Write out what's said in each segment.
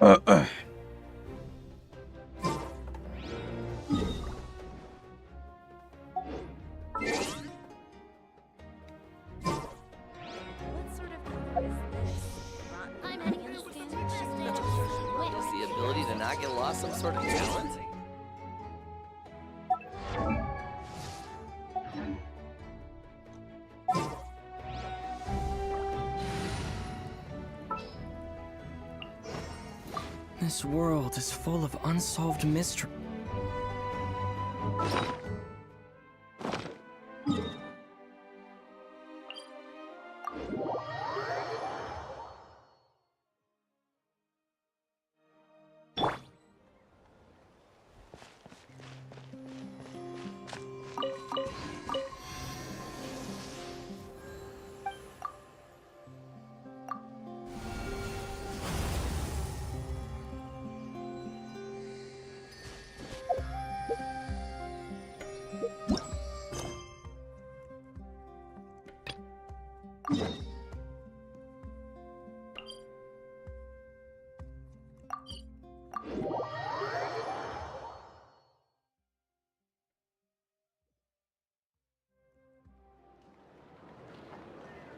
Uh, uh. What sort of color is this? I'm heading in the standard shift. Is the ability to not get lost some sort of talent? This world is full of unsolved mystery.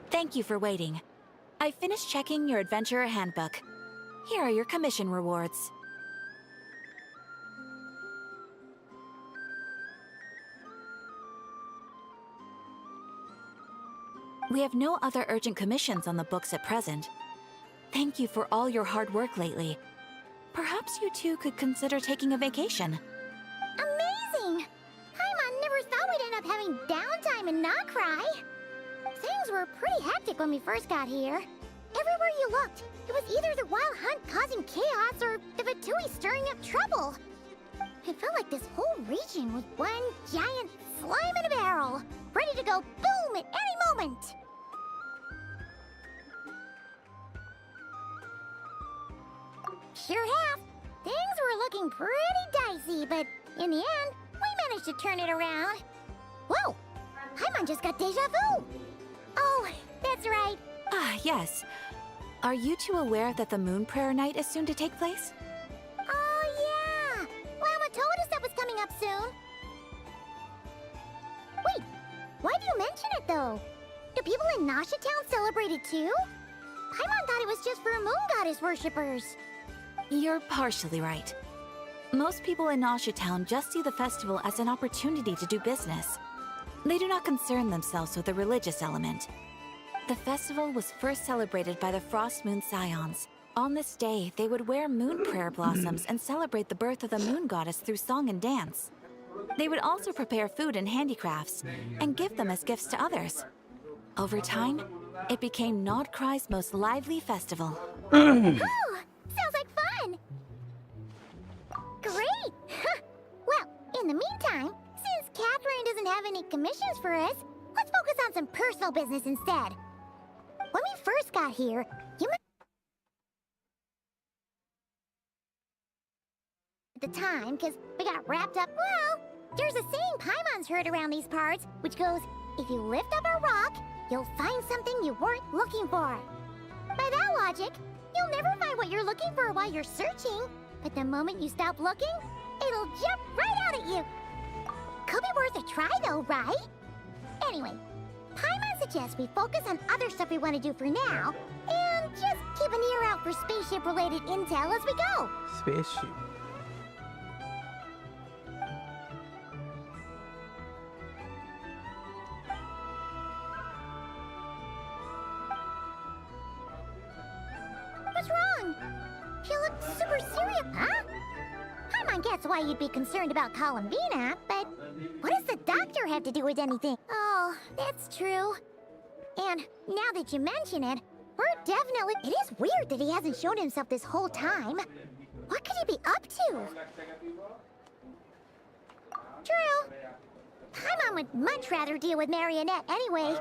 Thank you for waiting. I finished checking your adventurer handbook. Here are your commission rewards. We have no other urgent commissions on the books at present. Thank you for all your hard work lately. Perhaps you two could consider taking a vacation. Amazing! Paimon never thought we'd end up having downtime in Nod Krai. Things were pretty hectic when we first got here. Everywhere you looked, it was either the Wild Hunt causing chaos or the Vatui stirring up trouble. It felt like this whole region was one giant slime in a barrel, ready to go boom at any moment. Sure have. Things were looking pretty dicey, but in the end, we managed to turn it around. Whoa! Paimon just got deja vu! Oh, that's right. Ah, yes. Are you two aware that the Moon Prayer Night is soon to take place? Oh, yeah! Lama told us that was coming up soon. Wait, why do you mention it, though? Do people in Nasha Town celebrate it, too? Paimon thought it was just for Moon Goddess worshippers. You're partially right. Most people in Nasha Town just see the festival as an opportunity to do business. They do not concern themselves with the religious element. The festival was first celebrated by the Frost Moon Scions. On this day, they would wear moon prayer blossoms and celebrate the birth of the moon goddess through song and dance. They would also prepare food and handicrafts and give them as gifts to others. Over time, it became Nod Krai's most lively festival. Oh, sounds like fun! Great! Well, in the meantime, since Catherine doesn't have any commissions for us, let's focus on some personal business instead. When we first got here, you might at the time, because we got wrapped up. Well, there's a saying Paimon's heard around these parts, which goes, if you lift up a rock, you'll find something you weren't looking for. By that logic, you'll never find what you're looking for while you're searching, but the moment you stop looking, it'll jump right out at you. Could be worth a try though, right? Anyway, Paimon suggests we focus on other stuff we want to do for now, and just keep an ear out for spaceship-related intel as we go. Spaceship. What's wrong? You look super serious, huh? Paimon gets why you'd be concerned about Columbina, but what does the doctor have to do with anything? Oh, that's true. And now that you mention it, we're definitely... It is weird that he hasn't shown himself this whole time. What could he be up to? True. Paimon would much rather deal with Marionette anyway.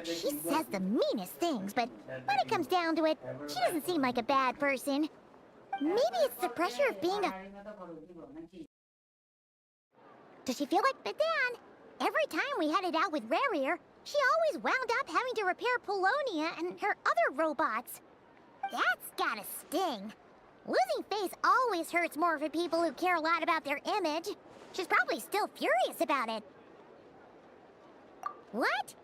She says the meanest things, but when it comes down to it, she doesn't seem like a bad person. Maybe it's the pressure of being a... Does she feel like... But then, every time we headed out with Rarier, she always wound up having to repair Polonia and her other robots. That's gotta sting. Losing face always hurts more for people who care a lot about their image. She's probably still furious about it. What?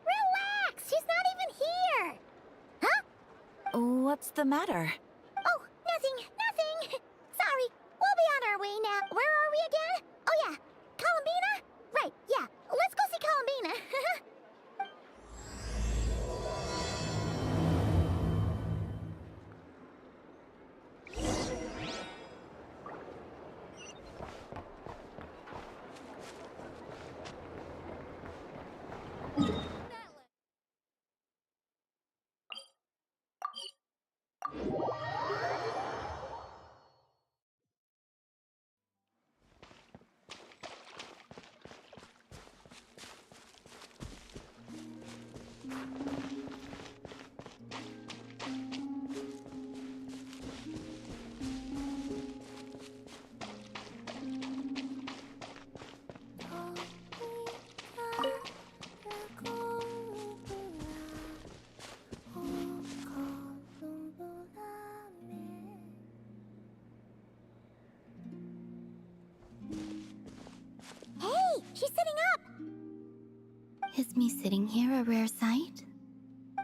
Relax! She's not even here! Huh? What's the matter? Oh, nothing. Sorry, we'll be on our way now. Where are we again? Oh yeah, Columbina? Right, yeah. Let's go see Columbina. Hey, she's sitting up! Is me sitting here a rare sight?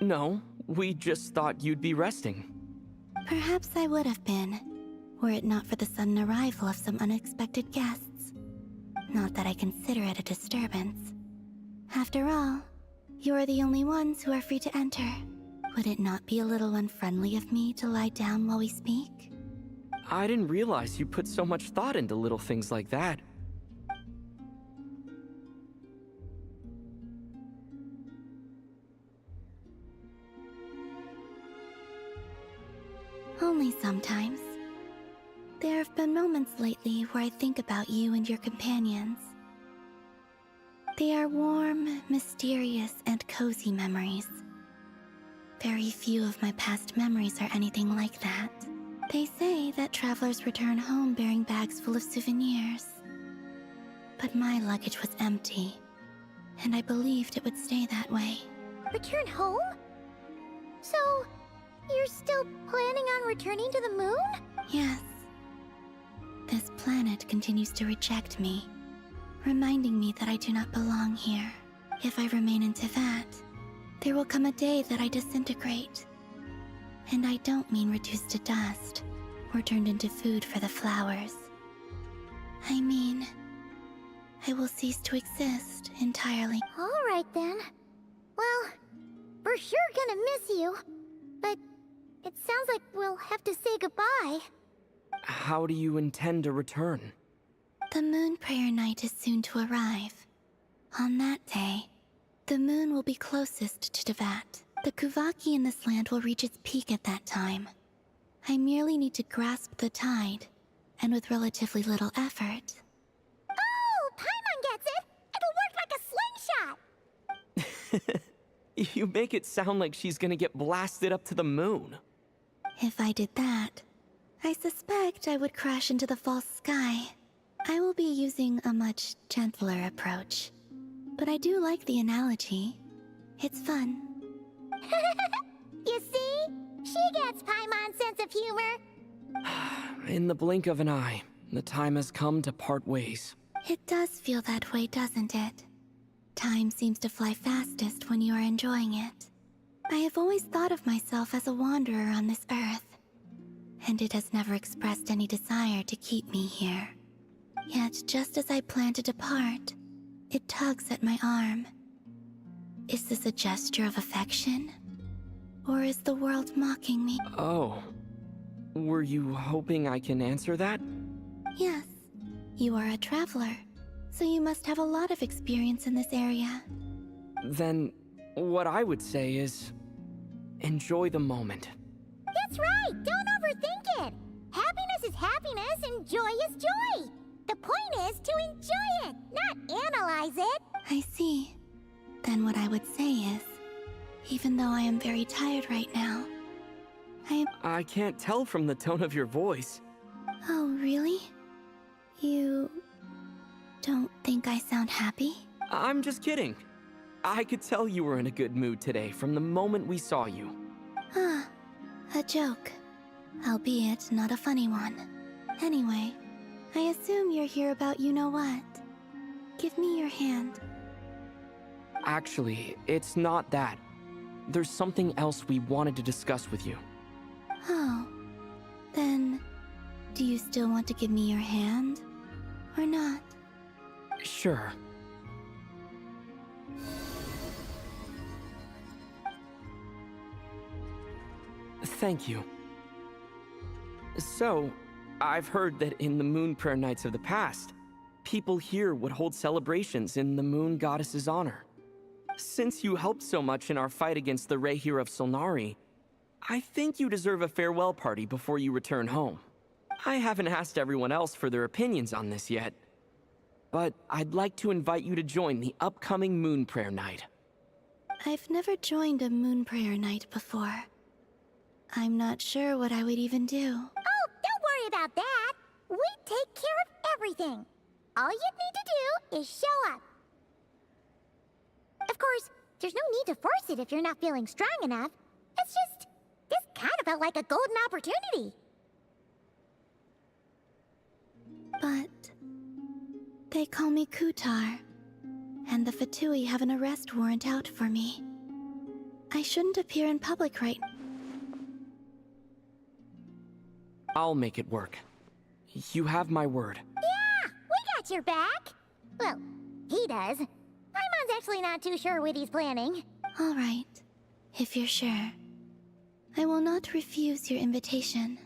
No, we just thought you'd be resting. Perhaps I would have been, were it not for the sudden arrival of some unexpected guests. Not that I consider it a disturbance. After all, you are the only ones who are free to enter. Would it not be a little unfriendly of me to lie down while we speak? I didn't realize you put so much thought into little things like that. Only sometimes. There have been moments lately where I think about you and your companions. They are warm, mysterious, and cozy memories. Very few of my past memories are anything like that. They say that travelers return home bearing bags full of souvenirs. But my luggage was empty, and I believed it would stay that way. Return home? So, you're still planning on returning to the moon? Yes. This planet continues to reject me, reminding me that I do not belong here. If I remain in Teyvat, there will come a day that I disintegrate. And I don't mean reduced to dust, or turned into food for the flowers. I mean, I will cease to exist entirely. Alright then. Well, we're sure gonna miss you. But it sounds like we'll have to say goodbye. How do you intend to return? The moon prayer night is soon to arrive. On that day, the moon will be closest to Teyvat. The Kuvaki in this land will reach its peak at that time. I merely need to grasp the tide, and with relatively little effort. Oh, Paimon gets it! It'll work like a slingshot! You make it sound like she's gonna get blasted up to the moon. If I did that, I suspect I would crash into the false sky. I will be using a much gentler approach. But I do like the analogy. It's fun. You see? She gets Paimon's sense of humor. In the blink of an eye, the time has come to part ways. It does feel that way, doesn't it? Time seems to fly fastest when you are enjoying it. I have always thought of myself as a wanderer on this earth, and it has never expressed any desire to keep me here. Yet, just as I plan to depart, it tugs at my arm. Is this a gesture of affection? Or is the world mocking me? Oh. Were you hoping I can answer that? Yes. You are a traveler, so you must have a lot of experience in this area. Then, what I would say is, enjoy the moment. That's right! Don't overthink it! Happiness is happiness and joy is joy! The point is to enjoy it, not analyze it! I see. Then what I would say is, even though I am very tired right now, I can't tell from the tone of your voice. Oh, really? You don't think I sound happy? I'm just kidding. I could tell you were in a good mood today from the moment we saw you. Ah, a joke. albeit not a funny one. Anyway, I assume you're here about you-know-what. Give me your hand. Actually, it's not that. There's something else we wanted to discuss with you. Oh. Then, do you still want to give me your hand? Or not? Sure. Thank you. So, I've heard that in the Moon Prayer Nights of the past, people here would hold celebrations in the Moon Goddess's honor. Since you helped so much in our fight against the Rehir of Solnari, I think you deserve a farewell party before you return home. I haven't asked everyone else for their opinions on this yet, but I'd like to invite you to join the upcoming Moon Prayer Night. I've never joined a Moon Prayer Night before. I'm not sure what I would even do. Oh, don't worry about that. We take care of everything. All you need to do is show up. Of course, there's no need to force it if you're not feeling strong enough. It's just, this kind of felt like a golden opportunity. But they call me Kutar, and the Fatui have an arrest warrant out for me. I shouldn't appear in public right now. I'll make it work. You have my word. Yeah, we got your back. Well, he does. Paimon's actually not too sure what he's planning. All right, if you're sure. I will not refuse your invitation.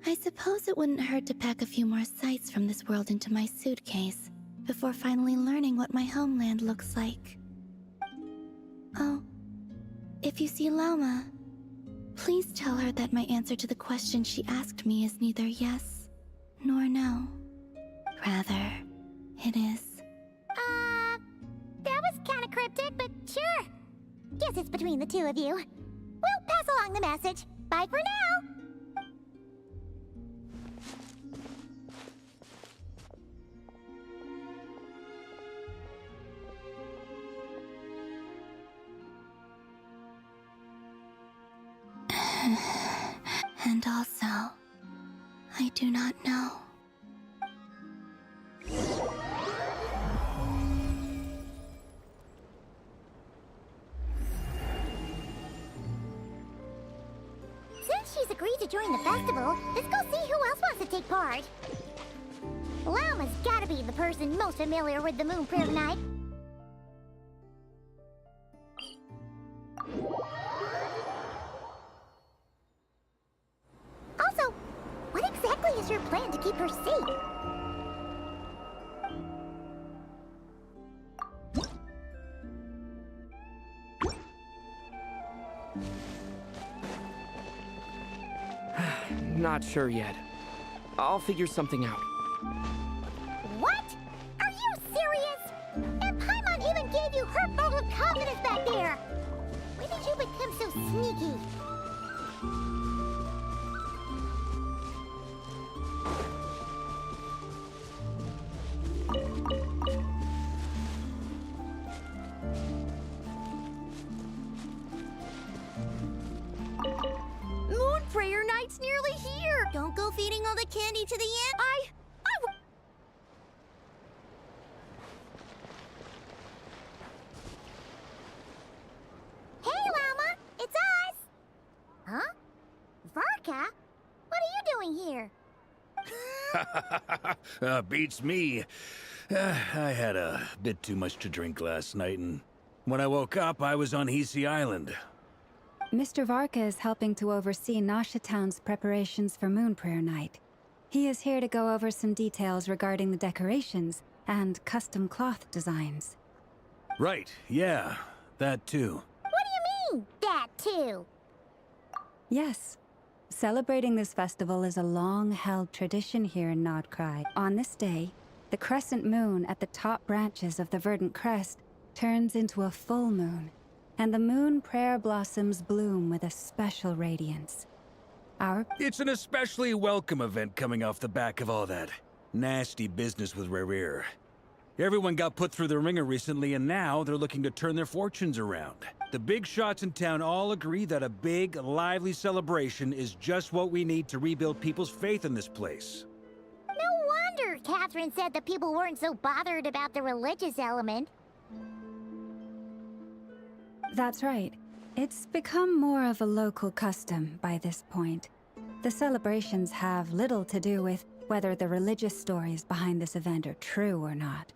I suppose it wouldn't hurt to pack a few more sights from this world into my suitcase before finally learning what my homeland looks like. Oh, if you see Lauma, please tell her that my answer to the question she asked me is neither yes nor no. Rather, it is. That was kinda cryptic, but sure. Guess it's between the two of you. We'll pass along the message. Bye for now. And also, I do not know. Since she's agreed to join the festival, let's go see who else wants to take part. Lauma's gotta be the person most familiar with the Moon Prayer Night. Also, what exactly is your plan to keep her safe? Not sure yet. I'll figure something out. What? Are you serious? And Paimon even gave you her vote of confidence back there! When did you become so sneaky? Moon Prayer Night's nearly here! Don't go feeding all the candy to the ant. Hey, Lauma! It's us! Huh? Varka? What are you doing here? Beats me. I had a bit too much to drink last night, and when I woke up, I was on Hisi Island. Mr. Varka is helping to oversee Nasha Town's preparations for Moon Prayer Night. He is here to go over some details regarding the decorations and custom cloth designs. Right, yeah, that too. What do you mean, that too? Yes. Celebrating this festival is a long-held tradition here in Nod Krai. On this day, the crescent moon at the top branches of the verdant crest turns into a full moon, and the moon prayer blossoms bloom with a special radiance. It's an especially welcome event coming off the back of all that nasty business with Rehir. Everyone got put through the ringer recently, and now they're looking to turn their fortunes around. The big shots in town all agree that a big, lively celebration is just what we need to rebuild people's faith in this place. No wonder Catherine said that people weren't so bothered about the religious element. That's right. It's become more of a local custom by this point. The celebrations have little to do with whether the religious stories behind this event are true or not.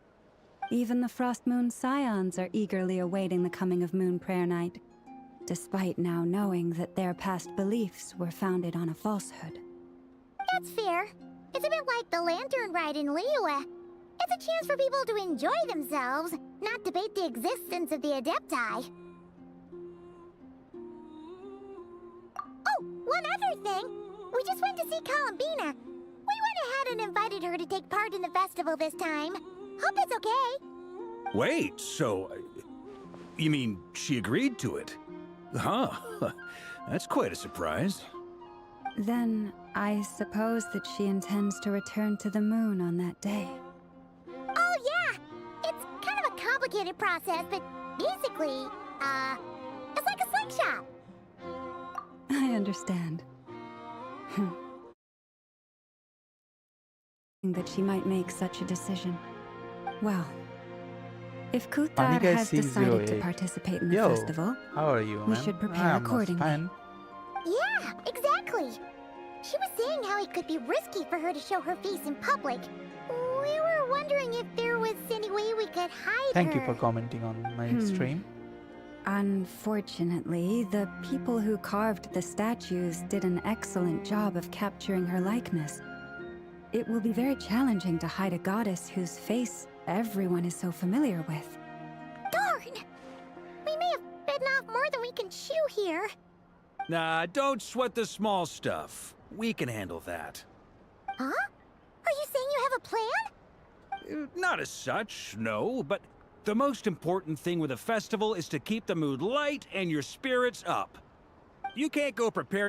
Even the Frost Moon Scions are eagerly awaiting the coming of Moon Prayer Night, despite now knowing that their past beliefs were founded on a falsehood. That's fair. It's a bit like the Lantern Ride in Liyue. It's a chance for people to enjoy themselves, not debate the existence of the Adepti. Oh, one other thing. We just went to see Columbina. We went ahead and invited her to take part in the festival this time. Hope it's okay. Wait, so... you mean she agreed to it? Huh. That's quite a surprise. Then, I suppose that she intends to return to the moon on that day. Oh, yeah. It's kind of a complicated process, but basically, it's like a slingshot. I understand. That she might make such a decision. Well, if Kutar Guy has decided to 608. participate in the Yo, festival, how are you, we man? should prepare I'm accordingly. fine. Yeah, exactly. She was saying how it could be risky for her to show her face in public. We were wondering if there was any way we could hide Thank her. you for commenting on my stream. Unfortunately, the people who carved the statues did an excellent job of capturing her likeness. It will be very challenging to hide a goddess whose face everyone is so familiar with. Darn! We may have bitten off more than we can chew here. Nah, don't sweat the small stuff. We can handle that. Huh? Are you saying you have a plan? Not as such, no, but the most important thing with a festival is to keep the mood light and your spirits up. You can't go prepare.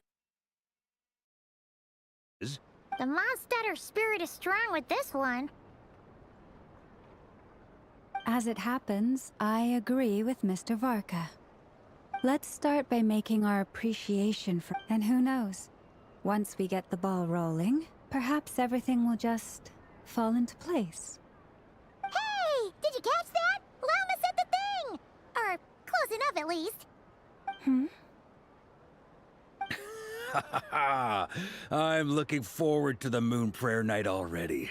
The Mondstatter spirit is strong with this one. As it happens, I agree with Mr. Varka. Let's start by making our appreciation for... And who knows? Once we get the ball rolling, perhaps everything will just fall into place. Hey! Did you catch that? Llama said the thing! Or close enough, at least. I'm looking forward to the Moon Prayer Night already.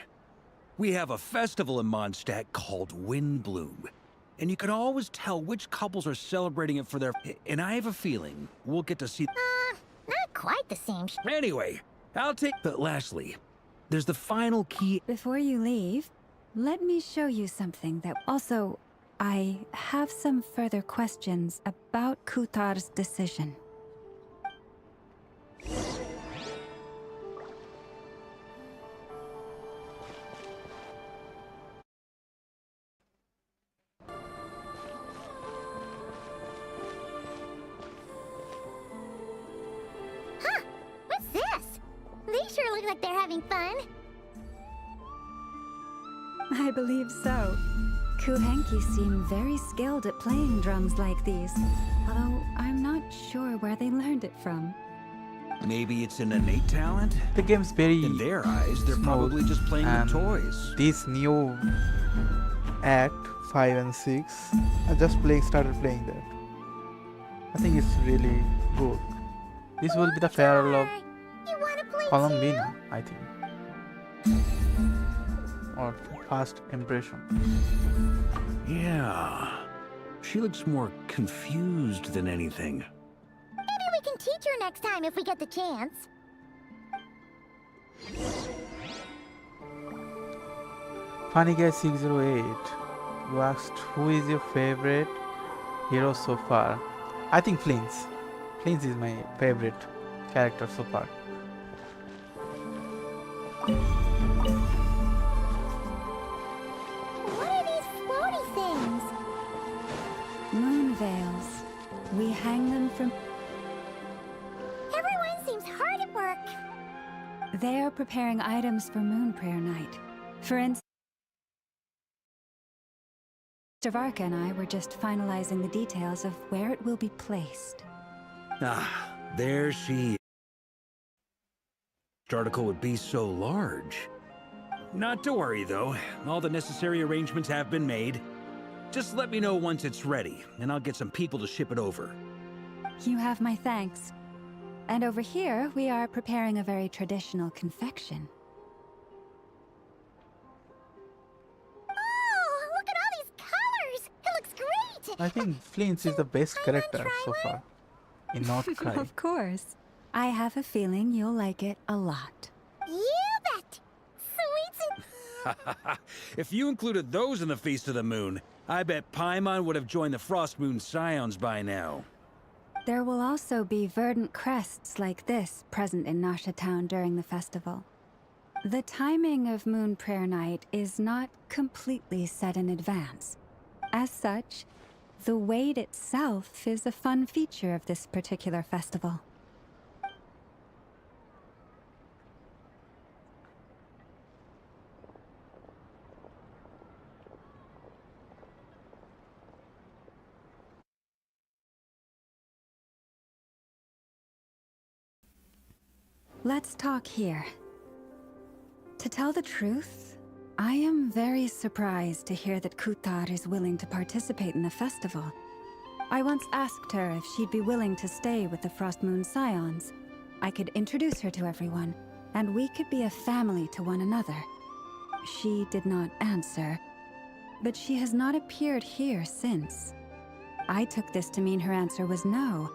We have a festival in Mondstadt called Windbloom, and you can always tell which couples are celebrating it for their... And I have a feeling we'll get to see... Not quite the same. Anyway, I'll take... But lastly, there's the final key... Before you leave, let me show you something that... Also, I have some further questions about Kutar's decision. Huh? What's this? They sure look like they're having fun. I believe so. Kuhenki seem very skilled at playing drums like these, although I'm not sure where they learned it from. Maybe it's an innate talent? The game's very In their eyes, they're smooth, probably just playing with and toys. This new Act 5 and 6, I just started playing that. I think it's really good. This will be the farewell of You wanna play Columbina, I think. Or first impression. Yeah. She looks more confused than anything. Maybe we can teach her next time if we get the chance. Funny Guy 608, you asked who is your favorite hero so far. I think Flint's. Flint's is my favorite character so far. What are these floaty things? Moon veils. We hang them from... Everyone seems hard at work. They are preparing items for Moon Prayer Night. For instance, Javarka and I were just finalizing the details of where it will be placed. Ah, there she is. This article would be so large. Not to worry, though. All the necessary arrangements have been made. Just let me know once it's ready, and I'll get some people to ship it over. You have my thanks. And over here, we are preparing a very traditional confection. Oh, look at all these colors! It looks great! I think Flint is the best character so far in Nod Krai. Of course. I have a feeling you'll like it a lot. You bet! Sweets and... If you included those in the Feast of the Moon, I bet Paimon would have joined the Frost Moon Scions by now. There will also be verdant crests like this present in Nasha Town during the festival. The timing of Moon Prayer Night is not completely set in advance. As such, the wait itself is a fun feature of this particular festival. Let's talk here. To tell the truth, I am very surprised to hear that Kutar is willing to participate in the festival. I once asked her if she'd be willing to stay with the Frost Moon Scions. I could introduce her to everyone, and we could be a family to one another. She did not answer, but she has not appeared here since. I took this to mean her answer was no.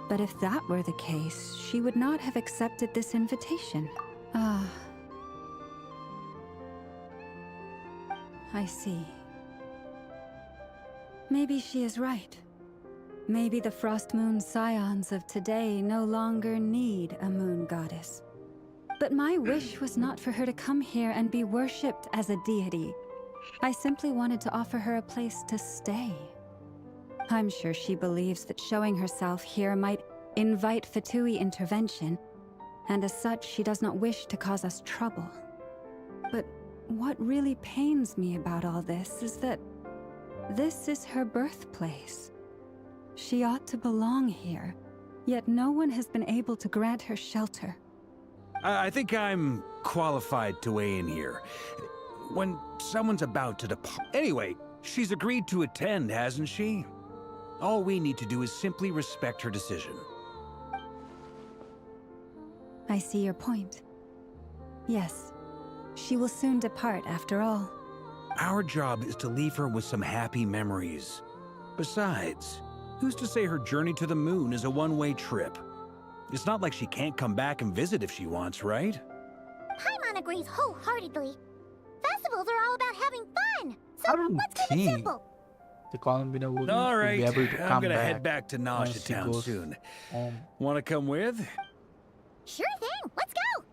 But if that were the case, she would not have accepted this invitation. Ah. I see. Maybe she is right. Maybe the Frost Moon Scions of today no longer need a moon goddess. But my wish was not for her to come here and be worshipped as a deity. I simply wanted to offer her a place to stay. I'm sure she believes that showing herself here might invite Fatui intervention, and as such, she does not wish to cause us trouble. But what really pains me about all this is that this is her birthplace. She ought to belong here, yet no one has been able to grant her shelter. I think I'm qualified to weigh in here. When someone's about to depart... Anyway, she's agreed to attend, hasn't she? All we need to do is simply respect her decision. I see your point. Yes, she will soon depart after all. Our job is to leave her with some happy memories. Besides, who's to say her journey to the moon is a one-way trip? It's not like she can't come back and visit if she wants, right? Paimon agrees wholeheartedly. Festivals are all about having fun, I so don't let's keep it think simple. the Columbina would All right, be able to come I'm gonna back head back to Nasha once she Town goes soon. home. Want to come with? Sure thing, let's go!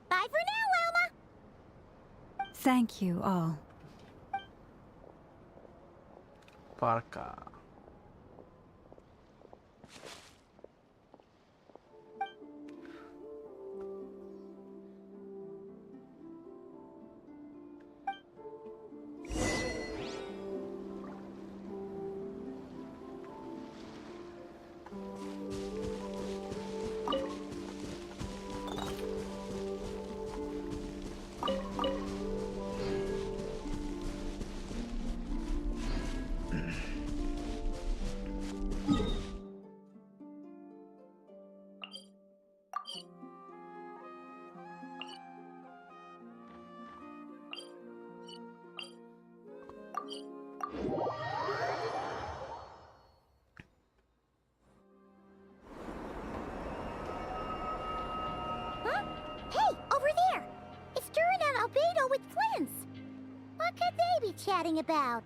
Bye for now, Wilma! Thank you all. Parka. Huh? Hey, over there! It's Duran and Albedo with Flints! What could they be chatting about?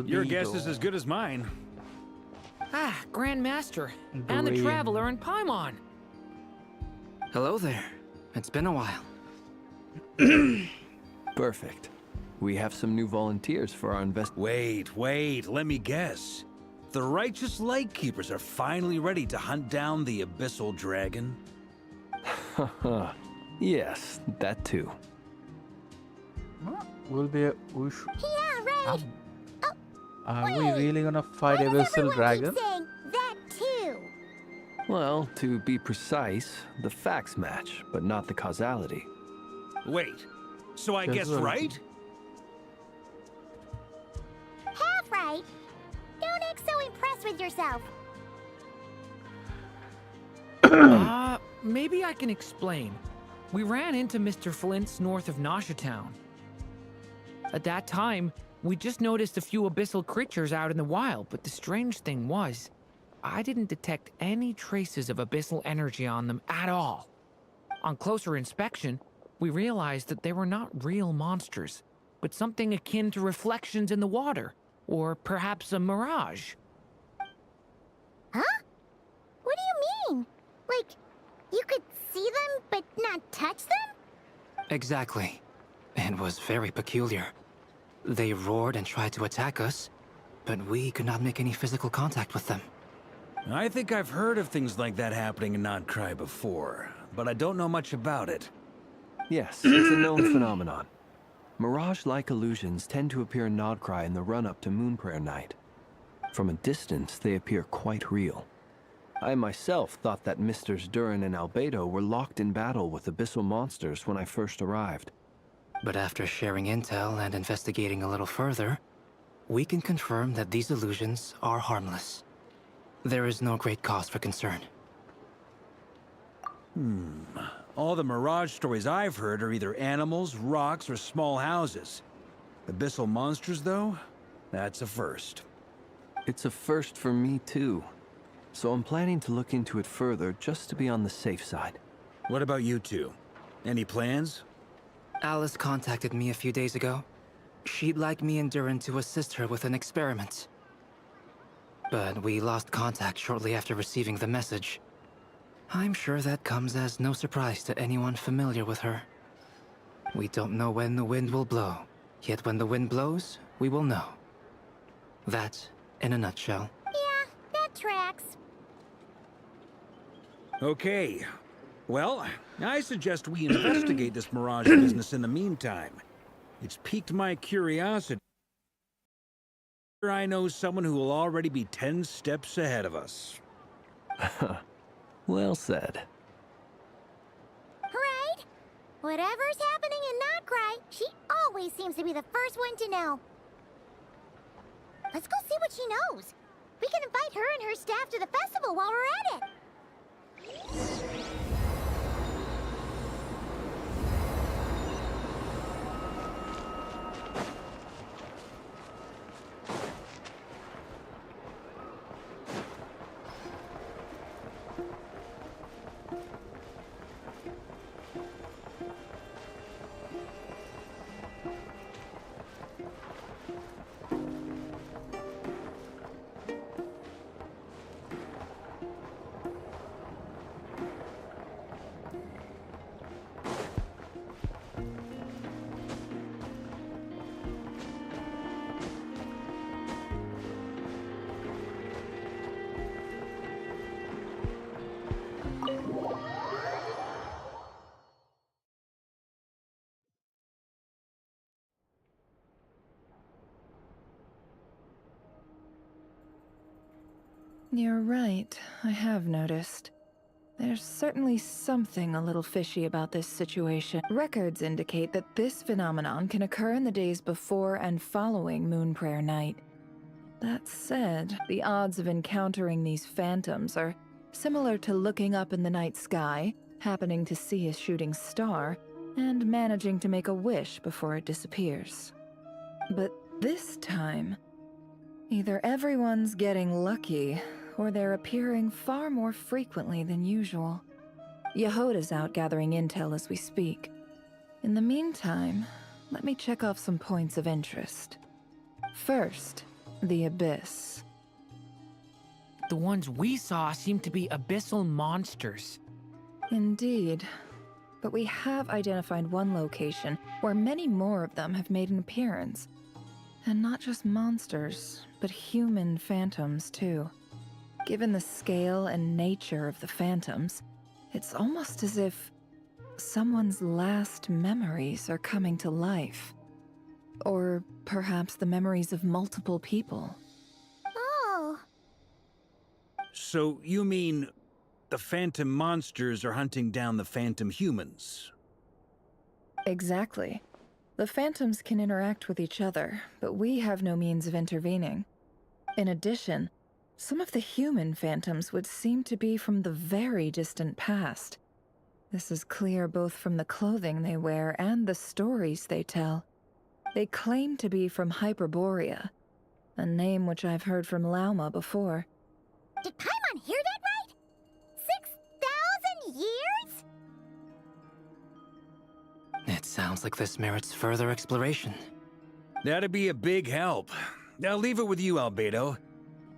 Your guess Albedo. is as good as mine. Ah, Grand Master, and the Green. Traveler and Paimon. Hello there. It's been a while. Perfect. We have some new volunteers for our Wait, let me guess. The righteous Lightkeepers are finally ready to hunt down the Abyssal Dragon? Yes, that too. We should. Yeah, right. Are we wait. really gonna fight Why a does vessel everyone dragon? keep saying that too? Well, to be precise, the facts match, but not the causality. Wait, so I guessed Casualty. right? Half right. Don't act so impressed with yourself. Maybe I can explain. We ran into Mr. Flint's north of Nasha Town. At that time, we just noticed a few abyssal creatures out in the wild, but the strange thing was, I didn't detect any traces of abyssal energy on them at all. On closer inspection, we realized that they were not real monsters, but something akin to reflections in the water, or perhaps a mirage. Huh? What do you mean? Like, you could see them but not touch them? Exactly. It was very peculiar. They roared and tried to attack us, but we could not make any physical contact with them. I think I've heard of things like that happening in Nod Krai before, but I don't know much about it. Yes, it's a known phenomenon. Mirage-like illusions tend to appear in Nod Krai in the run-up to Moonprayer Night. From a distance, they appear quite real. I myself thought that Misters Durin and Albedo were locked in battle with abyssal monsters when I first arrived. But after sharing intel and investigating a little further, we can confirm that these illusions are harmless. There is no great cause for concern. All the Mirage stories I've heard are either animals, rocks, or small houses. Abyssal monsters, though? That's a first. It's a first for me, too. So I'm planning to look into it further just to be on the safe side. What about you two? Any plans? Alice contacted me a few days ago. She'd like me and Durin to assist her with an experiment. But we lost contact shortly after receiving the message. I'm sure that comes as no surprise to anyone familiar with her. We don't know when the wind will blow, yet when the wind blows, we will know. That, in a nutshell. Yeah, that tracks. Okay. Well, I suggest we investigate this Mirage business in the meantime. It's piqued my curiosity. I know someone who will already be 10 steps ahead of us. Well said. Right? Whatever's happening in Nod Krai, she always seems to be the first one to know. Let's go see what she knows. We can invite her and her staff to the festival while we're at it. You're right, I have noticed. There's certainly something a little fishy about this situation. Records indicate that this phenomenon can occur in the days before and following Moonprayer Night. That said, the odds of encountering these phantoms are similar to looking up in the night sky, happening to see a shooting star, and managing to make a wish before it disappears. But this time, either everyone's getting lucky, or they're appearing far more frequently than usual. Yehoda's out gathering intel as we speak. In the meantime, let me check off some points of interest. First, the Abyss. The ones we saw seem to be abyssal monsters. Indeed. But we have identified one location where many more of them have made an appearance. And not just monsters, but human phantoms too. Given the scale and nature of the phantoms, it's almost as if someone's last memories are coming to life. Or perhaps the memories of multiple people. Oh. So you mean the phantom monsters are hunting down the phantom humans? Exactly. The phantoms can interact with each other, but we have no means of intervening. In addition, some of the human phantoms would seem to be from the very distant past. This is clear both from the clothing they wear and the stories they tell. They claim to be from Hyperborea, a name which I've heard from Lauma before. Did Paimon hear that right? 6,000 years? It sounds like this merits further exploration. That'd be a big help. I'll leave it with you, Albedo.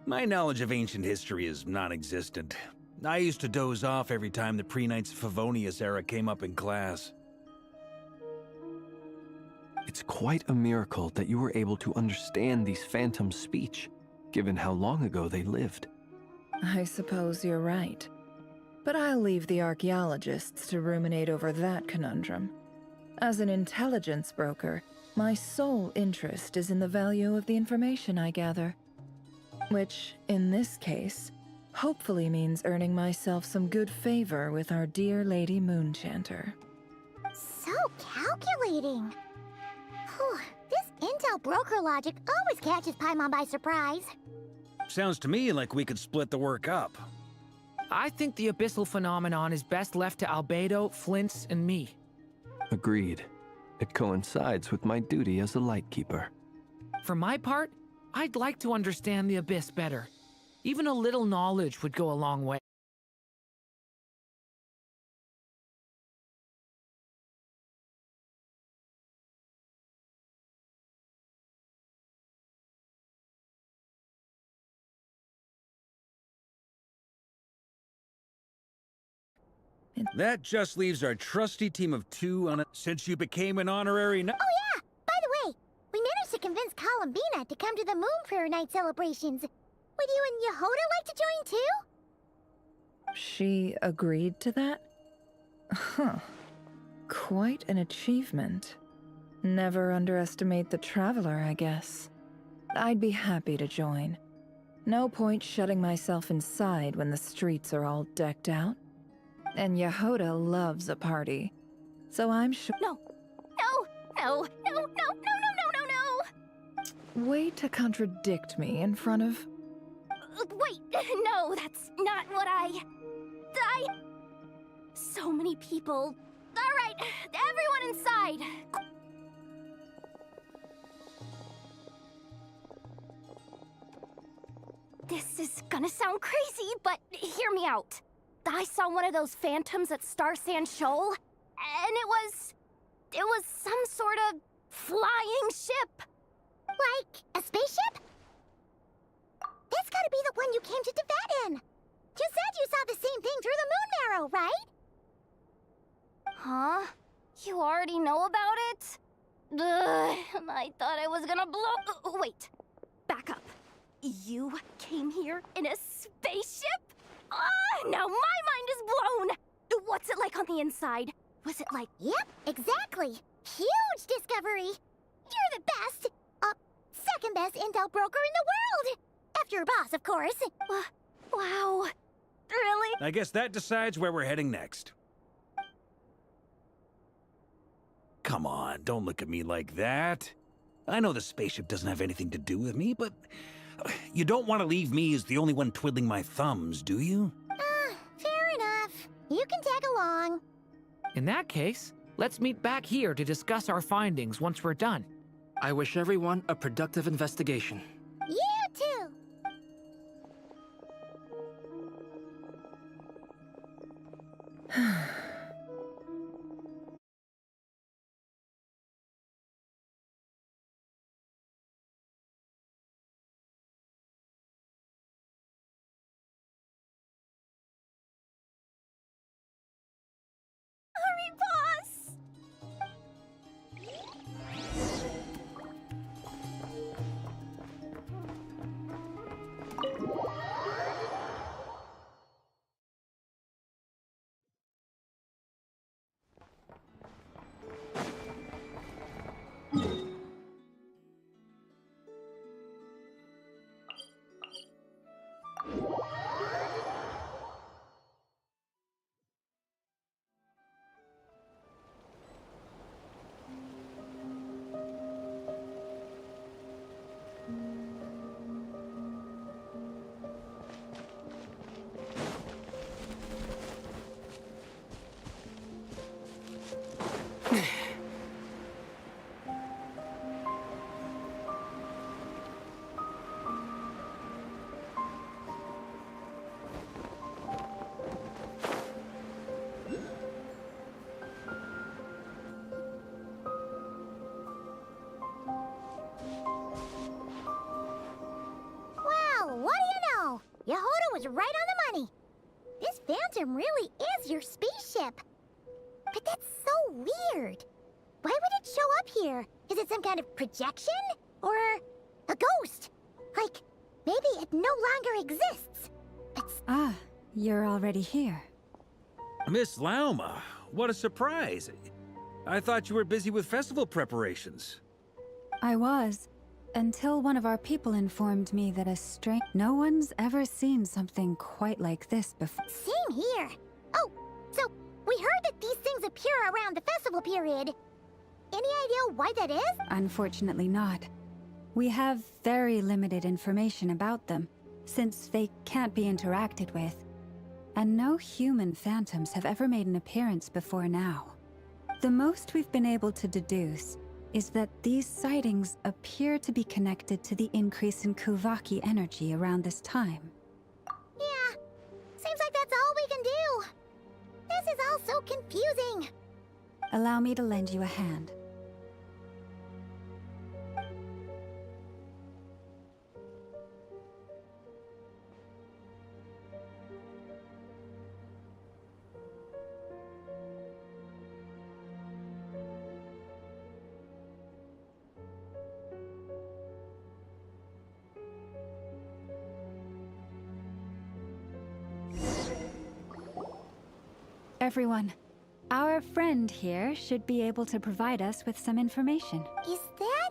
My knowledge of ancient history is non-existent. I used to doze off every time the pre-Knights of Favonius era came up in class. It's quite a miracle that you were able to understand these phantoms' speech, given how long ago they lived. I suppose you're right. But I'll leave the archaeologists to ruminate over that conundrum. As an intelligence broker, my sole interest is in the value of the information I gather. Which, in this case, hopefully means earning myself some good favor with our dear Lady Moonchanter. So calculating. Whew, this intel broker logic always catches Paimon by surprise. Sounds to me like we could split the work up. I think the abyssal phenomenon is best left to Albedo, Flints, and me. Agreed. It coincides with my duty as a lightkeeper. For my part, I'd like to understand the abyss better. Even a little knowledge would go a long way. That just leaves our trusty team of two on it. Since you became an honorary Oh yeah! By the way, we managed to convince Columbina to come to the Moon Prayer Night celebrations. Would you and Yehoda like to join too? She agreed to that? Huh. Quite an achievement. Never underestimate the traveler, I guess. I'd be happy to join. No point shutting myself inside when the streets are all decked out. And Yehoda loves a party. So I'm sure— No, no, no, no, no, no, no, no, no, no! Way to contradict me in front of— Wait, no, that's not what I... So many people. Alright, everyone inside. This is gonna sound crazy, but hear me out. I saw one of those phantoms at Star Sand Shoal, and it was some sort of flying ship. Like a spaceship? That's gotta be the one you came to Tibet in. You said you saw the same thing through the moon marrow, right? Huh? You already know about it? Ugh, I thought I was gonna blow— wait, back up. You came here in a spaceship? Now my mind is blown! What's it like on the inside? Was it like— Yep, exactly. Huge discovery. You're the best, second best intel broker in the world. After your boss, of course. Wow. Really? I guess that decides where we're heading next. Come on, don't look at me like that. I know the spaceship doesn't have anything to do with me, but you don't want to leave me as the only one twiddling my thumbs, do you? Fair enough. You can tag along. In that case, let's meet back here to discuss our findings once we're done. I wish everyone a productive investigation. You too. Hurry, boss! Yehoda was right on the money. This Phantom really is your spaceship. But that's so weird. Why would it show up here? Is it some kind of projection? Or a ghost? Like, maybe it no longer exists. It's... Ah, you're already here. Miss Lauma, what a surprise. I thought you were busy with festival preparations. I was, until one of our people informed me that no one's ever seen something quite like this before. Same here. Oh, so we heard that these things appear around the festival period. Any idea why that is? Unfortunately not. We have very limited information about them, since they can't be interacted with. And no human phantoms have ever made an appearance before now. The most we've been able to deduce is that these sightings appear to be connected to the increase in Kuvaki energy around this time. Yeah, seems like that's all we can do. This is all so confusing. Allow me to lend you a hand. Everyone, our friend here should be able to provide us with some information. Is that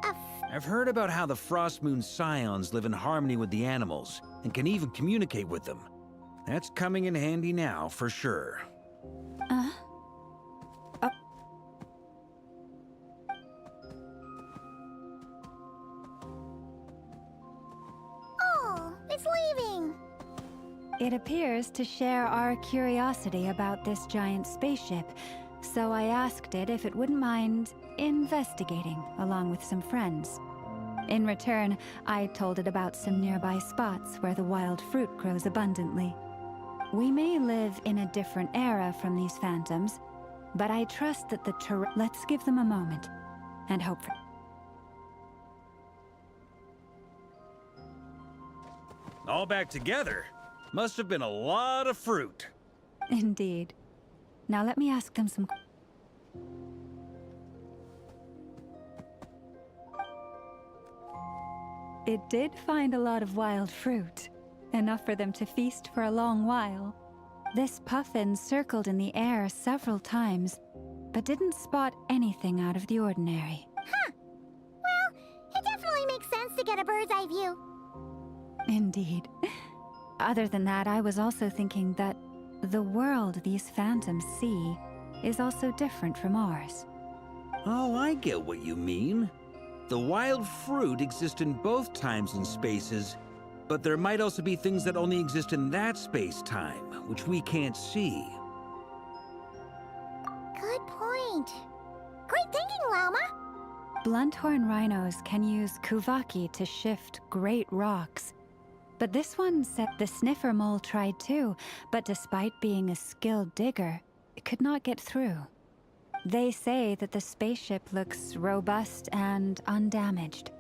a I've heard about how the Frost Moon Scions live in harmony with the animals and can even communicate with them. That's coming in handy now, for sure. Oh, it's leaving. It appears to share our curiosity about this giant spaceship, so I asked it if it wouldn't mind investigating along with some friends. In return, I told it about some nearby spots where the wild fruit grows abundantly. We may live in a different era from these phantoms, but I trust that let's give them a moment and hope for... All back together? Must have been a lot of fruit. Indeed. Now let me ask them some... It did find a lot of wild fruit, enough for them to feast for a long while. This puffin circled in the air several times, but didn't spot anything out of the ordinary. Huh. Well, it definitely makes sense to get a bird's eye view. Indeed. Other than that, I was also thinking that the world these phantoms see is also different from ours. Oh, I get what you mean. The wild fruit exist in both times and spaces, but there might also be things that only exist in that space-time, which we can't see. Good point. Great thinking, Lauma. Blunthorn rhinos can use Kuvaki to shift great rocks. But this one said the sniffer mole tried too, but despite being a skilled digger, it could not get through. They say that the spaceship looks robust and undamaged.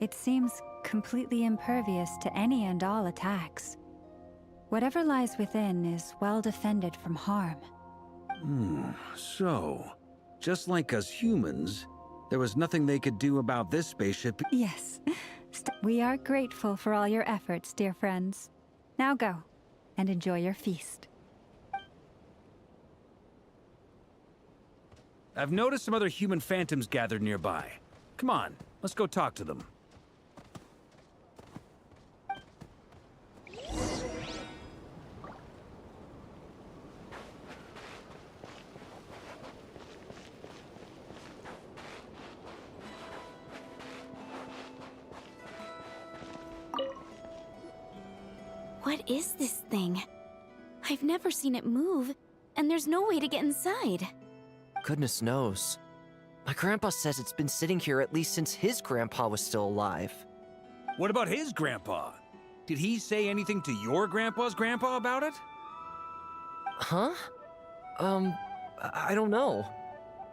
It seems completely impervious to any and all attacks. Whatever lies within is well defended from harm. So, just like us humans, there was nothing they could do about this spaceship. Yes. We are grateful for all your efforts, dear friends. Now go, and enjoy your feast. I've noticed some other human phantoms gathered nearby. Come on, let's go talk to them. What is this thing? I've never seen it move, and there's no way to get inside. Goodness knows. My grandpa says it's been sitting here at least since his grandpa was still alive. What about his grandpa? Did he say anything to your grandpa's grandpa about it? Huh? I don't know.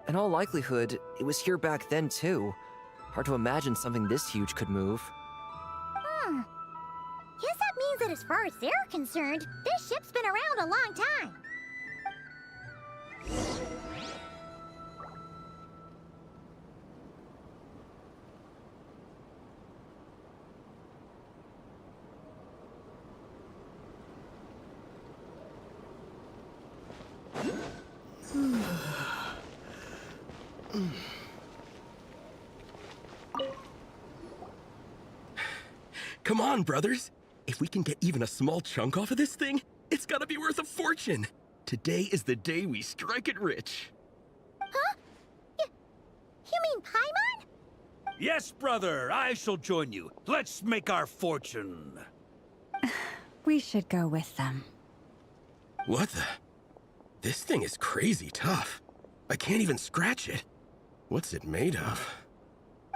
In all likelihood, it was here back then too. Hard to imagine something this huge could move. Guess that means means that as far as they're concerned, this ship's been around a long time. Come on, brothers. If we can get even a small chunk off of this thing, it's gotta be worth a fortune. Today is the day we strike it rich. Huh? You mean Paimon? Yes, brother, I shall join you. Let's make our fortune. We should go with them. What the? This thing is crazy tough. I can't even scratch it. What's it made of?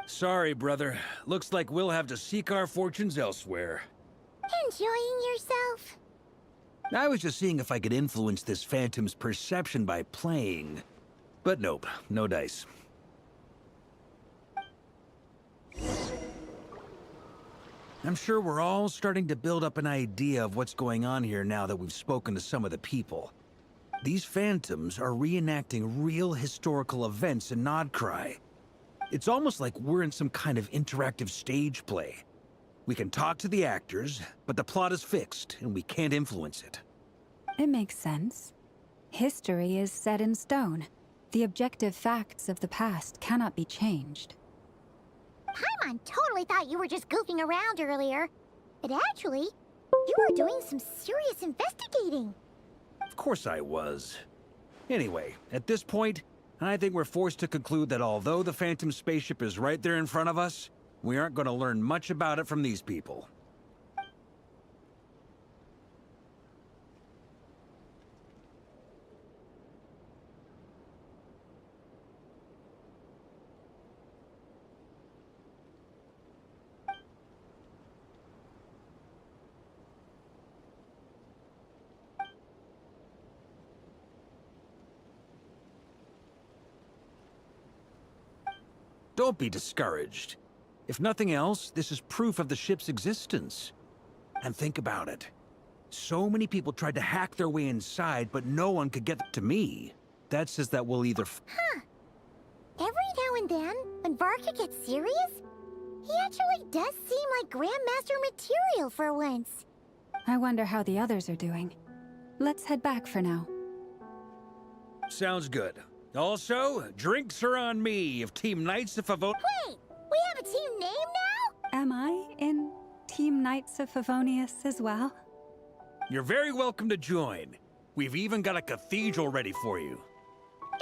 Sorry, brother. Looks like we'll have to seek our fortunes elsewhere. Enjoying yourself? I was just seeing if I could influence this phantom's perception by playing. But nope, no dice. I'm sure we're all starting to build up an idea of what's going on here now that we've spoken to some of the people. These phantoms are reenacting real historical events in Nod Krai. It's almost like we're in some kind of interactive stage play. We can talk to the actors, but the plot is fixed, and we can't influence it. It makes sense. History is set in stone. The objective facts of the past cannot be changed. Paimon totally thought you were just goofing around earlier. But actually, you were doing some serious investigating. Of course I was. Anyway, at this point, I think we're forced to conclude that although the Phantom spaceship is right there in front of us, we aren't going to learn much about it from these people. Don't be discouraged. If nothing else, this is proof of the ship's existence. And think about it. So many people tried to hack their way inside, but no one could get to me. That says that we'll either... Huh. Every now and then, when Varka gets serious, he actually does seem like Grandmaster material for once. I wonder how the others are doing. Let's head back for now. Sounds good. Also, drinks are on me if Team Knights of Favonius... Wait! We have a team name now? Am I in Team Knights of Favonius as well? You're very welcome to join. We've even got a cathedral ready for you.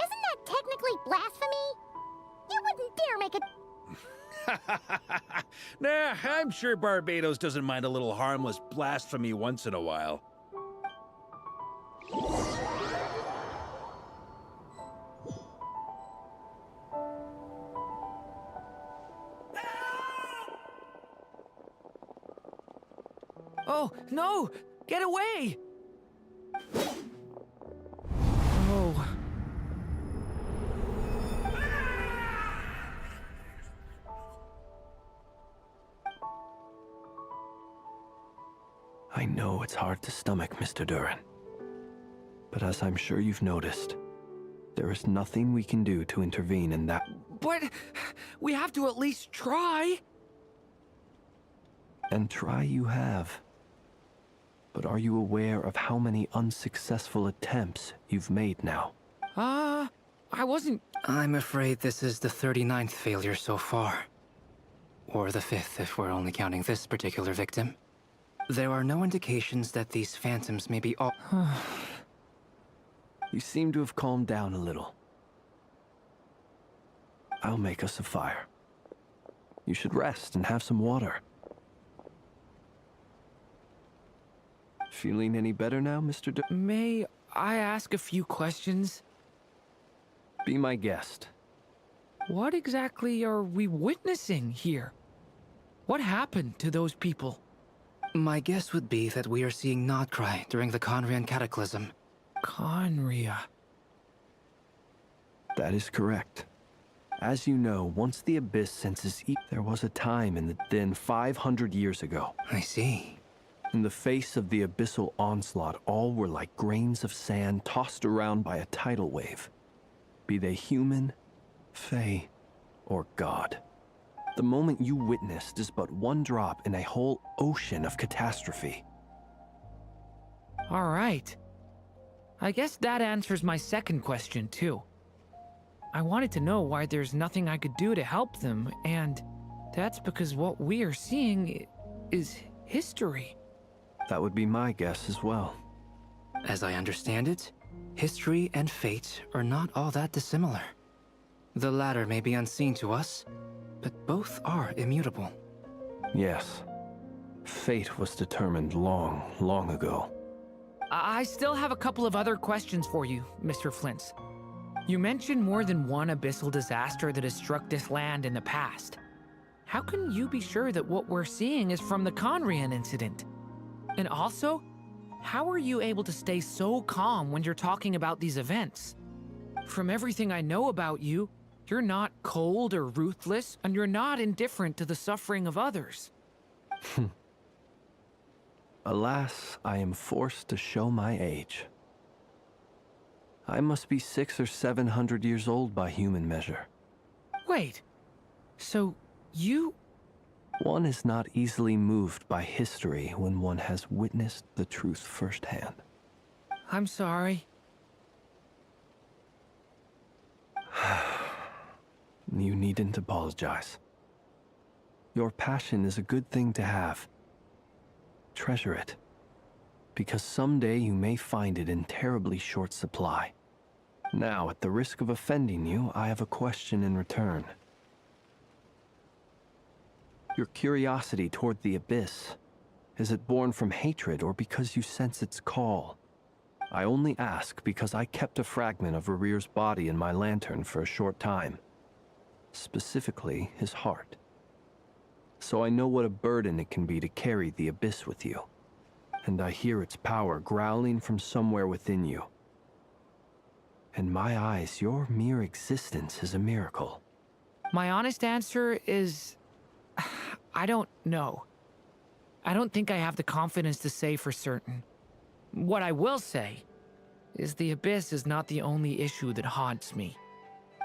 Isn't that technically blasphemy? You wouldn't dare make a... Nah, I'm sure Barbados doesn't mind a little harmless blasphemy once in a while. Oh, no! Get away! Oh. I know it's hard to stomach, Mr. Duran. But as I'm sure you've noticed, there is nothing we can do to intervene in that... But we have to at least try. And try you have. But are you aware of how many unsuccessful attempts you've made now? I wasn't... I'm afraid this is the 39th failure so far. Or the 5th if we're only counting this particular victim. There are no indications that these phantoms may be all... You seem to have calmed down a little. I'll make us a fire. You should rest and have some water. Feeling any better now, Mr. May I ask a few questions? Be my guest. What exactly are we witnessing here? What happened to those people? My guess would be that we are seeing Nod Krai during the Conrian Cataclysm. Conria. That is correct. As you know, once the Abyss senses there was a time in the den 500 years ago. I see. In the face of the abyssal onslaught, all were like grains of sand tossed around by a tidal wave. Be they human, fae, or god. The moment you witnessed is but one drop in a whole ocean of catastrophe. All right. I guess that answers my second question, too. I wanted to know why there's nothing I could do to help them, and that's because what we are seeing is history. That would be my guess as well. As I understand it, history and fate are not all that dissimilar. The latter may be unseen to us, but both are immutable. Yes. Fate was determined long, long ago. I still have a couple of other questions for you, Mr. Flint. You mentioned more than one abyssal disaster that has struck this land in the past. How can you be sure that what we're seeing is from the Conrian incident? And also, how are you able to stay so calm when you're talking about these events? From everything I know about you, you're not cold or ruthless, and you're not indifferent to the suffering of others. Alas, I am forced to show my age. I must be 600 or 700 years old by human measure. Wait, so you... One is not easily moved by history when one has witnessed the truth firsthand. I'm sorry. You needn't apologize. Your passion is a good thing to have. Treasure it, because someday you may find it in terribly short supply. Now, at the risk of offending you, I have a question in return. Your curiosity toward the Abyss, is it born from hatred or because you sense its call? I only ask because I kept a fragment of Rarir's body in my lantern for a short time. Specifically, his heart. So I know what a burden it can be to carry the Abyss with you. And I hear its power growling from somewhere within you. In my eyes, your mere existence is a miracle. My honest answer is... I don't know. I don't think I have the confidence to say for certain. What I will say is the Abyss is not the only issue that haunts me.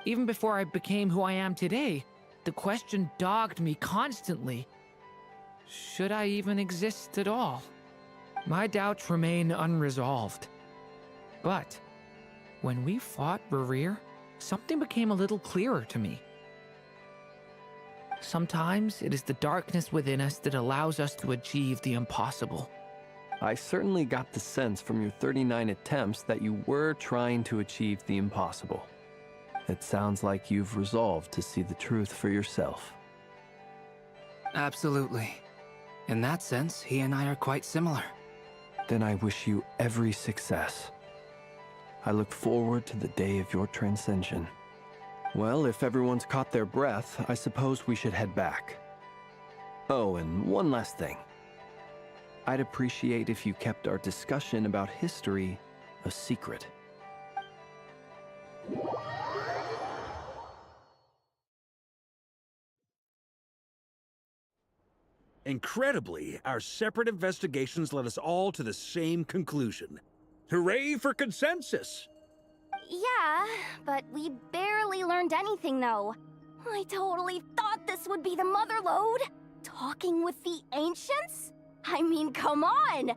Even before I became who I am today, the question dogged me constantly. Should I even exist at all? My doubts remain unresolved. But when we fought Rarir, something became a little clearer to me. Sometimes it is the darkness within us that allows us to achieve the impossible. I certainly got the sense from your 39 attempts that you were trying to achieve the impossible. It sounds like you've resolved to see the truth for yourself. Absolutely. In that sense, he and I are quite similar. Then I wish you every success. I look forward to the day of your transcension. Well, if everyone's caught their breath, I suppose we should head back. Oh, and one last thing. I'd appreciate if you kept our discussion about history a secret. Incredibly, our separate investigations led us all to the same conclusion. Hooray for consensus! Yeah, but we barely learned anything, though. I totally thought this would be the mother lode. Talking with the ancients? I mean, come on!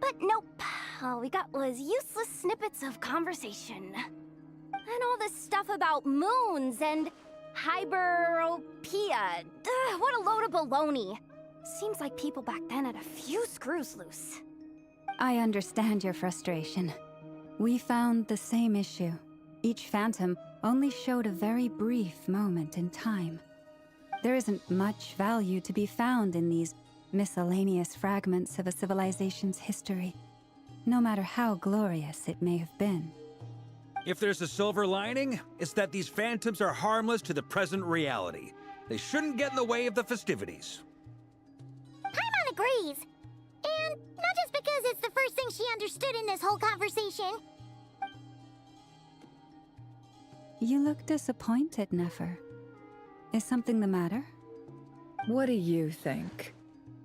But nope. All we got was useless snippets of conversation. And all this stuff about moons and hyperopia. What a load of baloney. Seems like people back then had a few screws loose. I understand your frustration. We found the same issue. Each phantom only showed a very brief moment in time. There isn't much value to be found in these miscellaneous fragments of a civilization's history, no matter how glorious it may have been. If there's a silver lining, it's that these phantoms are harmless to the present reality. They shouldn't get in the way of the festivities. Paimon agrees. And not just because it's the first thing she understood in this whole conversation. You look disappointed, Nefer. Is something the matter? What do you think?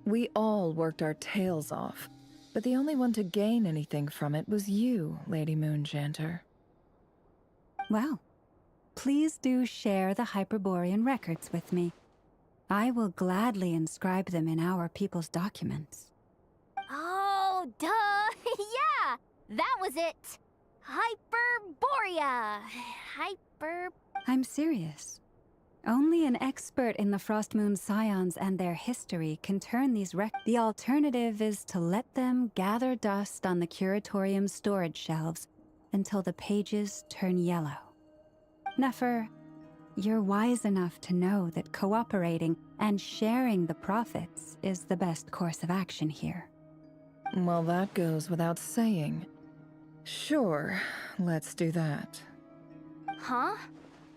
We all worked our tails off, but the only one to gain anything from it was you, Lady Moonjanter. Well, please do share the Hyperborean records with me. I will gladly inscribe them in our people's documents. Oh, duh! Yeah! That was it! Hyperborea! I'm serious. Only an expert in the Frostmoon Scions and their history can turn these The alternative is to let them gather dust on the Curatorium's storage shelves until the pages turn yellow. Nefer, you're wise enough to know that cooperating and sharing the profits is the best course of action here. Well, that goes without saying. Sure, let's do that. Huh?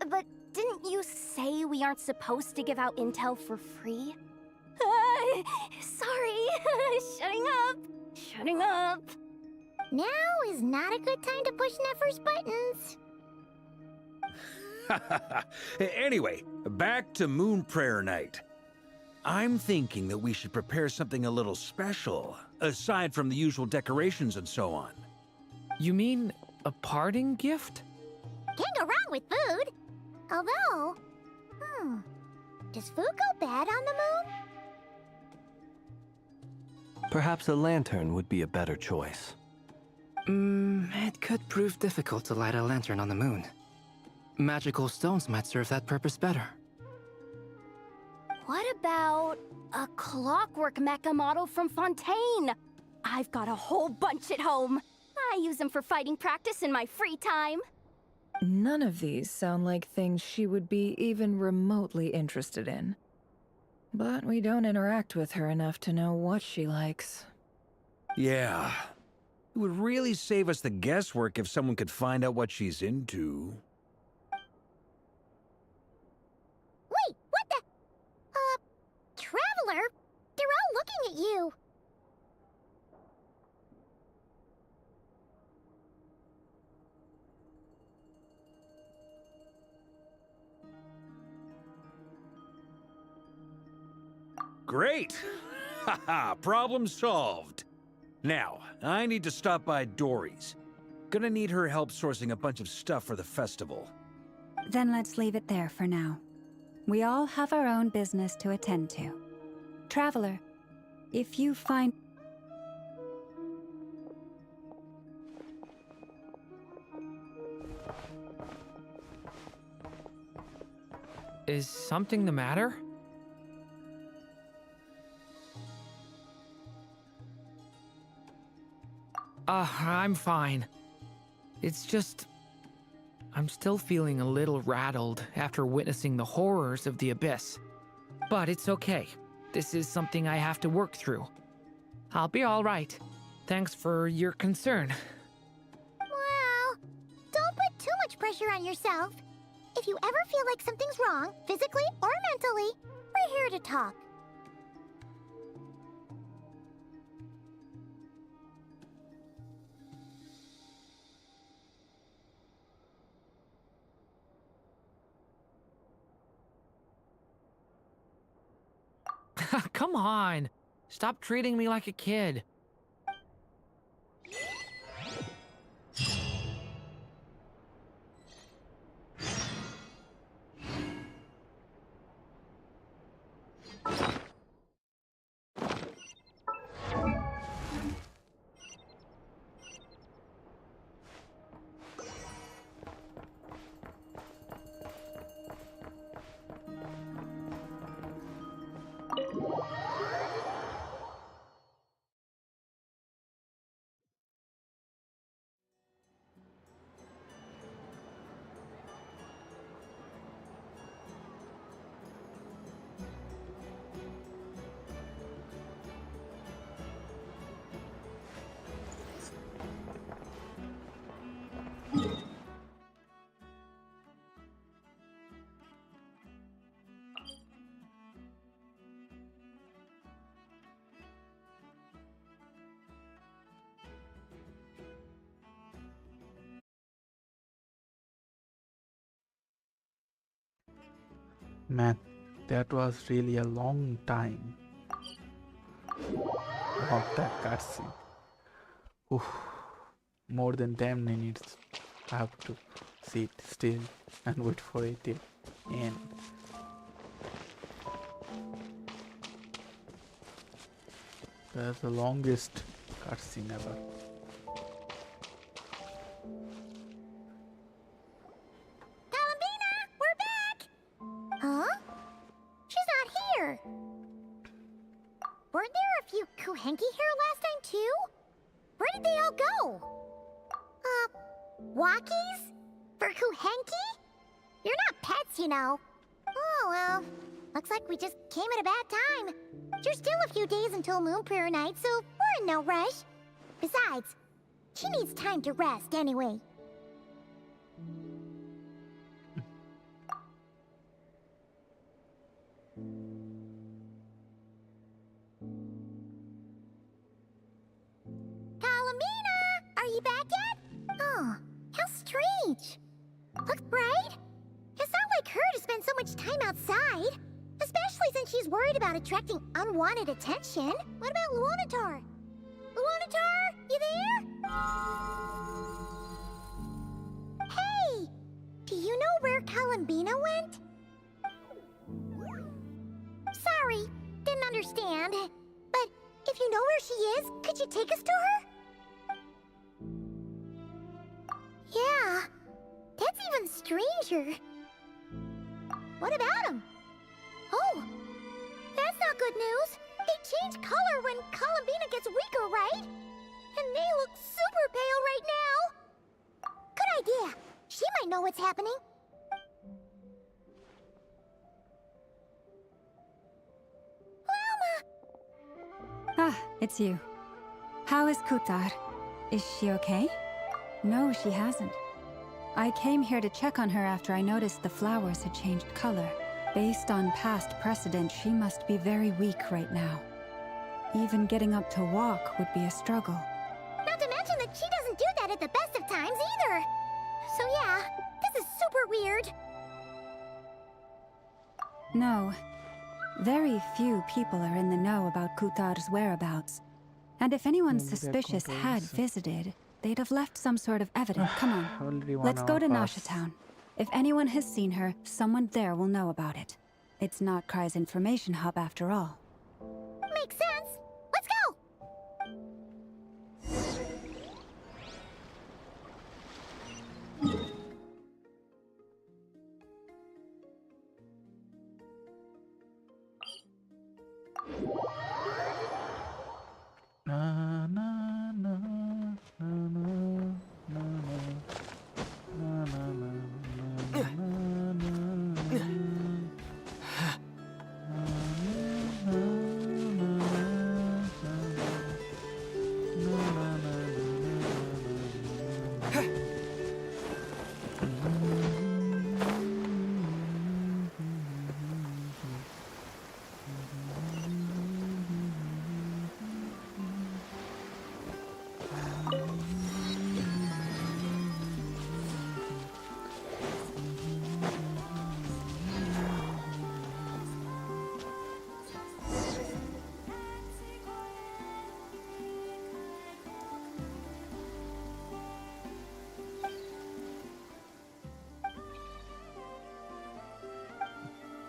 But didn't you say we aren't supposed to give out intel for free? Sorry. Shutting up. Now is not a good time to push Nefer's buttons. Anyway, back to Moon Prayer Night. I'm thinking that we should prepare something a little special, aside from the usual decorations and so on. You mean a parting gift? Can't go wrong with food. Although, does food go bad on the moon? Perhaps a lantern would be a better choice. It could prove difficult to light a lantern on the moon. Magical stones might serve that purpose better. What about a clockwork mecha model from Fontaine? I've got a whole bunch at home. I use them for fighting practice in my free time. None of these sound like things she would be even remotely interested in. But we don't interact with her enough to know what she likes. Yeah. It would really save us the guesswork if someone could find out what she's into. Wait, what the? Traveler? They're all looking at you. Great! Haha, problem solved. Now, I need to stop by Dory's. Gonna need her help sourcing a bunch of stuff for the festival. Then let's leave it there for now. We all have our own business to attend to. Traveler, if you find... Is something the matter? I'm fine. It's just... I'm still feeling a little rattled after witnessing the horrors of the Abyss. But it's okay. This is something I have to work through. I'll be all right. Thanks for your concern. Well, don't put too much pressure on yourself. If you ever feel like something's wrong, physically or mentally, we're here to talk. Come on. Stop treating me like a kid. Man, that was really a long time. of that cutscene. Oof. More than 10 minutes. I have to sit still and wait for it to end. That's the longest cutscene ever. Columbina, we're back! Huh? She's not here. Weren't there a few Kuhenki here last time too? Where did they all go? Walkies? For Kuhenki? You're not pets, you know. Oh, well. Looks like we just came at a bad time. There's still a few days until Moon Prayer Night, so we're in no rush. Besides, she needs time to rest anyway. Columbina! Are you back yet? Oh, how strange. Looks bright. It's not like her to spend so much time outside. Especially since she's worried about attracting unwanted attention. What about Luonatar? Luonatar, you there? Hey! Do you know where Columbina went? Sorry, didn't understand. But if you know where she is, could you take us to her? Yeah, that's even stranger. What about him? Oh, that's not good news. They change color when Columbina gets weaker, right? And they look super pale right now. Good idea. She might know what's happening. Ah, it's you. How is Kutar? Is she okay? No, she hasn't. I came here to check on her after I noticed the flowers had changed color. Based on past precedent, she must be very weak right now. Even getting up to walk would be a struggle. Not to mention that she doesn't do that at the best of times either. So yeah, this is super weird. No. Very few people are in the know about Kutar's whereabouts. And if anyone suspicious had visited, they'd have left some sort of evidence. Come on, Already 1 let's go hour to passed. Nasha Town. If anyone has seen her, someone there will know about it. It's Nod Krai's information hub after all. Makes sense. Let's go! Na na na na na na na na na na na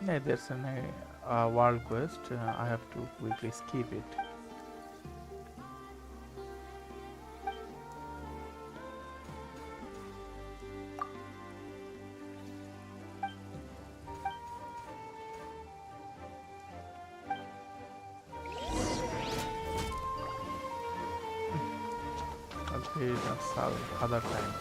Yeah, there's an world quest. I have to quickly skip it. I'll play it some other time.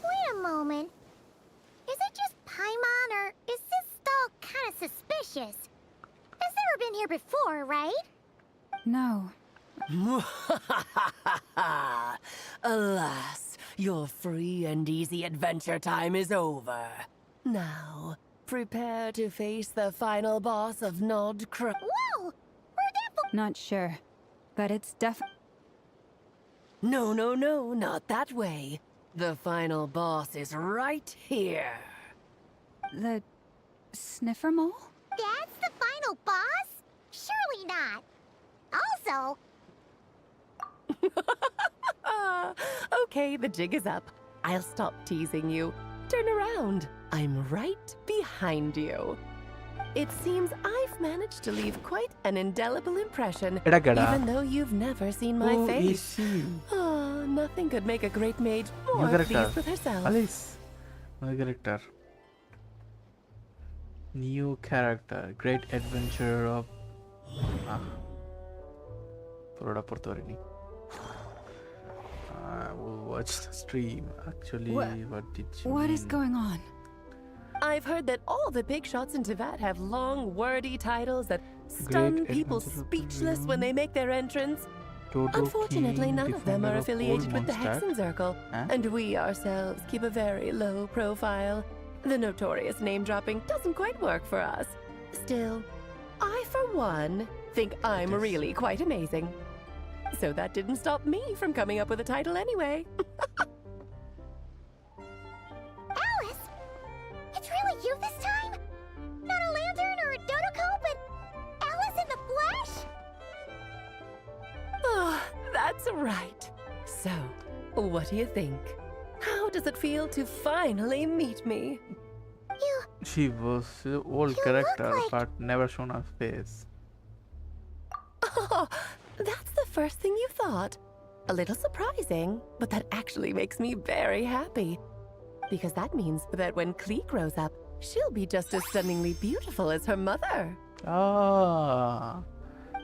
Wait a moment. Is it just Paimon, or is this stall kind of suspicious? Has never been here before, right? No. Alas, your free and easy adventure time is over. Now, prepare to face the final boss of Nod Krai. Whoa! Where'd that Not sure. but it's definitely... No, no, no, not that way. The final boss is right here. The sniffer mole? That's the final boss? Surely not. Also... Okay, the jig is up. I'll stop teasing you. Turn around. I'm right behind you. It seems I've managed to leave quite an indelible impression, even though you've never seen my Who face. is she? Oh, nothing could make a great mage New more character. pleased with herself. Alice. New character. New character. Great adventure of... We'll watch the stream. Actually, what did she What is mean? going on? I've heard that all the big shots in Teyvat have long, wordy titles that stun Great people adventure of speechless when they make their entrance. Dodo Unfortunately, King, none of them defender are of affiliated old with the Mondstadt. Hexenzirkel, Huh? and we ourselves keep a very low profile. The notorious name-dropping doesn't quite work for us. Still, I, for one, think I'm really quite amazing. So that didn't stop me from coming up with a title anyway. Alice? It's really you this time? Not a lantern or a dodoco, but Alice in the flesh? Oh, that's right. So, what do you think? How does it feel to finally meet me? She was an old character, but never shown her face. Oh, that's the first thing you thought. A little surprising, but that actually makes me very happy. Because that means that when Klee grows up, she'll be just as stunningly beautiful as her mother. Ah.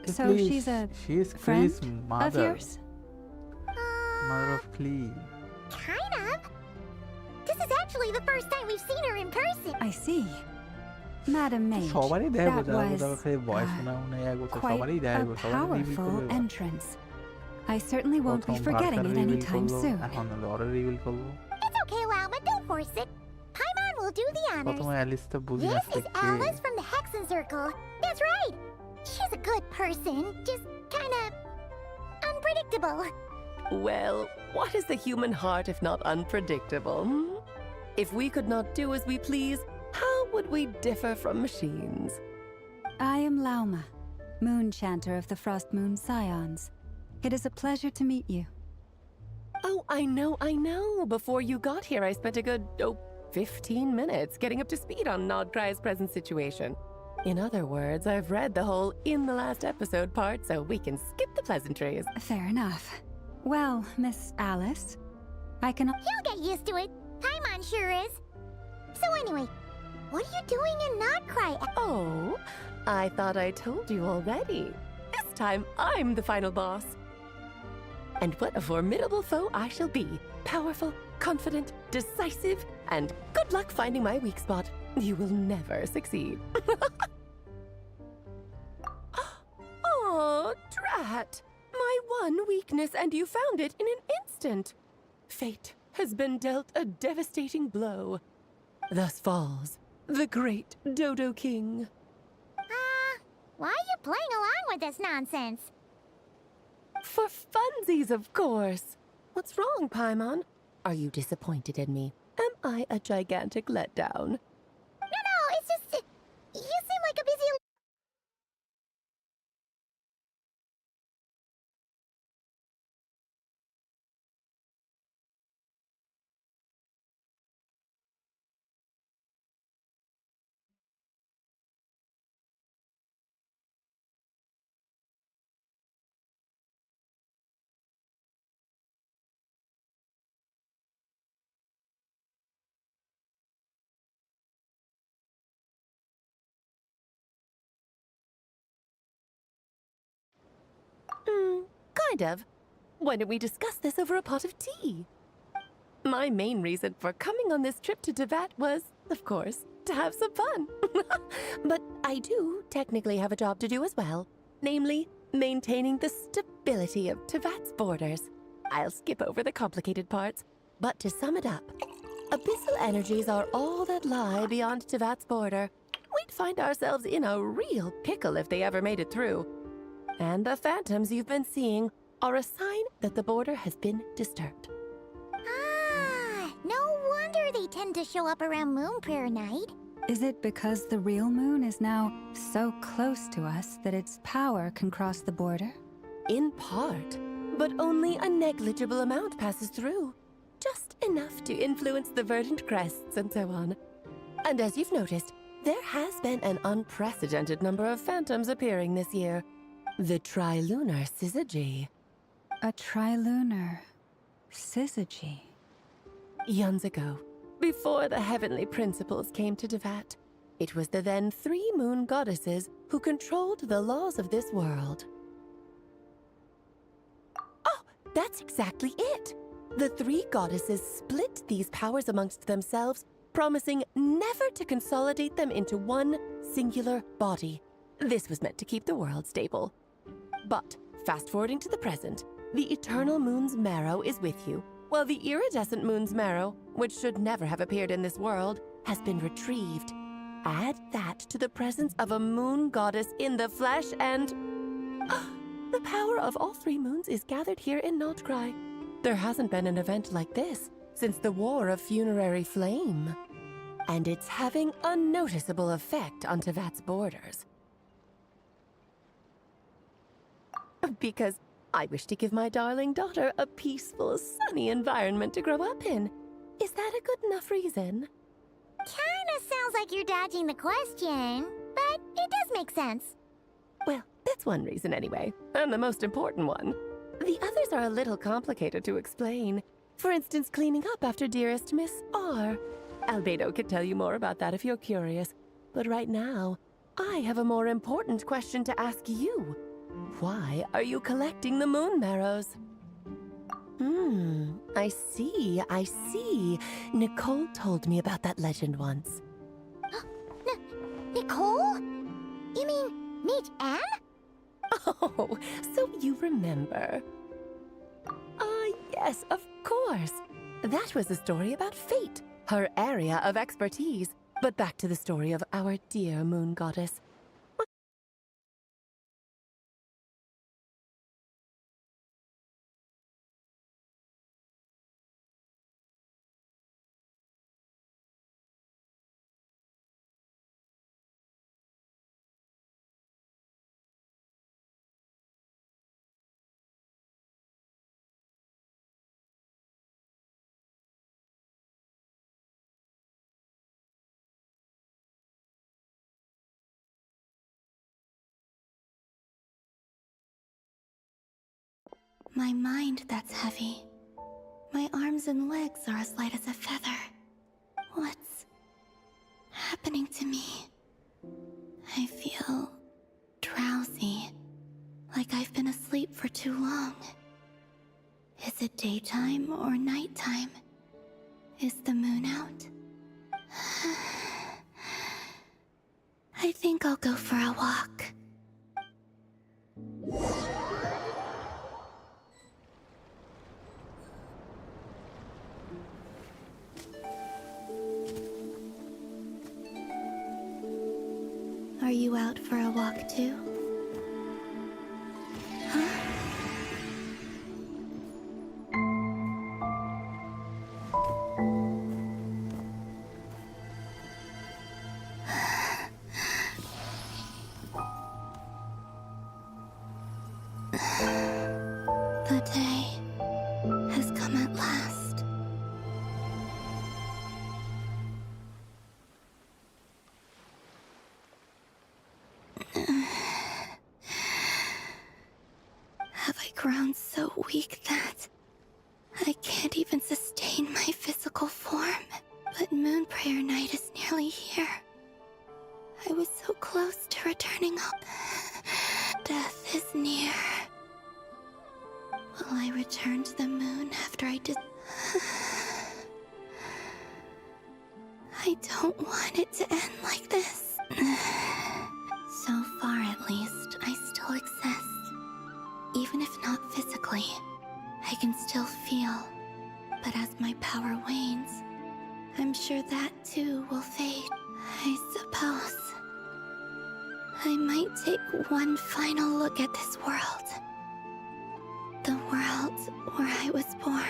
So she's She's friend Klee's of mother. yours? Mother of Klee. Kind of. This is actually the first time we've seen her in person. I see. Madam Mage, সবারই দেখা that যায় was খালি voice শোনা নেই quite সবারই দেখা a সবারই reveal powerful করবে entrance. I certainly won't be প্রথম forgetting varchar it reveal anytime করলো soon. এখন লরে রিভিল করবো It's okay, Lauma, don't force it. Paimon will do the honors. প্রথমে অ্যালিসটা বুঝি না This is Alice from the Hexenzirkel. That's right. She's a good person, just kinda unpredictable. Well, what is the human heart if not unpredictable? Hmm? If we could not do as we please, how would we differ from machines? I am Lauma, Moon Chanter of the Frost Moon Scions. It is a pleasure to meet you. Oh, I know. Before you got here, I spent a good, 15 minutes getting up to speed on Nod Krai's present situation. In other words, I've read the whole in the last episode part, so we can skip the pleasantries. Fair enough. Well, Miss Alice, I can... He'll get used to it. Paimon sure is. So anyway, what are you doing in Nod Krai Act? Oh, I thought I told you already. This time, I'm the final boss. And what a formidable foe I shall be. Powerful, confident, decisive, and good luck finding my weak spot. You will never succeed. Oh, drat! My one weakness, and you found it in an instant. Fate has been dealt a devastating blow. Thus falls the great Dodo King. Why are you playing along with this nonsense? For funsies, of course. What's wrong, Paimon? Are you disappointed in me? Am I a gigantic letdown? No, it's just... you seem like a busy... Kind of. Why don't we discuss this over a pot of tea? My main reason for coming on this trip to Teyvat was, of course, to have some fun. But I do technically have a job to do as well. Namely, maintaining the stability of Teyvat's borders. I'll skip over the complicated parts, but to sum it up, abyssal energies are all that lie beyond Teyvat's border. We'd find ourselves in a real pickle if they ever made it through. And the phantoms you've been seeing are a sign that the border has been disturbed. Ah, no wonder they tend to show up around Moon Prayer Night. Is it because the real moon is now so close to us that its power can cross the border? In part, but only a negligible amount passes through. Just enough to influence the verdant crests and so on. And as you've noticed, there has been an unprecedented number of phantoms appearing this year. The trilunar syzygy. A trilunar syzygy. Eons ago, before the heavenly principles came to Devat, it was the then 3 moon goddesses who controlled the laws of this world. Oh, that's exactly it! The 3 goddesses split these powers amongst themselves, promising never to consolidate them into one singular body. This was meant to keep the world stable. But, fast-forwarding to the present, the eternal moon's marrow is with you, while the iridescent moon's marrow, which should never have appeared in this world, has been retrieved. Add that to the presence of a moon goddess in the flesh and... the power of all 3 moons is gathered here in Nod Krai. There hasn't been an event like this since the War of Funerary Flame. And it's having a noticeable effect on Tevat's borders. Because I wish to give my darling daughter a peaceful, sunny environment to grow up in. Is that a good enough reason? Kinda sounds like you're dodging the question, but it does make sense. Well, that's one reason anyway, and the most important one. The others are a little complicated to explain. For instance, cleaning up after dearest Miss R. Albedo could tell you more about that if you're curious. But right now, I have a more important question to ask you. Why are you collecting the moon marrows? I see. Nicole told me about that legend once. Nicole? You mean meet Anne? Oh, so you remember. Yes, of course. That was a story about fate, her area of expertise. But back to the story of our dear moon goddess. My mind that's heavy. My arms and legs are as light as a feather. What's happening to me? I feel drowsy, like I've been asleep for too long. Is it daytime or nighttime? Is the moon out? I think I'll go for a walk. Are you out for a walk too? The day has come at last. Have I grown so weak that I can't even sustain my physical form? But Moon Prayer Night is nearly here. I was so close to returning home. Death is near. Will I return to the moon after I did? I don't want it to end like this. So far, at least, I still exist. Even if not physically, I can still feel. But as my power wanes, I'm sure that too will fade. I suppose I might take one final look at this world. The world where I was born.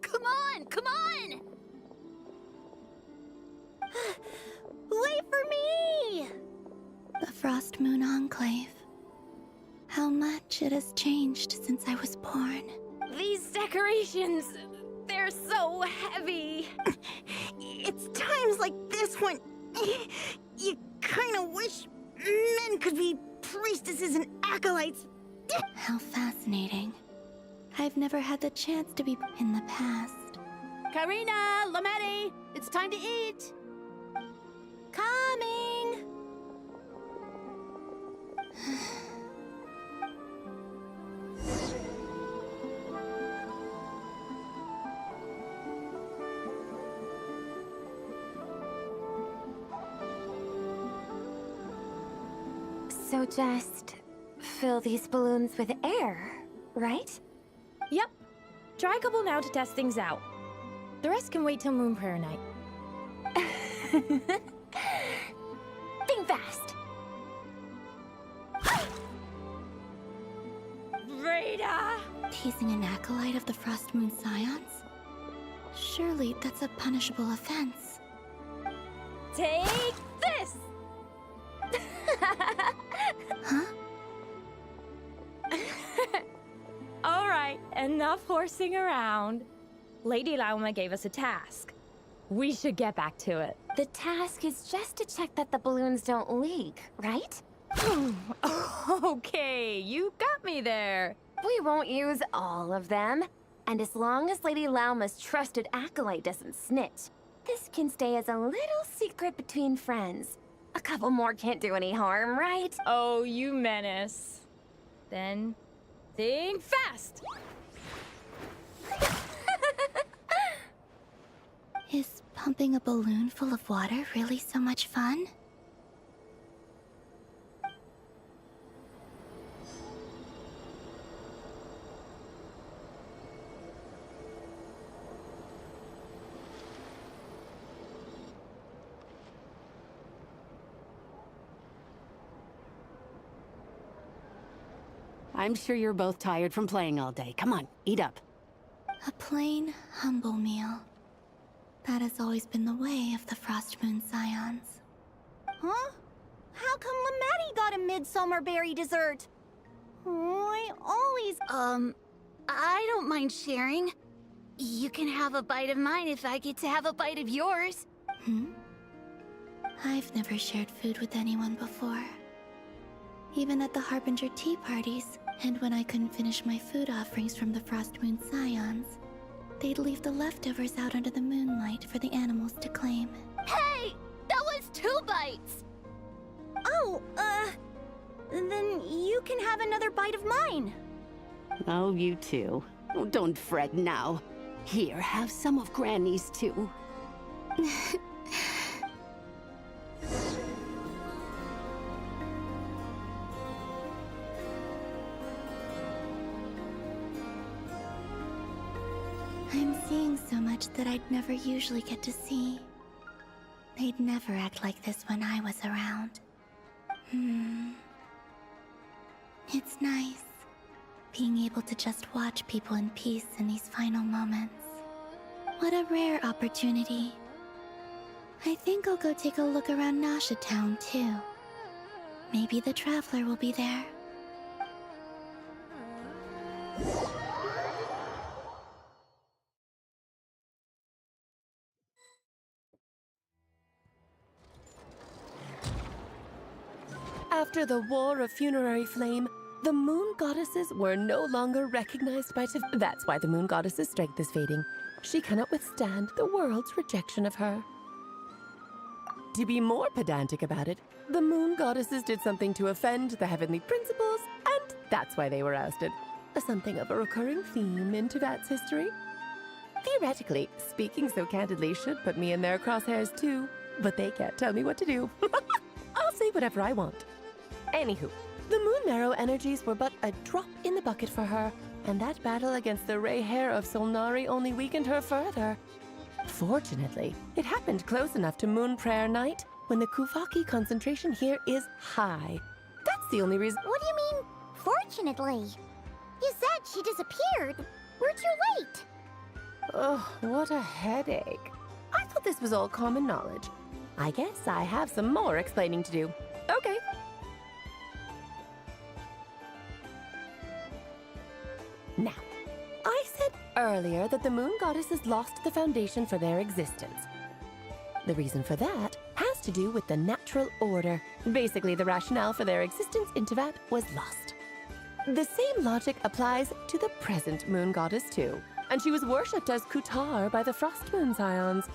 Come on, come on! Wait for me! The Frost Moon Enclave. How much it has changed since I was born. These decorations, they're so heavy. It's times like this when you kind of wish men could be priestesses and acolytes. How fascinating. I've never had the chance to be in the past. Karina, Lametti, it's time to eat. Coming! So just fill these balloons with air, right? Yep. Try a couple now to test things out. The rest can wait till Moon Prayer Night. Think fast. Vreda! Teasing an acolyte of the Frost Moon Scions? Surely that's a punishable offense. Take this! Huh? All right, enough horsing around. Lady Lauma gave us a task. We should get back to it. The task is just to check that the balloons don't leak, right? Okay, you got me there. We won't use all of them. And as long as Lady Lauma's trusted acolyte doesn't snitch, this can stay as a little secret between friends. A couple more can't do any harm, right? Oh, you menace. Then, think fast! Is pumping a balloon full of water really so much fun? I'm sure you're both tired from playing all day. Come on, eat up. A plain, humble meal. That has always been the way of the Frost Moon Scions. Huh? How come Lametti got a midsummer berry dessert? Oh, I always... I don't mind sharing. You can have a bite of mine if I get to have a bite of yours. I've never shared food with anyone before. Even at the Harbinger tea parties, and when I couldn't finish my food offerings from the Frost Moon Scions, they'd leave the leftovers out under the moonlight for the animals to claim. Hey! That was 2 bites! Oh, then you can have another bite of mine. Oh, you too. Oh, don't fret now. Here, have some of Granny's too. I'm seeing so much that I'd never usually get to see. They'd never act like this when I was around. It's nice, being able to just watch people in peace in these final moments. What a rare opportunity. I think I'll go take a look around Nasha Town, too. Maybe the Traveler will be there. After the War of Funerary Flame, the Moon Goddesses were no longer recognized by That's why the Moon Goddess's strength is fading. She cannot withstand the world's rejection of her. To be more pedantic about it, the Moon Goddesses did something to offend the heavenly principles, and that's why they were ousted. Something of a recurring theme in Tevat's history. Theoretically, speaking so candidly should put me in their crosshairs too, but they can't tell me what to do. I'll say whatever I want. Anywho, the Moon Marrow energies were but a drop in the bucket for her, and that battle against the Ray Hair of Solnari only weakened her further. Fortunately, it happened close enough to Moon Prayer Night when the Kuvaki concentration here is high. That's the only reason. What do you mean, fortunately? You said she disappeared. We're too late. Oh, what a headache. I thought this was all common knowledge. I guess I have some more explaining to do. Okay. Now, I said earlier that the moon goddesses lost the foundation for their existence. The reason for that has to do with the natural order. Basically, the rationale for their existence in Teyvat was lost. The same logic applies to the present moon goddess too, and she was worshipped as Kutar by the Frost Moon Scions.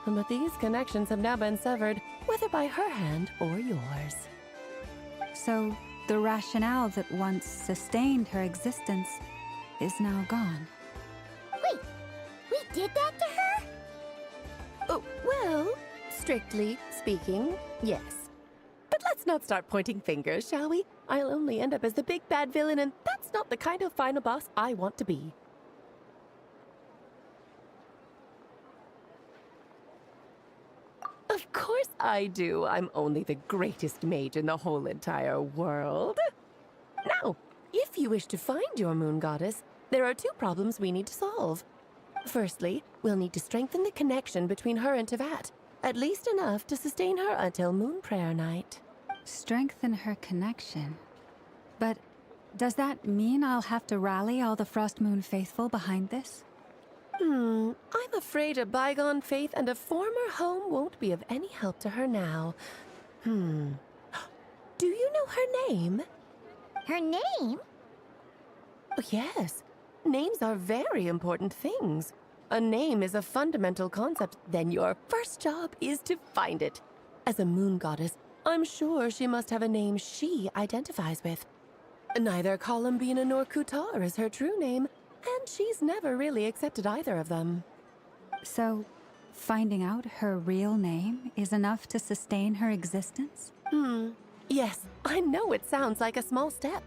But these connections have now been severed, whether by her hand or yours. So, the rationale that once sustained her existence is now gone. Wait, we did that to her? Oh, well, strictly speaking, yes. But let's not start pointing fingers, shall we? I'll only end up as the big bad villain, and that's not the kind of final boss I want to be. Of course I do. I'm only the greatest mage in the whole entire world. Now, if you wish to find your moon goddess, there are two problems we need to solve. Firstly, we'll need to strengthen the connection between her and Teyvat, at least enough to sustain her until Moon Prayer Night. Strengthen her connection. But does that mean I'll have to rally all the Frost Moon faithful behind this? I'm afraid a bygone faith and a former home won't be of any help to her now. Do you know her name? Her name? Oh, yes. Names are very important things. A name is a fundamental concept, then your first job is to find it. As a moon goddess, I'm sure she must have a name she identifies with. Neither Columbina nor Kutar is her true name, and she's never really accepted either of them. So, finding out her real name is enough to sustain her existence? Yes, I know it sounds like a small step,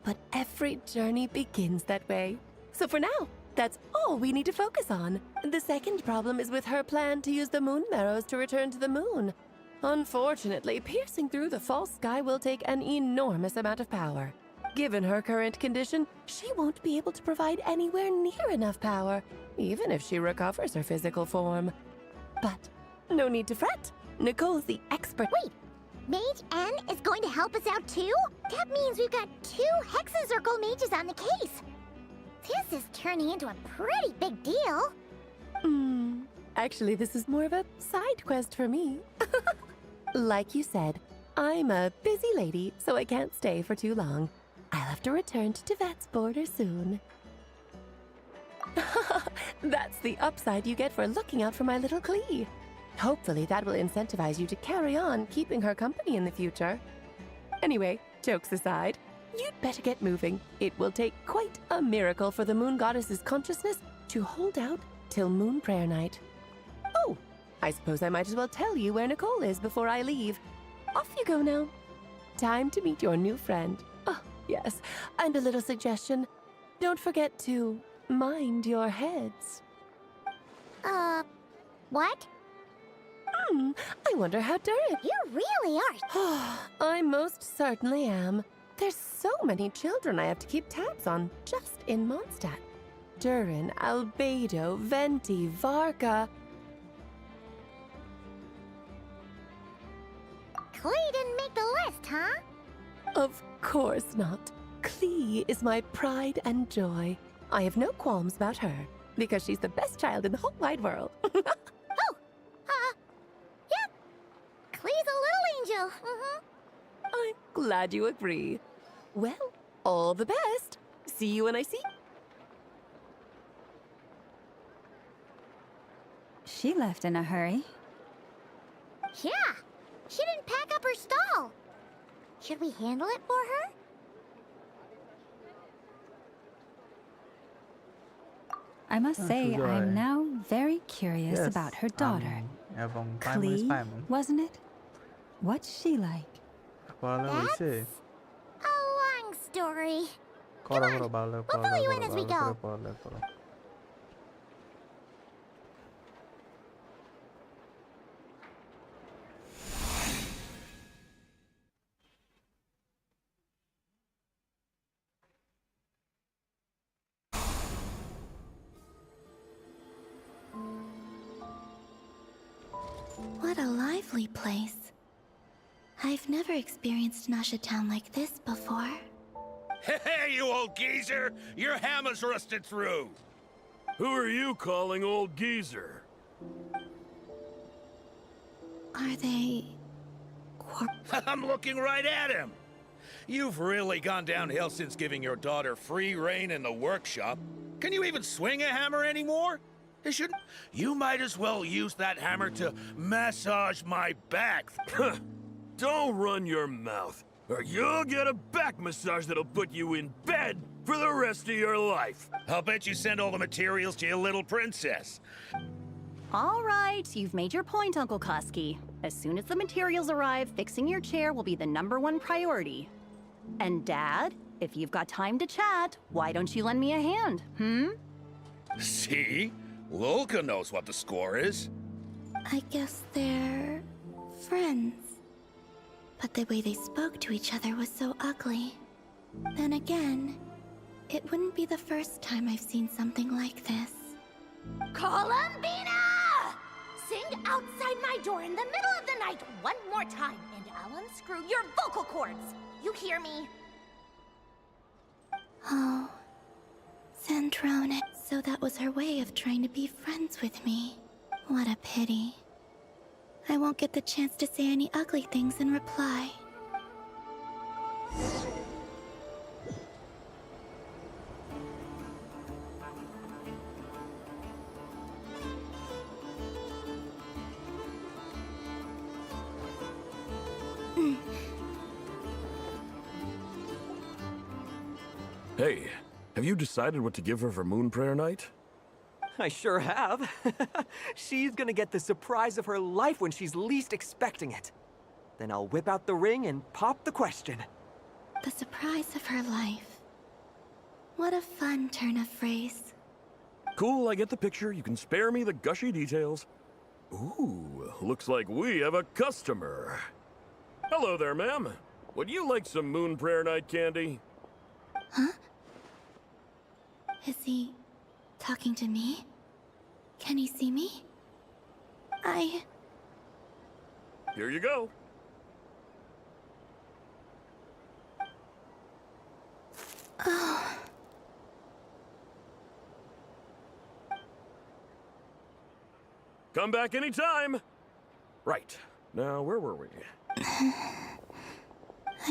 but every journey begins that way. So for now, that's all we need to focus on. The second problem is with her plan to use the moon marrows to return to the moon. Unfortunately, piercing through the false sky will take an enormous amount of power. Given her current condition, she won't be able to provide anywhere near enough power, even if she recovers her physical form. But no need to fret. Nicole's the expert. Wait, Mage N is going to help us out too? That means we've got 2 Hexacircle mages on the case. This is turning into a pretty big deal. Actually, this is more of a side quest for me. Like you said, I'm a busy lady, so I can't stay for too long. I'll have to return to Teyvat's border soon. That's the upside you get for looking out for my little Klee. Hopefully that will incentivize you to carry on keeping her company in the future. Anyway, jokes aside, you'd better get moving. It will take quite a miracle for the moon goddess's consciousness to hold out till Moon Prayer Night. Oh, I suppose I might as well tell you where Nicole is before I leave. Off you go now. Time to meet your new friend. Oh, yes, and a little suggestion. Don't forget to mind your heads. What? I wonder how Durin... You really are. I most certainly am. There's so many children I have to keep tabs on just in Mondstadt. Durin, Albedo, Venti, Varka... Klee didn't make the list, huh? Of course not. Klee is my pride and joy. I have no qualms about her, because she's the best child in the whole wide world. Klee's a little angel. I'm glad you agree. Well, all the best. See you when I see you. She left in a hurry. Yeah, she didn't pack up her stall. Should we handle it for her? I must say, I'm now very curious about her daughter. Klee, wasn't it? What's she like? That's a long story. করো করো ভালো করে করো We'll fill you in করো as we ভালো go. করে পড়ালেখা করো What a lively place. I've never experienced Nasha Town like this before. Hey, you old geezer! Your hammer's rusted through! Who are you calling old geezer? Are they... I'm looking right at him! You've really gone downhill since giving your daughter free rein in the workshop. Can you even swing a hammer anymore? You might as well use that hammer to massage my back. Don't run your mouth, or you'll get a back massage that'll put you in bed for the rest of your life. I'll bet you send all the materials to your little princess. All right, you've made your point, Uncle Koski. As soon as the materials arrive, fixing your chair will be the #1 priority. And Dad, if you've got time to chat, why don't you lend me a hand, See? Lolka knows what the score is. I guess they're... friends. But the way they spoke to each other was so ugly. Then again, it wouldn't be the first time I've seen something like this. Columbina! Sing outside my door in the middle of the night one more time, and I'll unscrew your vocal cords. You hear me? Oh, Zandrone. So that was her way of trying to be friends with me. What a pity. I won't get the chance to say any ugly things in reply. Hey, have you decided what to give her for Moon Prayer Night? I sure have. She's gonna get the surprise of her life when she's least expecting it. Then I'll whip out the ring and pop the question. The surprise of her life. What a fun turn of phrase. Cool, I get the picture. You can spare me the gushy details. Ooh, looks like we have a customer. Hello there, ma'am. Would you like some Moon Prayer Night candy? Huh? Is he talking to me? Can he see me? Here you go. Oh. Come back anytime. Right. Now, where were we?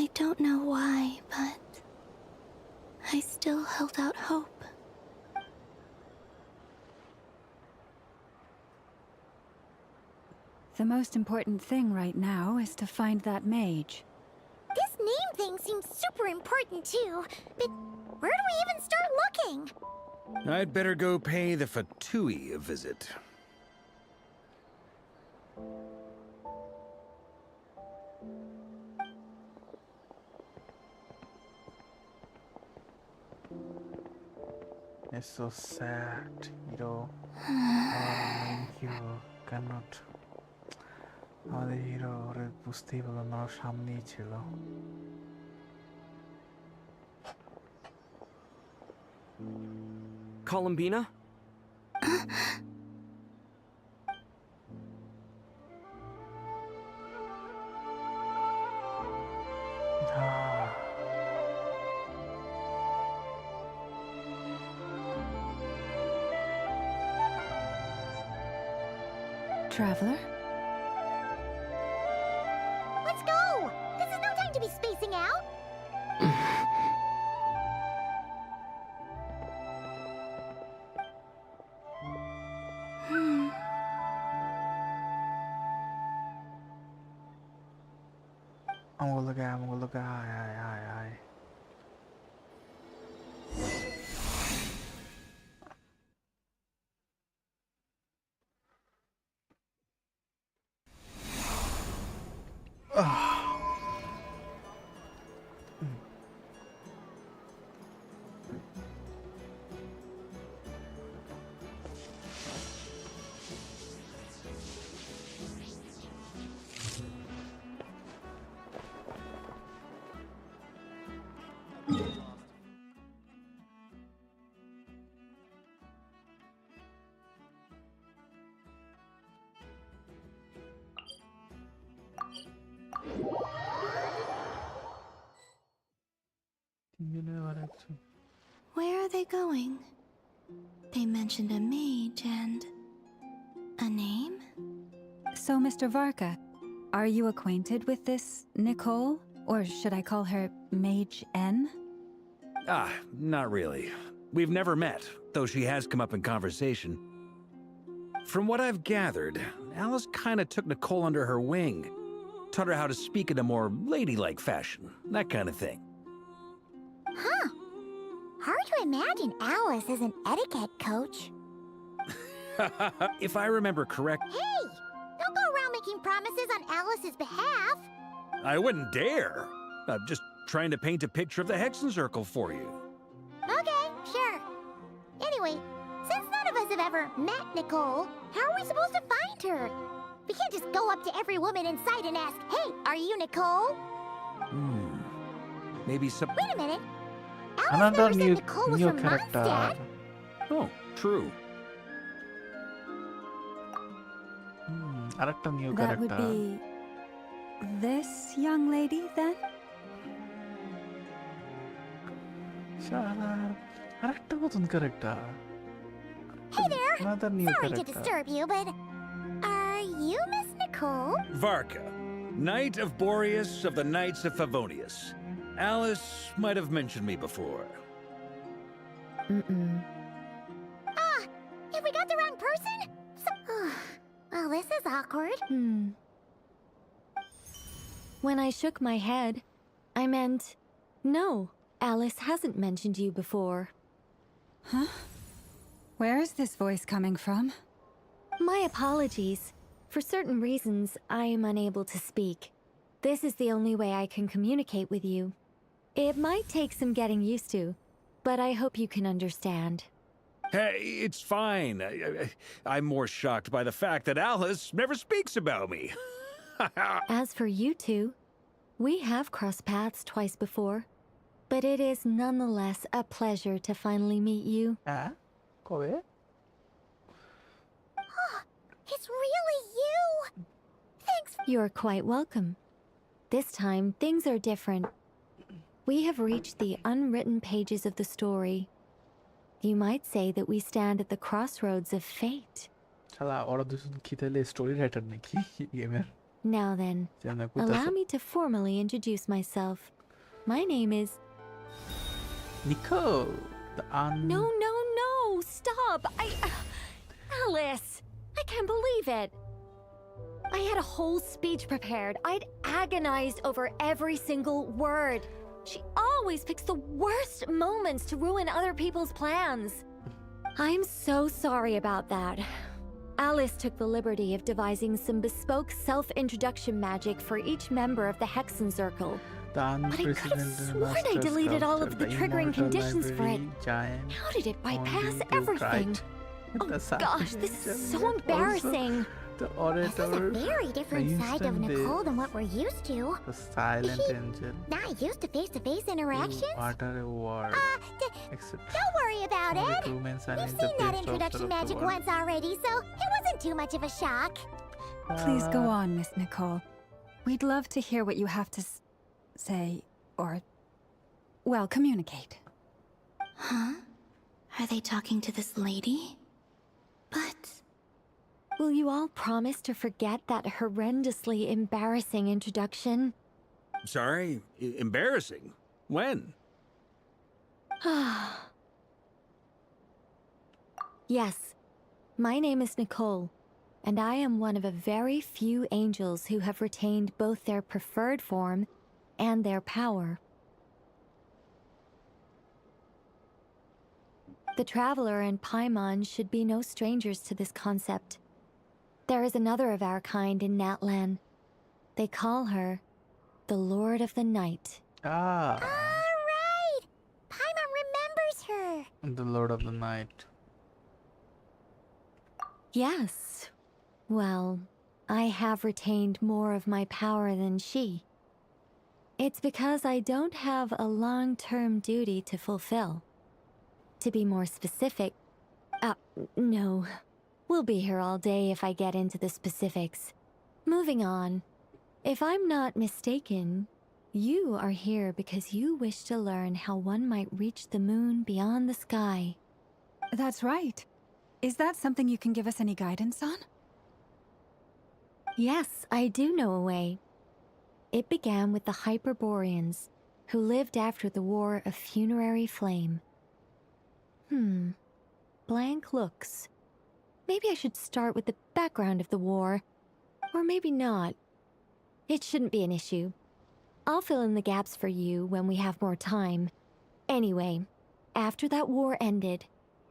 I don't know why, but I still held out hope. The most important thing right now is to find that mage. This name thing seems super important too, but where do we even start looking? I'd better go pay the Fatui a visit. It's so sad, hero. Our main hero cannot. আমাদের hero ওরে বুঝতেই পারলো না, ওর সামনেই ছিল। Columbina? Traveler? Let's go! This is no time to be spacing out! I'm gonna look at, aye. Where are they going? They mentioned a mage and... a name? So, Mr. Varka, are you acquainted with this Nicole? Or should I call her Mage N? Not really. We've never met, though she has come up in conversation. From what I've gathered, Alice kinda took Nicole under her wing. Taught her how to speak in a more ladylike fashion, that kind of thing. Huh. Hard to imagine Alice as an etiquette coach. If I remember correct, Hey! Don't go around making promises on Alice's behalf. I wouldn't dare. I'm just trying to paint a picture of the Hexen Circle for you. Okay, sure. Anyway, since none of us have ever met Nicole, how are we supposed to find her? We can't just go up to every woman in sight and ask, "Hey, are you Nicole?" Maybe some... Wait a minute. Alice Another never said new Nicole was from character. Mondstadt. Oh, true. আরেকটা new That character. would be this young lady, then? শালার, আরেকটা নতুন character. Hey there! Another new Sorry character. to disturb you, but are you Miss Nicole? Varka, Knight of Boreas of the Knights of Favonius. Alice might have mentioned me before. Have we got the wrong person? Well, this is awkward. When I shook my head, I meant, no, Alice hasn't mentioned you before. Huh? Where is this voice coming from? My apologies. For certain reasons, I am unable to speak. This is the only way I can communicate with you. It might take some getting used to, but I hope you can understand. Hey, it's fine. I'm more shocked by the fact that Alice never speaks about me. As for you two, we have crossed paths twice before, but it is nonetheless a pleasure to finally meet you. কবে? It's really you! Thanks. You're quite welcome. This time, things are different. We have reached the unwritten pages of the story. You might say that we stand at the crossroads of fate. শালা ওরা দুজন কি তাহলে story writer নাকি গেমের? Now then, allow me to formally introduce myself. My name is... Nicole, the No, stop! Alice! I can't believe it! I had a whole speech prepared. I'd agonized over every single word. She always picks the worst moments to ruin other people's plans. I'm so sorry about that. Alice took the liberty of devising some bespoke self-introduction magic for each member of the Hexen Circle. But I could have sworn I deleted all of the triggering conditions for it. How did it bypass everything? Oh gosh, this is so embarrassing. This is a very different side of Nicole than what we're used to. The silent angel. Not used to face-to-face interactions? Utter a word. Don't worry about it. We've seen that introduction magic once already, so it wasn't too much of a shock. Please go on, Miss Nicole. We'd love to hear what you have to say, or, well, communicate. Huh? Are they talking to this lady? But... Will you all promise to forget that horrendously embarrassing introduction? Sorry? Embarrassing? When? Yes, my name is Nicole, and I am one of a very few angels who have retained both their preferred form and their power. The Traveler and Paimon should be no strangers to this concept. There is another of our kind in Natlan. They call her the Lord of the Night. Ah. All right! Paimon remembers her! The Lord of the Night. Yes. Well, I have retained more of my power than she. It's because I don't have a long-term duty to fulfill. To be more specific... no. We'll be here all day if I get into the specifics. Moving on. If I'm not mistaken, You are here because you wish to learn how one might reach the moon beyond the sky. That's right. Is that something you can give us any guidance on? Yes, I do know a way. It began with the Hyperboreans, who lived after the War of Funerary Flame. Blank looks. Maybe I should start with the background of the war. Or maybe not. It shouldn't be an issue. I'll fill in the gaps for you when we have more time. Anyway, after that war ended,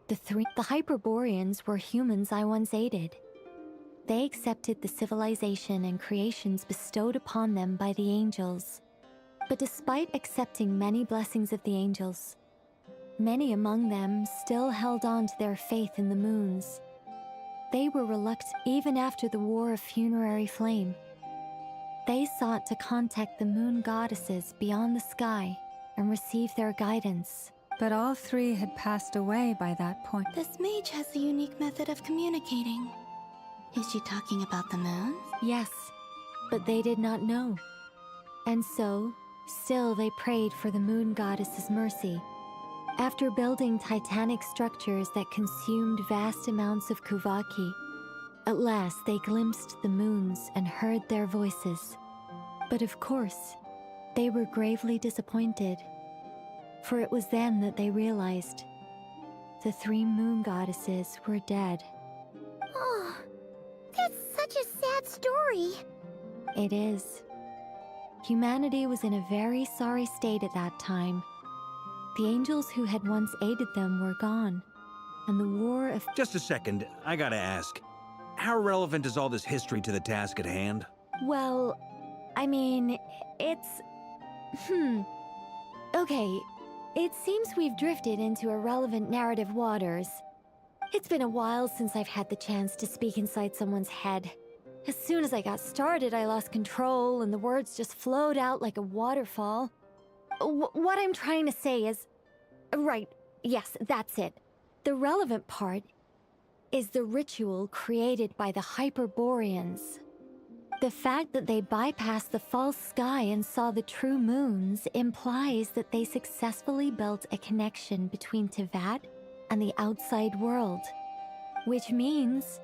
the Hyperboreans were humans I once aided. They accepted the civilization and creations bestowed upon them by the angels. But despite accepting many blessings of the angels, many among them still held on to their faith in the moons. They were reluctant even after the War of Funerary Flame. They sought to contact the moon goddesses beyond the sky and receive their guidance. But all three had passed away by that point. This mage has a unique method of communicating. Is she talking about the moons? Yes, but they did not know. And so, still they prayed for the moon goddess's mercy. After building titanic structures that consumed vast amounts of Kuvaki, at last they glimpsed the moons and heard their voices. But of course, they were gravely disappointed. For it was then that they realized the three moon goddesses were dead. Oh, that's such a sad story. It is. Humanity was in a very sorry state at that time. The angels who had once aided them were gone, and the war of— Just a second, I gotta ask. How relevant is all this history to the task at hand? Well, I mean, it's... Okay, it seems we've drifted into irrelevant narrative waters. It's been a while since I've had the chance to speak inside someone's head. As soon as I got started, I lost control, and the words just flowed out like a waterfall. What I'm trying to say is... Right, yes, that's it. The relevant part is the ritual created by the Hyperboreans. The fact that they bypassed the false sky and saw the true moons implies that they successfully built a connection between Teyvat and the outside world. Which means,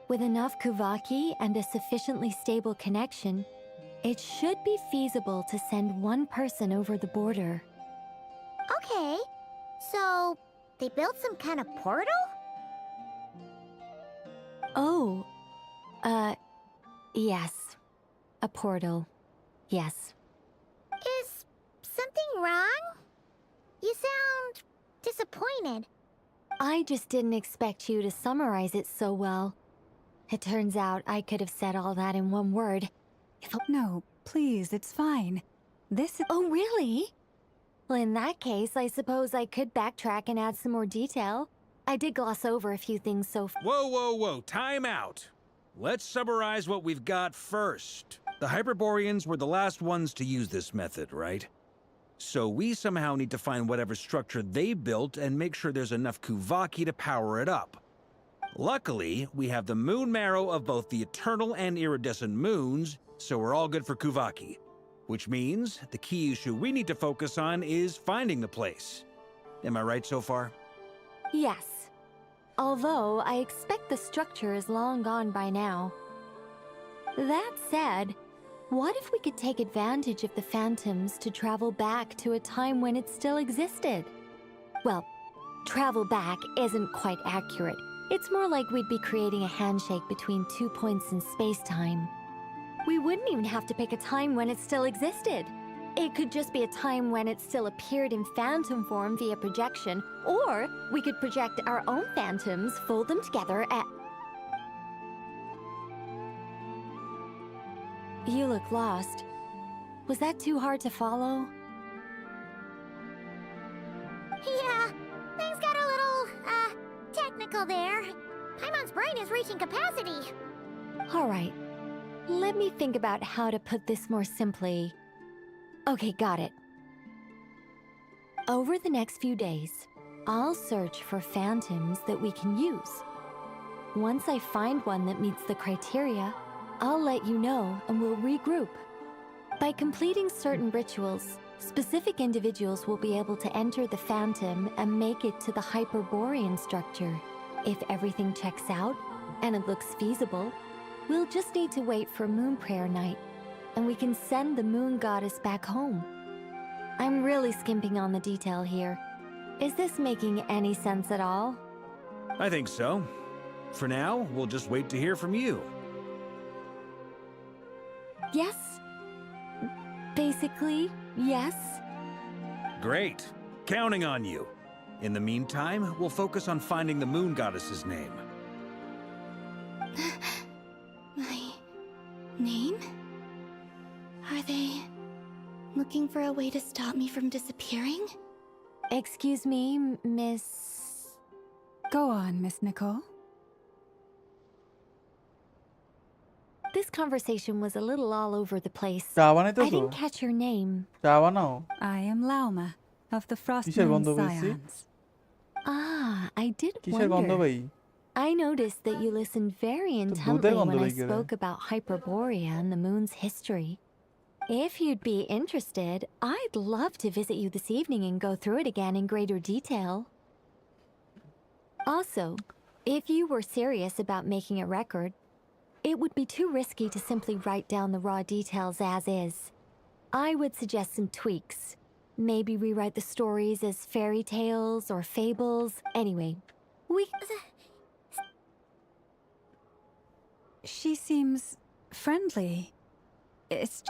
with enough Kuvaki and a sufficiently stable connection, it should be feasible to send one person over the border. Okay, so they built some kind of portal? Oh, yes. A portal. Yes. Is something wrong? You sound disappointed. I just didn't expect you to summarize it so well. It turns out I could have said all that in one word. No, please, it's fine. This is— Oh, really? Well, in that case, I suppose I could backtrack and add some more detail. I did gloss over a few things so far. Whoa, time out. Let's summarize what we've got first. The Hyperboreans were the last ones to use this method, right? So we somehow need to find whatever structure they built and make sure there's enough Kuvaki to power it up. Luckily, we have the moon marrow of both the eternal and iridescent moons, so we're all good for Kuvaki. Which means the key issue we need to focus on is finding the place. Am I right so far? Yes. Although I expect the structure is long gone by now. That said, what if we could take advantage of the phantoms to travel back to a time when it still existed? Well, travel back isn't quite accurate. It's more like we'd be creating a handshake between 2 points in space-time. We wouldn't even have to pick a time when it still existed. It could just be a time when it still appeared in phantom form via projection, or we could project our own phantoms, fold them together at... You look lost. Was that too hard to follow? Yeah, things got a little, technical there. Paimon's brain is reaching capacity. All right. Let me think about how to put this more simply. Okay, got it. Over the next few days, I'll search for phantoms that we can use. Once I find one that meets the criteria, I'll let you know and we'll regroup. By completing certain rituals, specific individuals will be able to enter the Phantom and make it to the Hyperborean structure. If everything checks out, and it looks feasible, we'll just need to wait for Moon Prayer Night, and we can send the Moon Goddess back home. I'm really skimping on the detail here. Is this making any sense at all? I think so. For now, we'll just wait to hear from you. Yes. Basically, yes. Great. Counting on you. In the meantime, we'll focus on finding the Moon Goddess's name. My name? Are they looking for a way to stop me from disappearing? Excuse me, Miss... Go on, Miss Nicole. This conversation was a little all over the place. I didn't catch your name. I am Lauma, of the Frost Moon Scions. Ah, I did wonder. I noticed that you listened very intently when I spoke about Hyperborea and the moon's history. If you'd be interested, I'd love to visit you this evening and go through it again in greater detail. Also, if you were serious about making a record, it would be too risky to simply write down the raw details as is. I would suggest some tweaks. Maybe rewrite the stories as fairy tales or fables. Anyway, we... She seems friendly. It's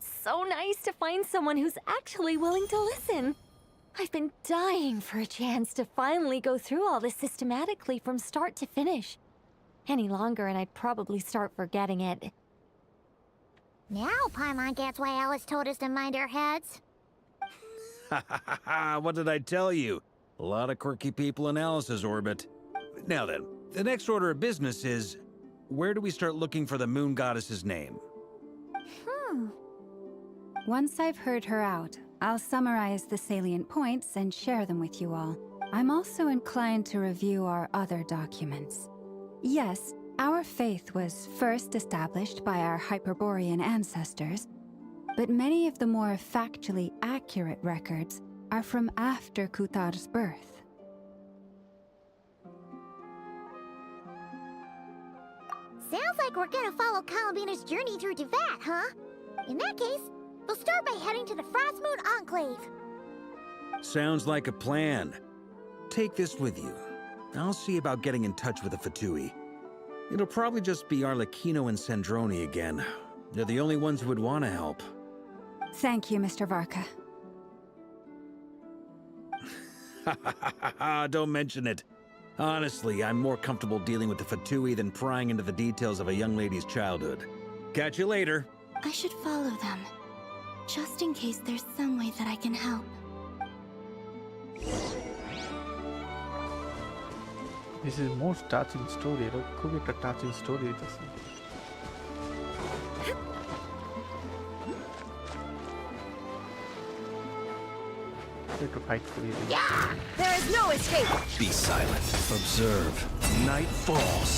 so nice to find someone who's actually willing to listen. I've been dying for a chance to finally go through all this systematically from start to finish. Any longer and I'd probably start forgetting it. Now Paimon gets why Alice told us to mind our heads. What did I tell you? A lot of quirky people in Alice's orbit. Now then, the next order of business is, where do we start looking for the Moon Goddess's name? Once I've heard her out, I'll summarize the salient points and share them with you all. I'm also inclined to review our other documents. Yes, our faith was first established by our Hyperborean ancestors, but many of the more factually accurate records are from after Kuthar's birth. Sounds like we're gonna follow Kalabina's journey through Devat, huh? In that case, we'll start by heading to the Frost Moon Enclave. Sounds like a plan. Take this with you. I'll see about getting in touch with the Fatui. It'll probably just be Arlecchino and Sandroni again. They're the only ones who would want to help. Thank you, Mr. Varka. Don't mention it. Honestly, I'm more comfortable dealing with the Fatui than prying into the details of a young lady's childhood. Catch you later. I should follow them, just in case there's some way that I can help. This is most touching story. খুব একটা touching story হইতাছে। To fight for you. There is no escape. Be silent. Observe. Night falls.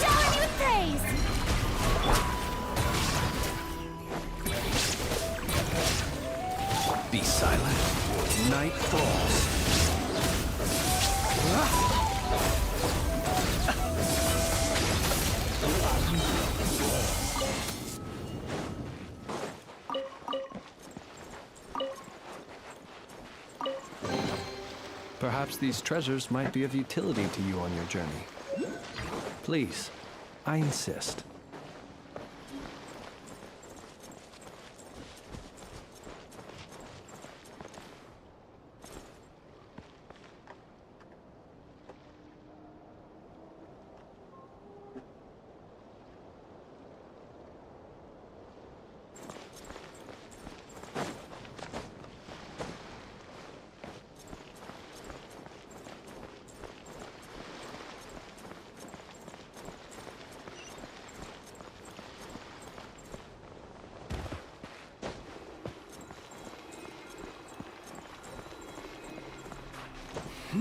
Shower you praise. Be silent. Night falls. Perhaps these treasures might be of utility to you on your journey. Please, I insist. A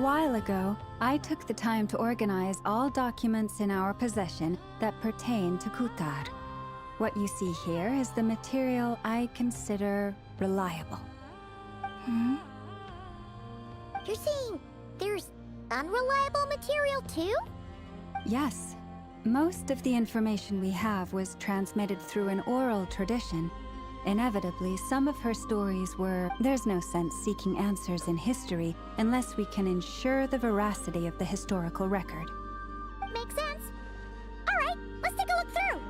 while ago, I took the time to organize all documents in our possession that pertain to Kutar. What you see here is the material I consider reliable. You're saying there's unreliable material too? Yes. Most of the information we have was transmitted through an oral tradition. Inevitably, some of her stories were... There's no sense seeking answers in history unless we can ensure the veracity of the historical record. Makes sense. All right, let's take a look through.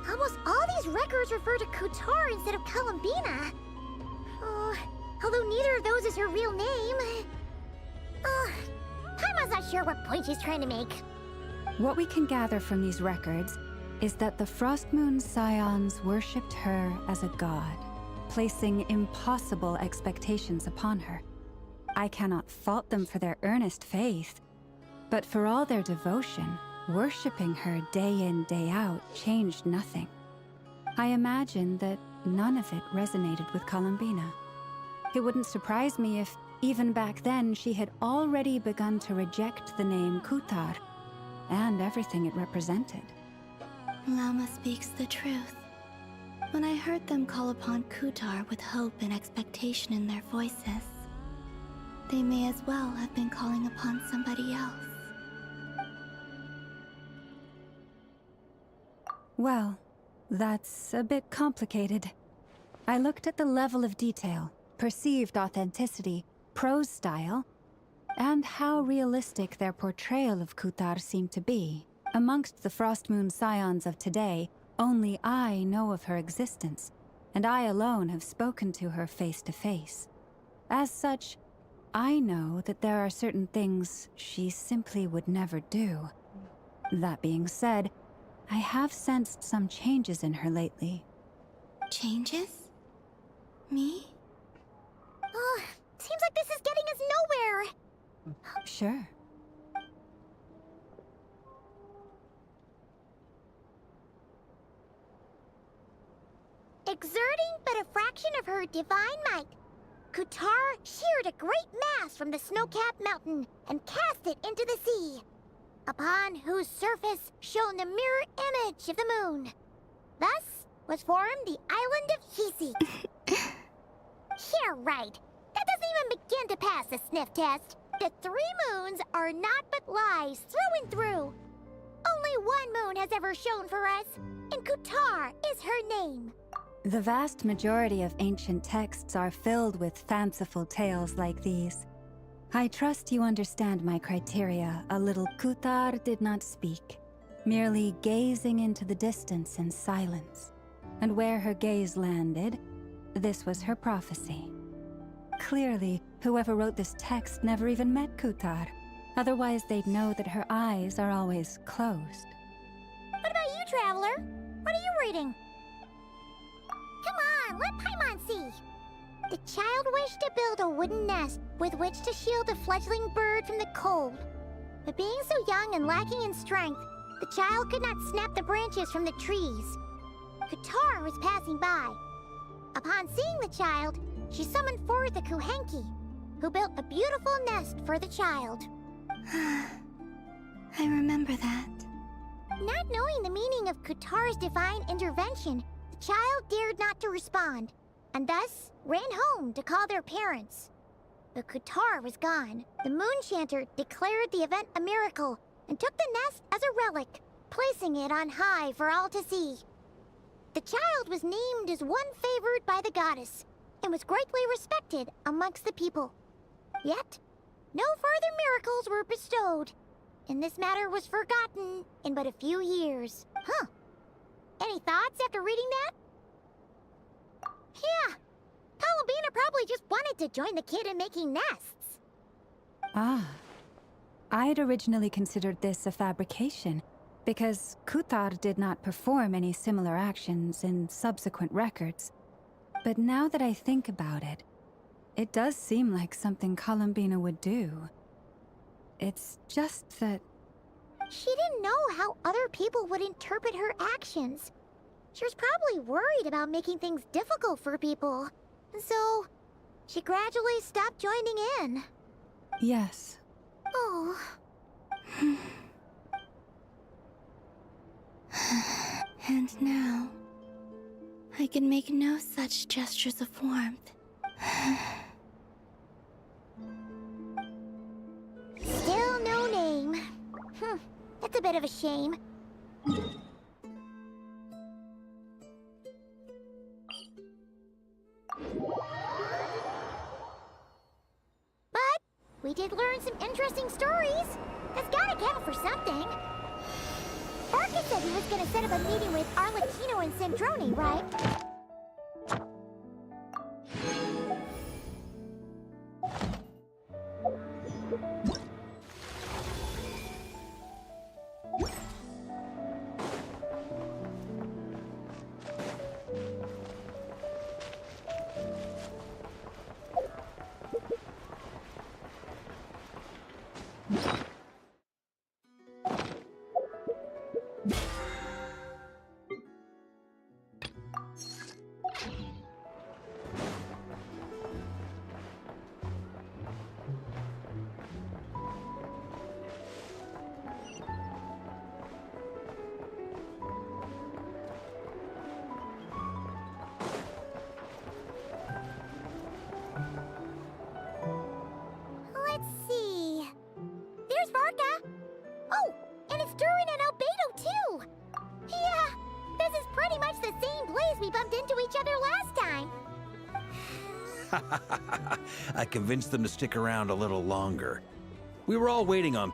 Almost all these records refer to Kutar instead of Columbina. Although neither of those is her real name. Paimon's not sure what point she's trying to make. What we can gather from these records is that the Frostmoon Scions worshipped her as a god, placing impossible expectations upon her. I cannot fault them for their earnest faith, but for all their devotion, worshipping her day in, day out changed nothing. I imagine that none of it resonated with Columbina. It wouldn't surprise me if, even back then, she had already begun to reject the name Kutar and everything it represented. Lama speaks the truth. When I heard them call upon Kutar with hope and expectation in their voices, they may as well have been calling upon somebody else. Well, that's a bit complicated. I looked at the level of detail, perceived authenticity, prose style, and how realistic their portrayal of Kutar seemed to be. Amongst the Frostmoon Scions of today, only I know of her existence, and I alone have spoken to her face to face. As such, I know that there are certain things she simply would never do. That being said, I have sensed some changes in her lately. Changes? Me? Seems like this is getting us nowhere. Sure. Exerting but a fraction of her divine might, Kutar sheared a great mass from the snow-capped mountain and cast it into the sea, upon whose surface shone the mirror image of the moon. Thus was formed the island of Hisi. Yeah, right. That doesn't even begin to pass the sniff test. The 3 moons are not but lies through and through. Only one moon has ever shone for us, and Kutar is her name. The vast majority of ancient texts are filled with fanciful tales like these. I trust you understand my criteria a little. Kutar did not speak, merely gazing into the distance in silence. And where her gaze landed, this was her prophecy. Clearly, whoever wrote this text never even met Kutar. Otherwise, they'd know that her eyes are always closed. What about you, Traveler? What are you reading? Come on, let Paimon see. The child wished to build a wooden nest with which to shield a fledgling bird from the cold. But being so young and lacking in strength, the child could not snap the branches from the trees. Kutar was passing by. Upon seeing the child, she summoned forth a Kuhenki, who built a beautiful nest for the child. I remember that. Not knowing the meaning of Kutar's divine intervention, the child dared not to respond, and thus ran home to call their parents. But Kutar was gone. The moon chanter declared the event a miracle and took the nest as a relic, placing it on high for all to see. The child was named as one favored by the goddess, and was greatly respected amongst the people. Yet, no further miracles were bestowed, and this matter was forgotten in but a few years. Huh. Any thoughts after reading that? Yeah. Columbina probably just wanted to join the kid in making nests. Ah. I'd originally considered this a fabrication, because Kuthar did not perform any similar actions in subsequent records. But now that I think about it, it does seem like something Columbina would do. It's just that... She didn't know how other people would interpret her actions. She was probably worried about making things difficult for people. So, she gradually stopped joining in. Yes. Oh. And now, I can make no such gestures of warmth. Still no name. That's a bit of a shame. But we did learn some interesting stories. That's gotta count for something. Archon said he was gonna set up a meeting with Arlecchino and Sandrone, right? Let's see. There's Varka. Oh, and it's Durin and Albedo too. Yeah, this is pretty much the same place we bumped into each other last time. I convinced them to stick around a little longer. We were all waiting on...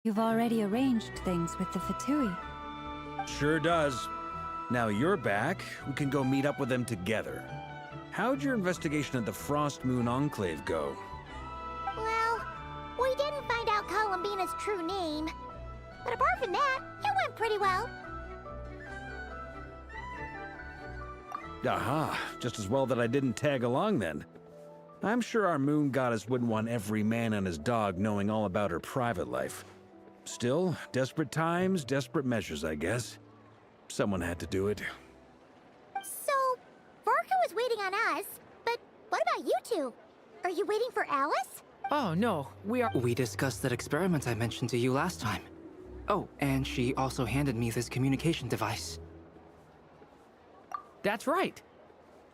You've already arranged things with the Fatui. Sure does. Now you're back, we can go meet up with them together. How'd your investigation at the Frost Moon Enclave go? Well, we didn't find out Columbina's true name. But apart from that, it went pretty well. Aha, just as well that I didn't tag along then. I'm sure our moon goddess wouldn't want every man and his dog knowing all about her private life. Still, desperate times, desperate measures, I guess. Someone had to do it. So, Varka was waiting on us, but what about you two? Are you waiting for Alice? Oh, no, We discussed that experiment I mentioned to you last time. Oh, and she also handed me this communication device. That's right.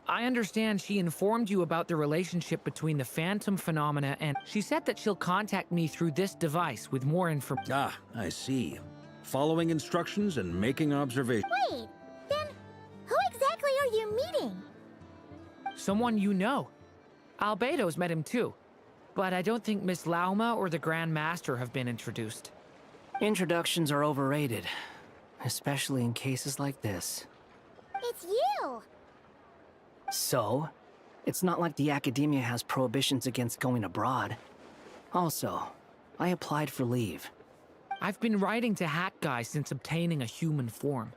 I understand she informed you about the relationship between the phantom phenomena, and she said that she'll contact me through this device with more information. Ah, I see. Following instructions and making observations. Wait, then who exactly are you meeting? Someone you know. Albedo's met him too. But I don't think Miss Lauma or the Grand Master have been introduced. Introductions are overrated, especially in cases like this. It's you! So, it's not like the Academia has prohibitions against going abroad. Also, I applied for leave. I've been writing to Hat Guy since obtaining a human form.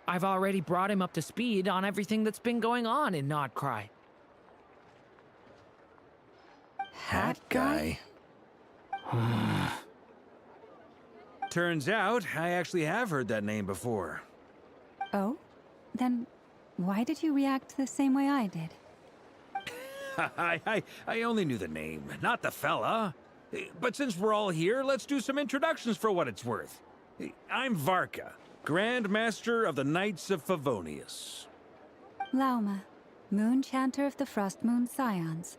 I've already brought him up to speed on everything that's been going on in Nod Krai. Hat Guy? Turns out, I actually have heard that name before. Oh? Then why did you react the same way I did? I only knew the name, not the fella. But since we're all here, let's do some introductions for what it's worth. I'm Varka, Grand Master of the Knights of Favonius. Lauma, Moon Chanter of the Frost Moon Scions.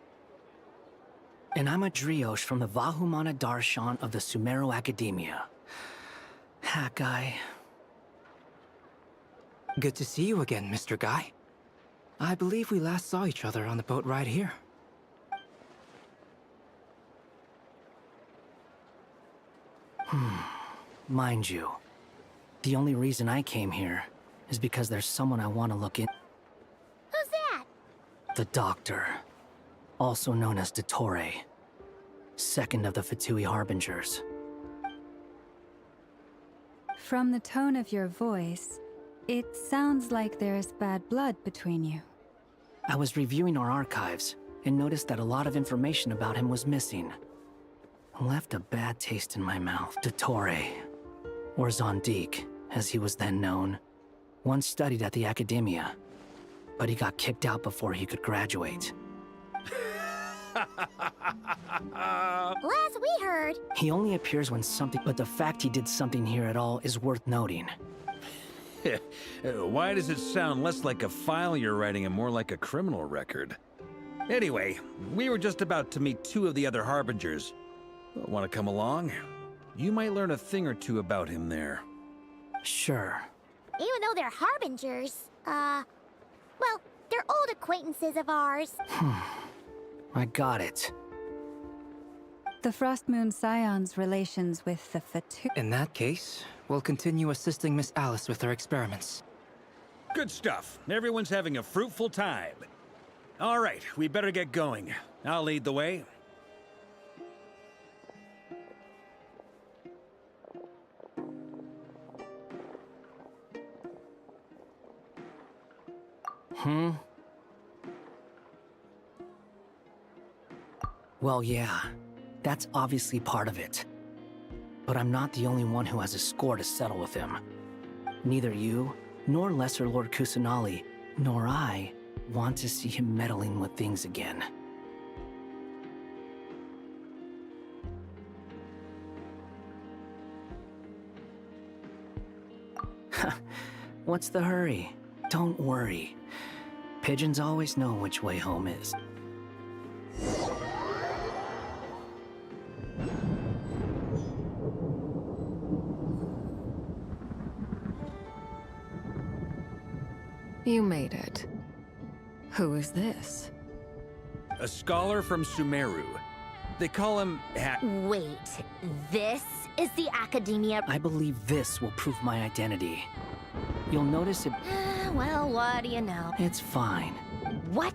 And I'm a Driosh from the Vahumana Darshan of the Sumero Academia. Hat guy. Good to see you again, Mr. Guy. I believe we last saw each other on the boat ride here. Mind you, the only reason I came here is because there's someone I want to look in. Who's that? The Doctor, also known as Dottore, second of the Fatui Harbingers. From the tone of your voice, it sounds like there's bad blood between you. I was reviewing our archives and noticed that a lot of information about him was missing. Left a bad taste in my mouth. Dottore, or Zondik, as he was then known, once studied at the Academia, but he got kicked out before he could graduate. Last we heard, He only appears when something, but the fact he did something here at all is worth noting. Why does it sound less like a file you're writing and more like a criminal record? Anyway, we were just about to meet two of the other Harbingers. Want to come along? You might learn a thing or two about him there. Sure. even though they're harbingers, well, they're old acquaintances of ours. I got it. The Frost Moon Scion's relations with the Fatui. In that case, we'll continue assisting Miss Alice with her experiments. Good stuff. Everyone's having a fruitful time. All right, we better get going. I'll lead the way. Well, yeah. That's obviously part of it. But I'm not the only one who has a score to settle with him. Neither you, nor Lesser Lord Kusanali, nor I want to see him meddling with things again. What's the hurry? Don't worry. Pigeons always know which way home is. You made it. Who is this? A scholar from Sumeru. They call him Wait, this is the Academia. I believe this will prove my identity. You'll notice it. Well, what do you know? It's fine. What?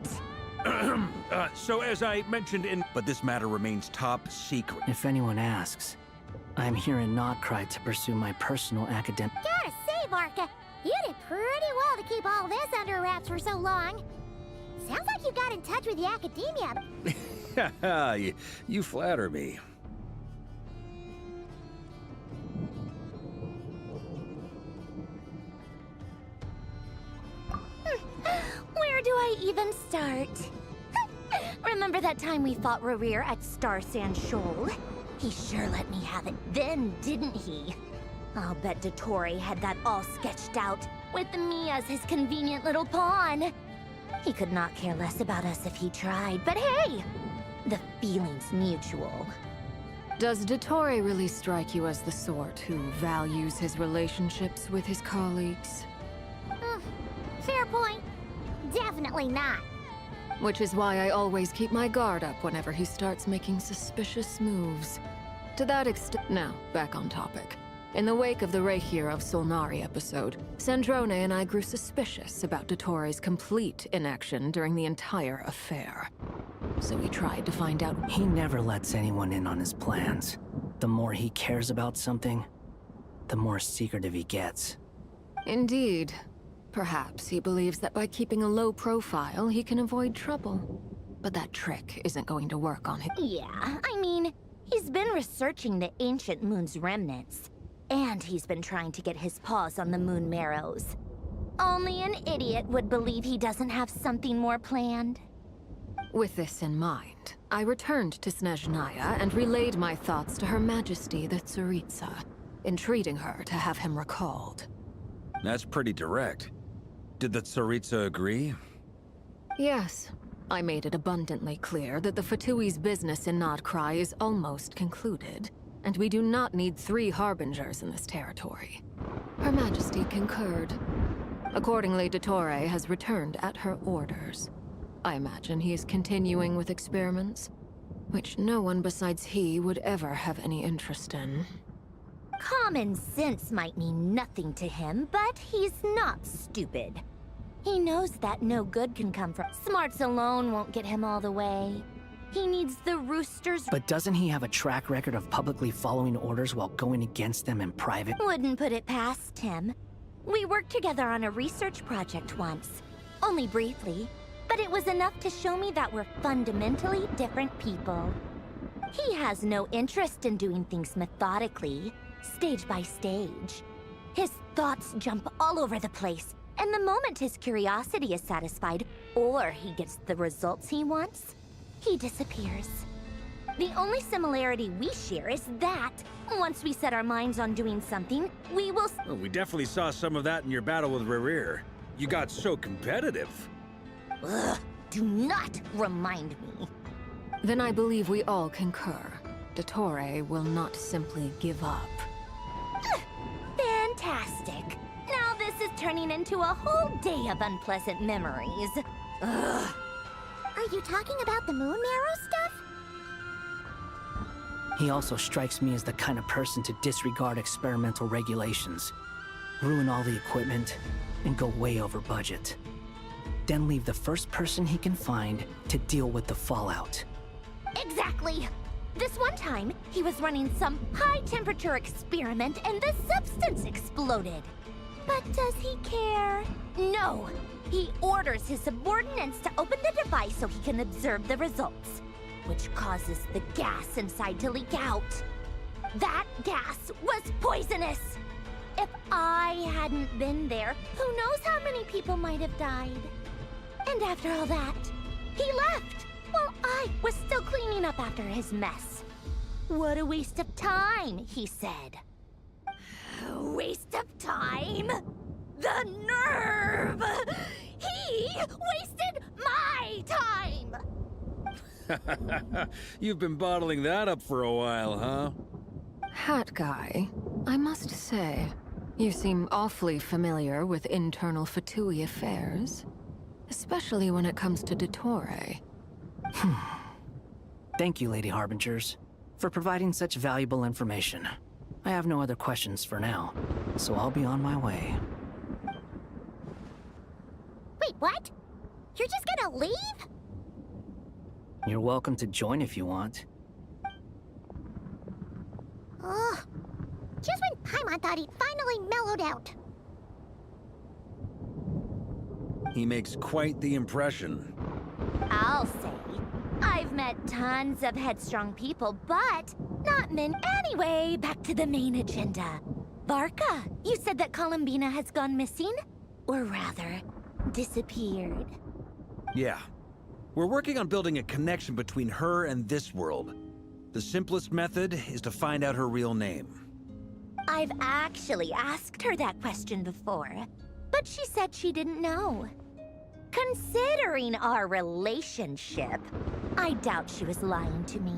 So as I mentioned in... But this matter remains top secret. If anyone asks, I'm here in Nod Krai to pursue my personal academic... Gotta say, Varka, you did pretty well to keep all this under wraps for so long. Sounds like you got in touch with the Academia. You flatter me. Where do I even start? Remember that time we fought Rerir at Star Sand Shoal? He sure let me have it then, didn't he? I'll bet Dottore had that all sketched out, with me as his convenient little pawn. He could not care less about us if he tried, but hey! The feeling's mutual. Does Dottore really strike you as the sort who values his relationships with his colleagues? Fair point. Definitely not. Which is why I always keep my guard up whenever he starts making suspicious moves. To that extent... Now, back on topic. In the wake of the Reihir of Solnari episode, Sandrone and I grew suspicious about Dottore's complete inaction during the entire affair. So we tried to find out... He never lets anyone in on his plans. The more he cares about something, the more secretive he gets. Indeed. Perhaps he believes that by keeping a low profile, he can avoid trouble. But that trick isn't going to work on him. Yeah, I mean, he's been researching the ancient moon's remnants. And he's been trying to get his paws on the moon marrows. Only an idiot would believe he doesn't have something more planned. With this in mind, I returned to Snezhnaya and relayed my thoughts to Her Majesty the Tsaritsa, entreating her to have him recalled. That's pretty direct. Did the Tsaritsa agree? Yes. I made it abundantly clear that the Fatui's business in Nod Krai is almost concluded. and we do not need 3 harbingers in this territory. Her Majesty concurred. Accordingly, Dottore has returned at her orders. I imagine he is continuing with experiments, which no one besides he would ever have any interest in. Common sense might mean nothing to him, but he's not stupid. He knows that no good can come from smarts alone won't get him all the way. He needs the roosters. But doesn't he have a track record of publicly following orders while going against them in private? Wouldn't put it past him. We worked together on a research project once. Only briefly, but it was enough to show me that we're fundamentally different people. He has no interest in doing things methodically, stage by stage. His thoughts jump all over the place, and the moment his curiosity is satisfied, or he gets the results he wants, he disappears. The only similarity we share is that, once we set our minds on doing something, we will... Well, we definitely saw some of that in your battle with Rerir. You got so competitive. Ugh, do not remind me. Then I believe we all concur. Dottore will not simply give up. Fantastic. Now this is turning into a whole day of unpleasant memories. Ugh. Are you talking about the moon marrow stuff? He also strikes me as the kind of person to disregard experimental regulations, ruin all the equipment, and go way over budget. Then leave the first person he can find to deal with the fallout. Exactly. This one time, he was running some high-temperature experiment and the substance exploded. But does he care? No. He orders his subordinates to open the device so he can observe the results, which causes the gas inside to leak out. That gas was poisonous. If I hadn't been there, who knows how many people might have died. And after all that, he left while I was still cleaning up after his mess. What a waste of time, he said. Waste of time? The nerve! He wasted my time! You've been bottling that up for a while, huh? Hat guy, I must say, you seem awfully familiar with internal Fatui affairs. Especially when it comes to Dottore. Thank you, Lady Harbingers, for providing such valuable information. I have no other questions for now, so I'll be on my way. Wait, what? You're just gonna leave? You're welcome to join if you want. Ugh. Just when Paimon thought he'd finally mellowed out. He makes quite the impression. I'll say. I've met tons of headstrong people, but not many. Anyway, back to the main agenda. Varka, you said that Columbina has gone missing? Or rather, disappeared. Yeah. We're working on building a connection between her and this world. The simplest method is to find out her real name. I've actually asked her that question before, but she said she didn't know. Considering our relationship, I doubt she was lying to me.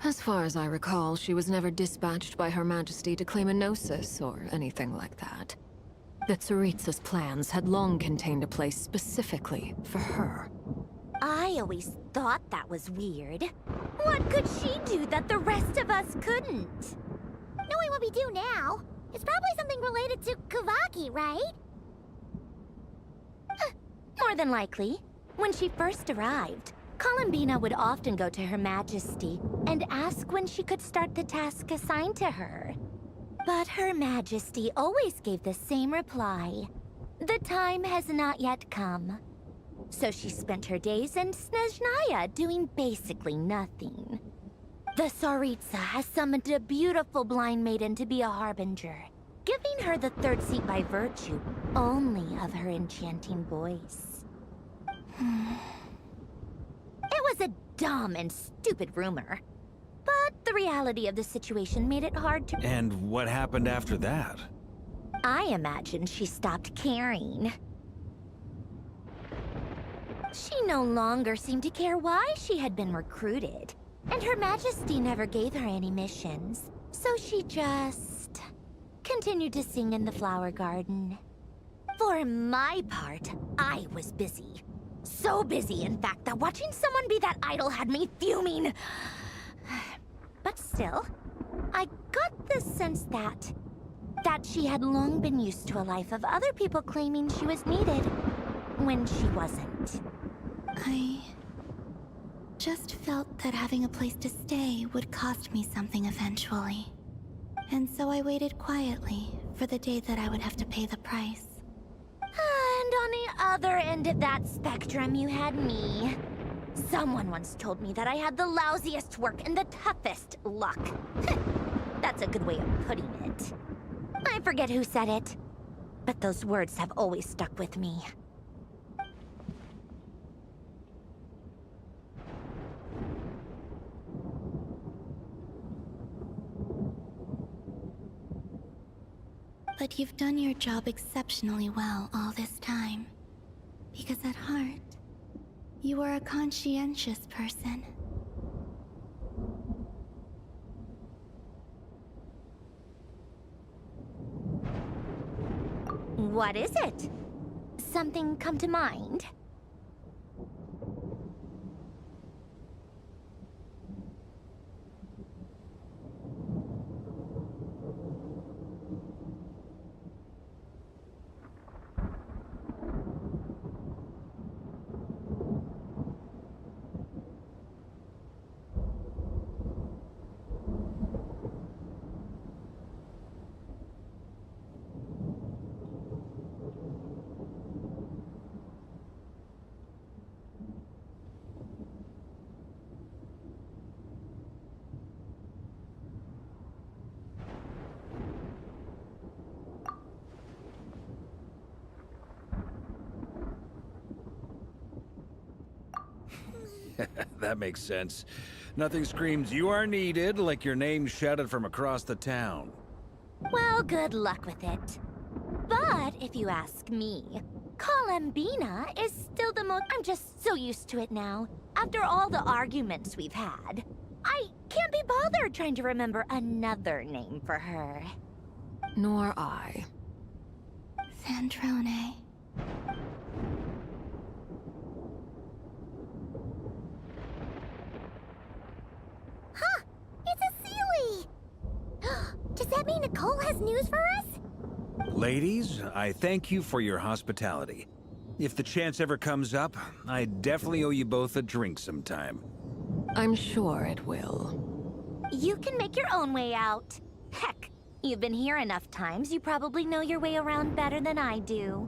As far as I recall, she was never dispatched by Her Majesty to claim a gnosis or anything like that. The Tsaritsa's plans had long contained a place specifically for her. I always thought that was weird. What could she do that the rest of us couldn't? Knowing what we do now, it's probably something related to Kavaki, right? More than likely. When she first arrived, Columbina would often go to Her Majesty and ask when she could start the task assigned to her. But Her Majesty always gave the same reply. The time has not yet come. So she spent her days in Snezhnaya doing basically nothing. The Tsaritsa has summoned a beautiful blind maiden to be a harbinger, giving her the third seat by virtue only of her enchanting voice. It was a dumb and stupid rumor, but the reality of the situation made it hard to— And what happened after that? I imagine she stopped caring. She no longer seemed to care why she had been recruited, and Her Majesty never gave her any missions, so she just continued to sing in the flower garden. For my part, I was busy. So busy, in fact, that watching someone be that idol had me fuming. But still, I got the sense that she had long been used to a life of other people claiming she was needed when she wasn't. I just felt that having a place to stay would cost me something eventually. And so I waited quietly for the day that I would have to pay the price. And on the other end of that spectrum, you had me. Someone once told me that I had the lousiest work and the toughest luck. That's a good way of putting it. I forget who said it, but those words have always stuck with me. But you've done your job exceptionally well all this time. Because at heart, you are a conscientious person. What is it? Something come to mind? That makes sense. Nothing screams you are needed like your name shouted from across the town. Well, good luck with it. But if you ask me, Columbina is still the most— I'm just so used to it now. After all the arguments we've had, I can't be bothered trying to remember another name for her. Nor I. Sandrone. Huh! It's a Sealy! Does that mean Nicole has news for us? Ladies, I thank you for your hospitality. If the chance ever comes up, I definitely owe you both a drink sometime. I'm sure it will. You can make your own way out. Heck, you've been here enough times, you probably know your way around better than I do.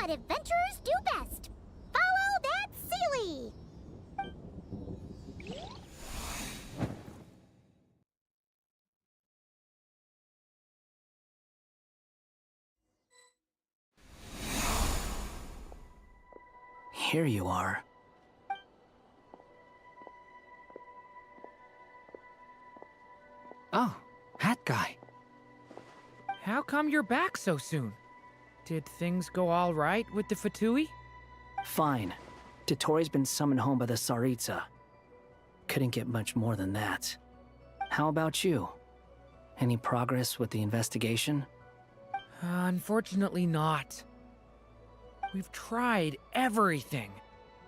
what adventurers do best. Follow that Sealy! Here you are. Oh, hat guy. How come you're back so soon? Did things go all right with the Fatui? Fine. Dottore been summoned home by the Tsaritsa. Couldn't get much more than that. How about you? Any progress with the investigation? Unfortunately not. We've tried everything.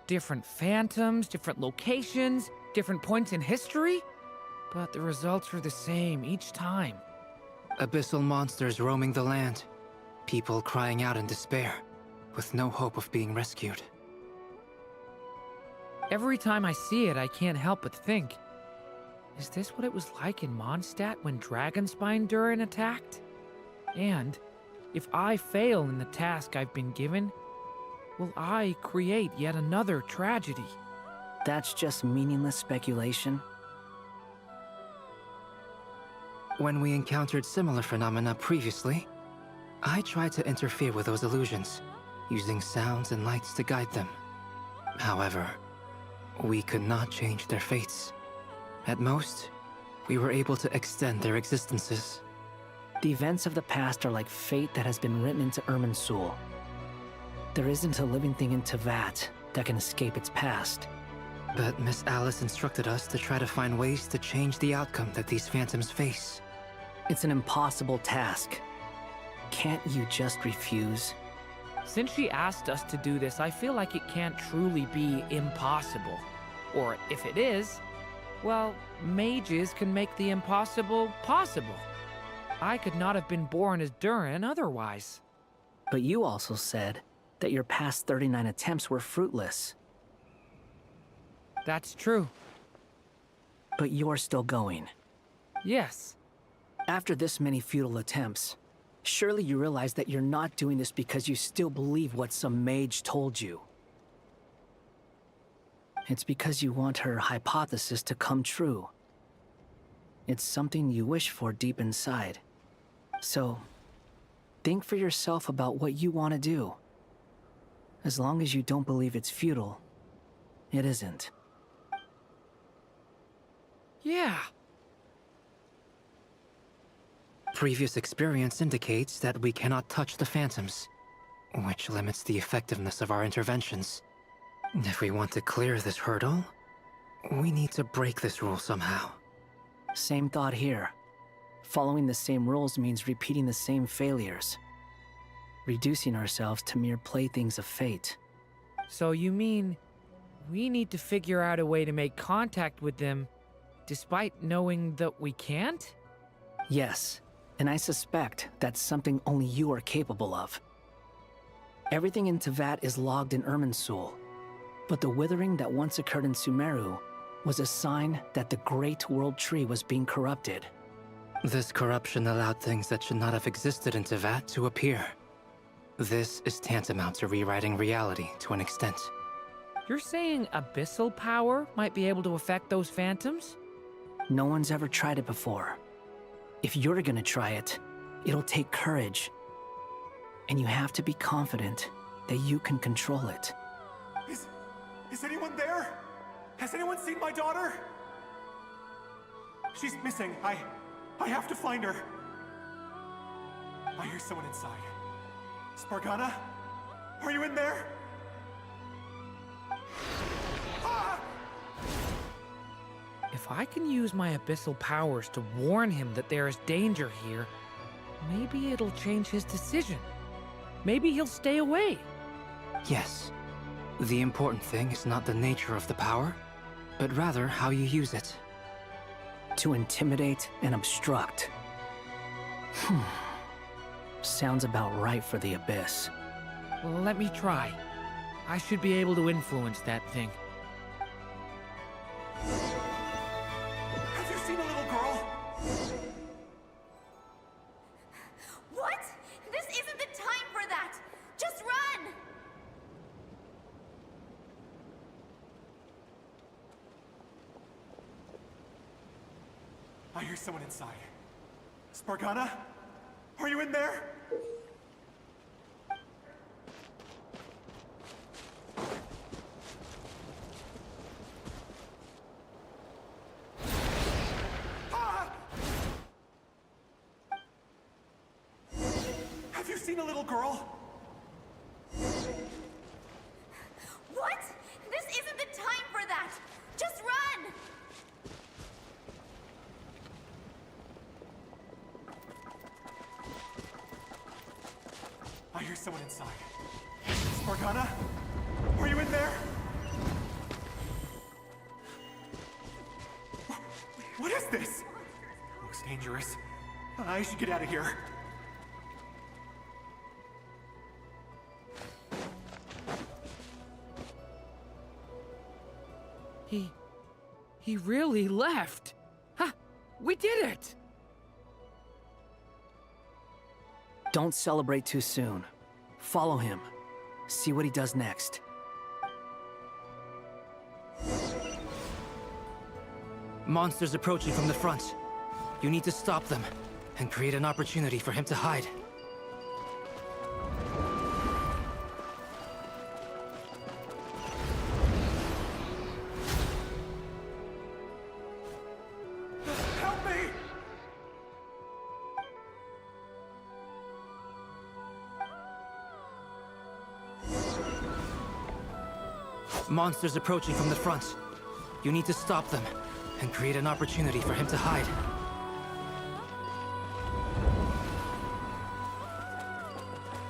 Different phantoms, different locations, different points in history. But the results are the same each time. Abyssal monsters roaming the land. People crying out in despair, with no hope of being rescued. Every time I see it, I can't help but think, is this what it was like in Mondstadt when Dragonspine Durin attacked? And if I fail in the task I've been given, will I create yet another tragedy? That's just meaningless speculation. When we encountered similar phenomena previously, I tried to interfere with those illusions, using sounds and lights to guide them. However, we could not change their fates. At most, we were able to extend their existences. The events of the past are like fate that has been written into Irminsul. There isn't a living thing in Teyvat that can escape its past. But Miss Alice instructed us to try to find ways to change the outcome that these phantoms face. It's an impossible task. Can't you just refuse? Since she asked us to do this, I feel like it can't truly be impossible. Or if it is, well, mages can make the impossible possible. I could not have been born as Durin otherwise. But you also said that your past 39 attempts were fruitless. That's true. But you're still going. Yes. After this many futile attempts, surely you realize that you're not doing this because you still believe what some mage told you. It's because you want her hypothesis to come true. It's something you wish for deep inside. So, think for yourself about what you want to do. As long as you don't believe it's futile, it isn't. Yeah. Previous experience indicates that we cannot touch the phantoms, which limits the effectiveness of our interventions. If we want to clear this hurdle, we need to break this rule somehow. Same thought here. Following the same rules means repeating the same failures. Reducing ourselves to mere playthings of fate. So you mean we need to figure out a way to make contact with them despite knowing that we can't? Yes, and I suspect that's something only you are capable of. Everything in Teyvat is logged in Irminsul, but the withering that once occurred in Sumeru was a sign that the Great World Tree was being corrupted. This corruption allowed things that should not have existed in Teyvat to appear. This is tantamount to rewriting reality to an extent. You're saying abyssal power might be able to affect those phantoms? No one's ever tried it before. If you're gonna try it, it'll take courage. And you have to be confident that you can control it. Is anyone there? Has anyone seen my daughter? She's missing. I have to find her. I hear someone inside. Spargana? Are you in there? Ah! If I can use my abyssal powers to warn him that there is danger here, maybe it'll change his decision. Maybe he'll stay away. Yes. The important thing is not the nature of the power, but rather how you use it. To intimidate and obstruct. Sounds about right for the Abyss. Well, let me try. I should be able to influence that thing. Have you seen a little girl? What? This isn't the time for that! Just run! I hear someone inside. Spargana? Are you in there? Have you seen a little girl? What? This isn't the time for that! Just run! I hear someone inside. Spargana? Are you in there? What is this? Looks dangerous. I should get out of here. He really left. Ha! We did it! Don't celebrate too soon. Follow him. See what he does next. Monsters approaching from the front. You need to stop them and create an opportunity for him to hide. Help me! Monsters approaching from the front. You need to stop them and create an opportunity for him to hide.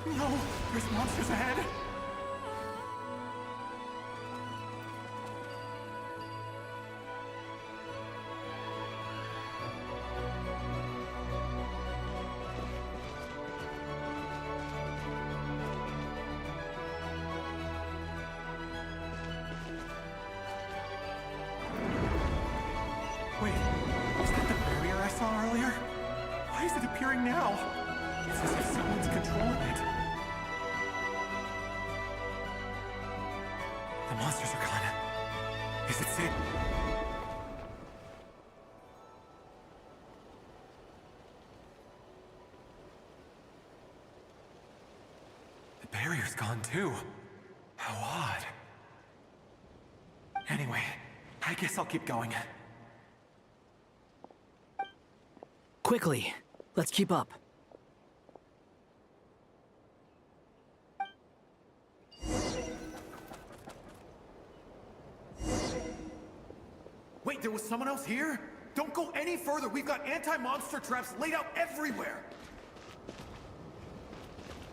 No! There's monsters ahead! Wait, was that the barrier I saw earlier? Why is it appearing now? It's as if someone's controlling it. The monsters are gone. Is it safe? The barrier's gone too. How odd. Anyway, I guess I'll keep going. Quickly, let's keep up. Wait, there was someone else here? Don't go any further. We've got anti-monster traps laid out everywhere.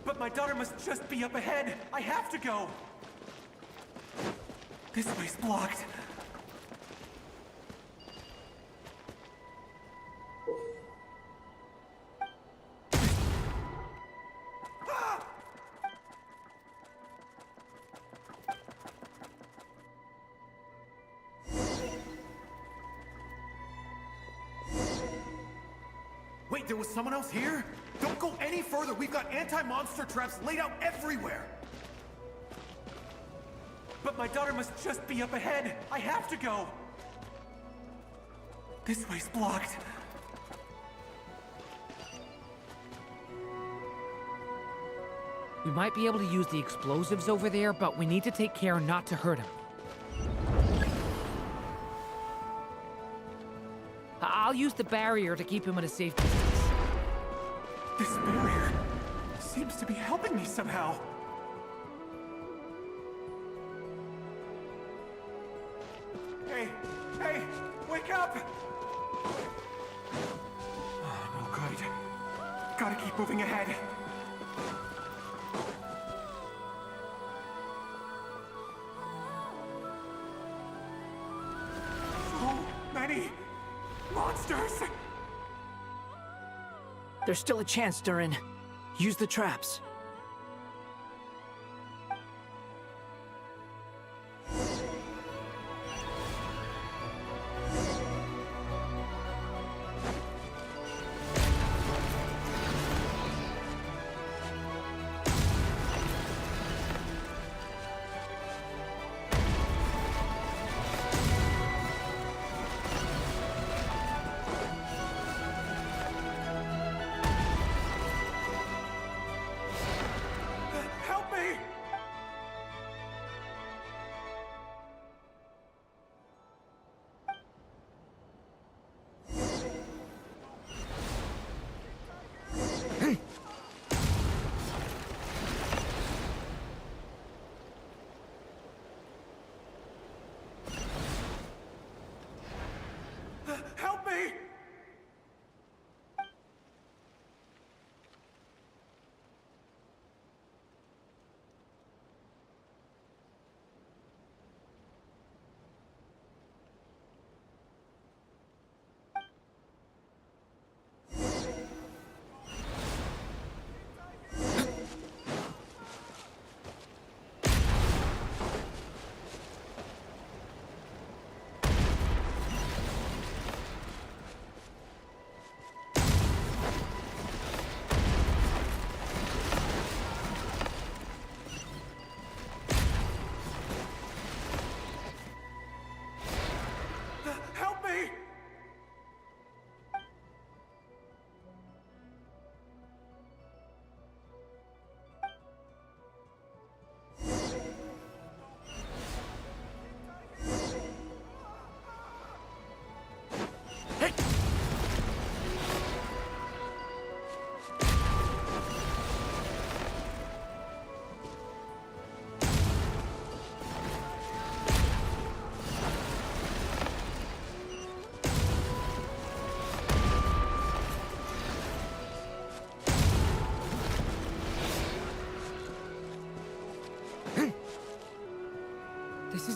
But my daughter must just be up ahead. I have to go. This way's blocked. Wait, there was someone else here? Don't go any further. We've got anti-monster traps laid out everywhere. But my daughter must just be up ahead. I have to go. This way's blocked. We might be able to use the explosives over there, but we need to take care not to hurt him. I'll use the barrier to keep him at a safe distance. This barrier seems to be helping me somehow. Hey, hey, wake up! Oh, no good. Gotta keep moving ahead. So many monsters! There's still a chance, Durin. Use the traps.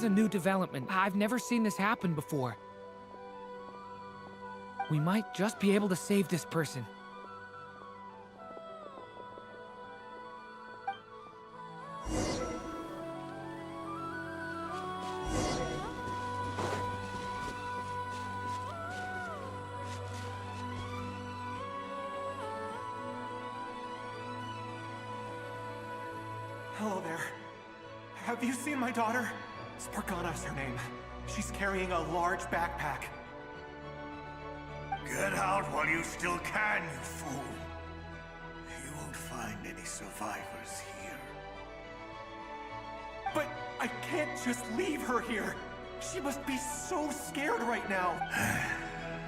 is a new development. I've never seen this happen before. We might just be able to save this person. Hello there. Have you seen my daughter? Spargana is her name. She's carrying a large backpack. Get out while you still can, you fool. You won't find any survivors here. But I can't just leave her here. She must be so scared right now.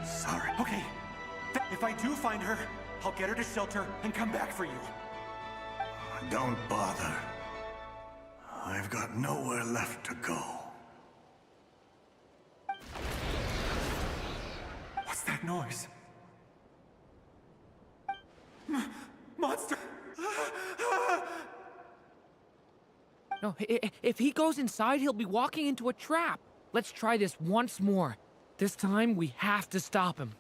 Sorry. Okay. If I do find her, I'll get her to shelter and come back for you. Don't bother. I've got nowhere left to go. What's that noise? Monster! No, if he goes inside, he'll be walking into a trap. Let's try this once more. This time, we have to stop him.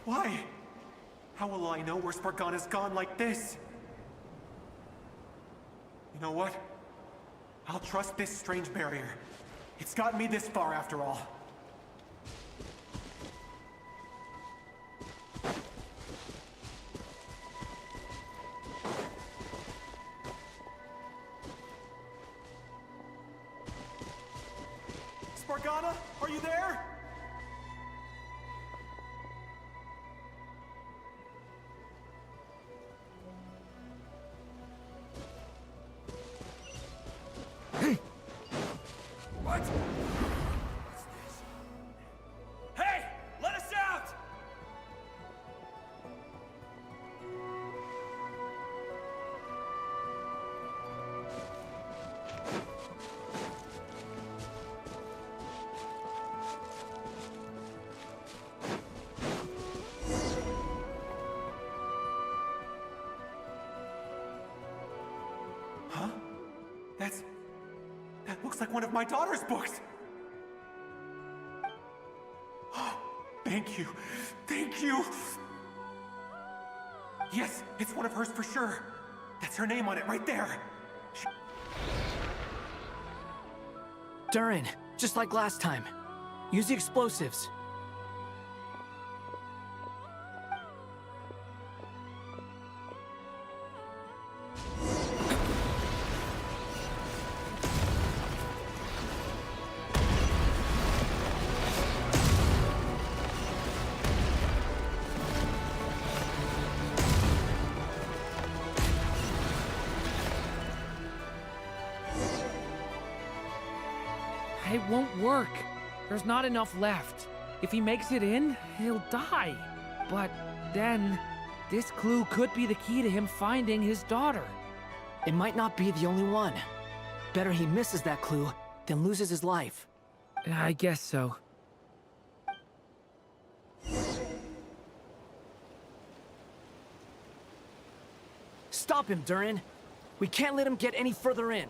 Why? How will I know where Spargana's gone like this? You know what? I'll trust this strange barrier. It's gotten me this far after all. Spargana, are you there? What? What's this? Hey! Let us out! Huh? That looks like one of my daughter's books! Thank you. Thank you! Yes, it's one of hers for sure. That's her name on it right there. Durin, just like last time. Use the explosives. It won't work. There's not enough left. If he makes it in, he'll die. But then, this clue could be the key to him finding his daughter. It might not be the only one. Better he misses that clue than loses his life. I guess so. Stop him, Durin. We can't let him get any further in.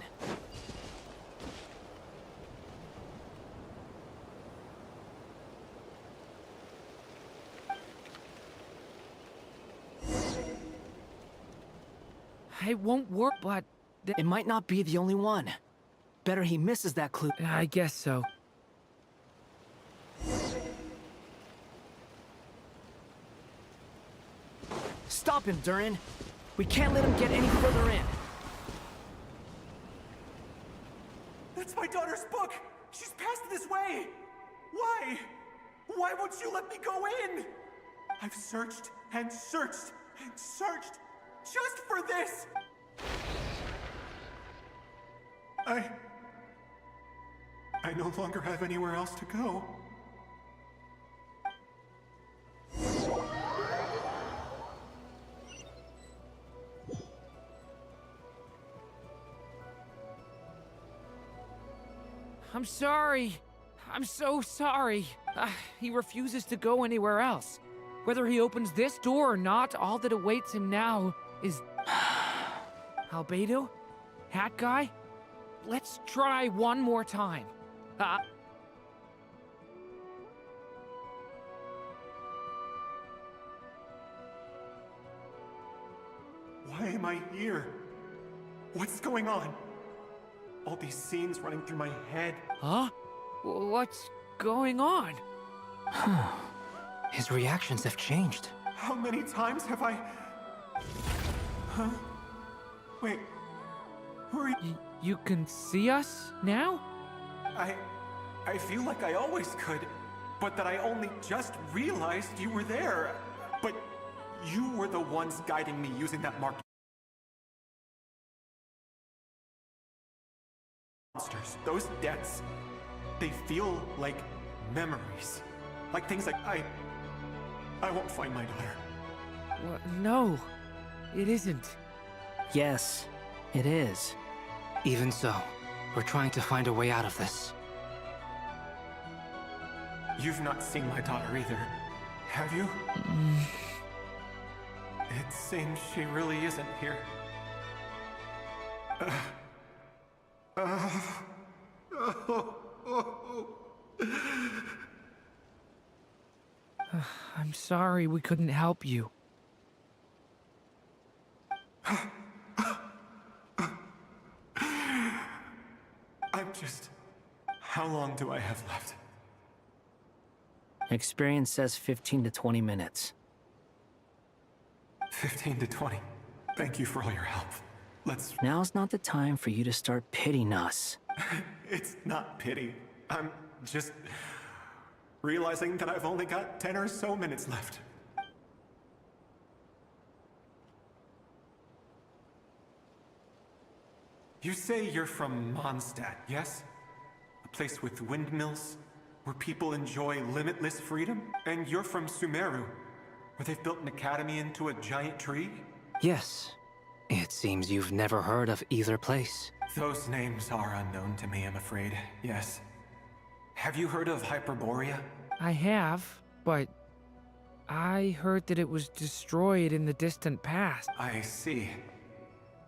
It won't work, but... It might not be the only one. Better he misses that clue. I guess so. Stop him, Durin. We can't let him get any further in. That's my daughter's book! She's passed this way! Why? Why won't you let me go in? I've searched and searched and searched just for this! I no longer have anywhere else to go. I'm sorry. I'm so sorry. He refuses to go anywhere else. Whether he opens this door or not, all that awaits him now is... Albedo? Hat Guy? Let's try one more time. Why am I here? What's going on? All these scenes running through my head. Huh? What's going on? His reactions have changed. How many times have I... Huh? Wait, who are you? You can see us now? I feel like I always could, but that I only just realized you were there. But you were the ones guiding me using that mark. Monsters, those deaths, they feel like memories. Like things like I won't find my daughter. No, it isn't. Yes, it is. Even so, we're trying to find a way out of this. You've not seen my daughter either, have you? It seems she really isn't here. I'm sorry we couldn't help you. How long do I have left? Experience says 15 to 20 minutes. 15 to 20. Thank you for all your help. Now's not the time for you to start pitying us. It's not pity. I'm just realizing that I've only got 10 or so minutes left. You say you're from Mondstadt, yes? A place with windmills, where people enjoy limitless freedom? And you're from Sumeru, where they've built an academy into a giant tree? Yes. It seems you've never heard of either place. Those names are unknown to me, I'm afraid, yes. Have you heard of Hyperborea? I have, but I heard that it was destroyed in the distant past. I see.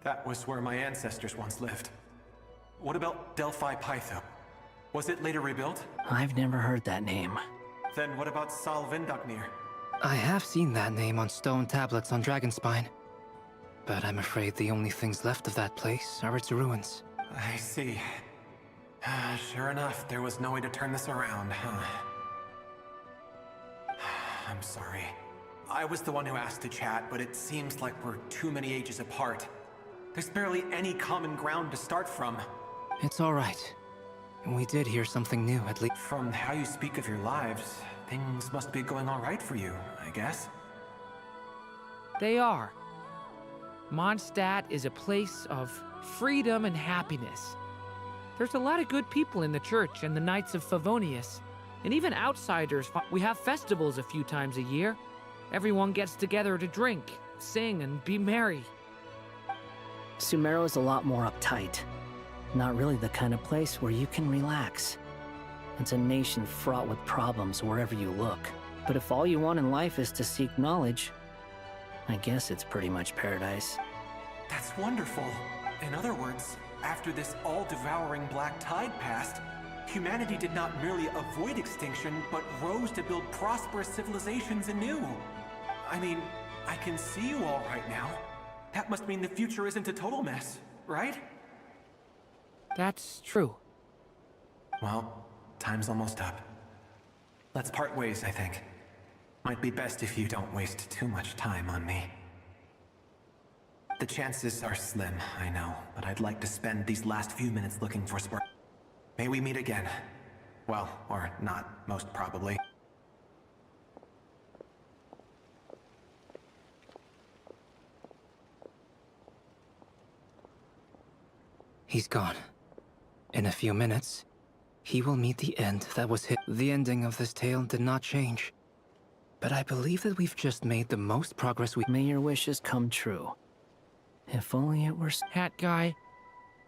That was where my ancestors once lived. What about Delphi Pytho? Was it later rebuilt? I've never heard that name. Then what about Sal Vindaknir? I have seen that name on stone tablets on Dragonspine. But I'm afraid the only things left of that place are its ruins. I see. Sure enough, there was no way to turn this around, huh? I'm sorry. I was the one who asked to chat, but it seems like we're too many ages apart. There's barely any common ground to start from. It's all right. We did hear something new, at least. From how you speak of your lives, things must be going all right for you, I guess. They are. Mondstadt is a place of freedom and happiness. There's a lot of good people in the church and the Knights of Favonius. And even outsiders. We have festivals a few times a year. Everyone gets together to drink, sing, and be merry. Sumeru is a lot more uptight. Not really the kind of place where you can relax. It's a nation fraught with problems wherever you look. But if all you want in life is to seek knowledge, I guess it's pretty much paradise. That's wonderful. In other words, after this all-devouring black tide passed, humanity did not merely avoid extinction, but rose to build prosperous civilizations anew. I mean, I can see you all right now. That must mean the future isn't a total mess, right? That's true. Well, time's almost up. Let's part ways, I think. Might be best if you don't waste too much time on me. The chances are slim, I know, but I'd like to spend these last few minutes looking for Spur. May we meet again. Well, or not, most probably. He's gone. In a few minutes, he will meet the end that was hit. The ending of this tale did not change. But I believe that we've just made the most progress we— May your wishes come true. If only it were— Hat Guy,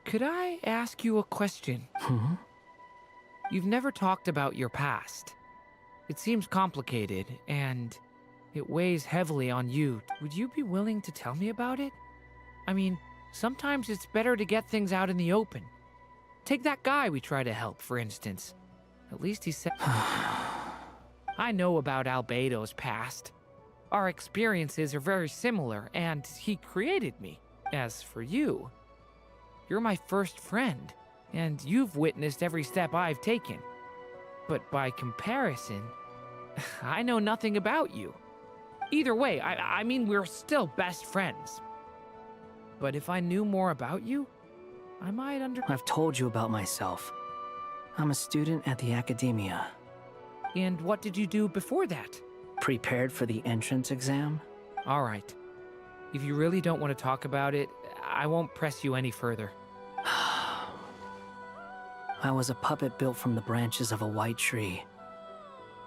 could I ask you a question? You've never talked about your past. It seems complicated, and it weighs heavily on you. Would you be willing to tell me about it? I mean, sometimes it's better to get things out in the open. Take that guy we try to help, for instance. At least he said... I know about Albedo's past. Our experiences are very similar, and he created me. As for you, you're my first friend, and you've witnessed every step I've taken. But by comparison, I know nothing about you. Either way, I mean, we're still best friends. But if I knew more about you, I might I've told you about myself. I'm a student at the academia. And what did you do before that? Prepared for the entrance exam? All right. If you really don't want to talk about it, I won't press you any further. I was a puppet built from the branches of a white tree,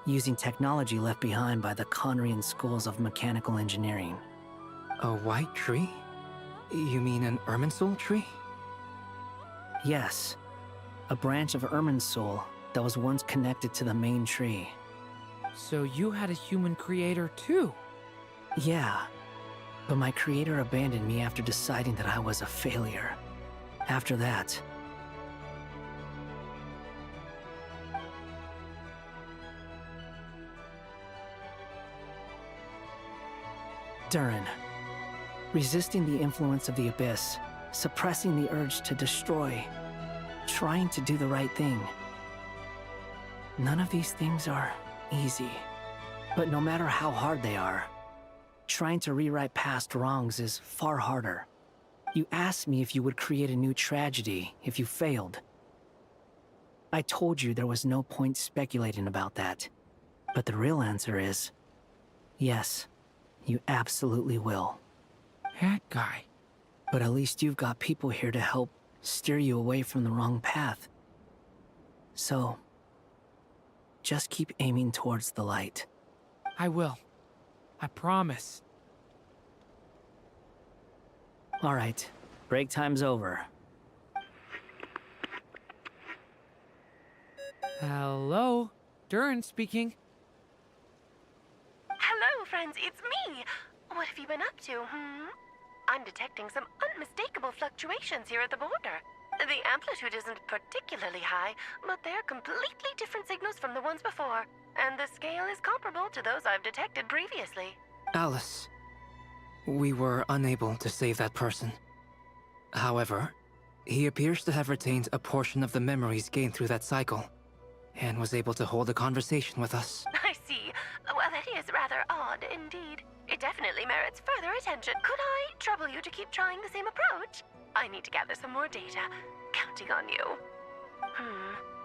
using technology left behind by the Conrian schools of mechanical engineering. A white tree? You mean an Irminsul tree? Yes. A branch of Irminsul that was once connected to the main tree. So you had a human creator too? Yeah. But my creator abandoned me after deciding that I was a failure. After that... Durin. Resisting the influence of the Abyss, suppressing the urge to destroy, trying to do the right thing. None of these things are easy. But no matter how hard they are, trying to rewrite past wrongs is far harder. You asked me if you would create a new tragedy if you failed. I told you there was no point speculating about that. But the real answer is, yes, you absolutely will. That guy. But at least you've got people here to help steer you away from the wrong path. So, just keep aiming towards the light. I will. I promise. All right, break time's over. Hello? Durin speaking. Hello, friends, it's me. What have you been up to, I'm detecting some unmistakable fluctuations here at the border. The amplitude isn't particularly high, but they're completely different signals from the ones before, and the scale is comparable to those I've detected previously. Alice, we were unable to save that person. However, he appears to have retained a portion of the memories gained through that cycle, and was able to hold a conversation with us. I see. Well, that is rather odd indeed. It definitely merits further attention. Could I trouble you to keep trying the same approach? I need to gather some more data. Counting on you.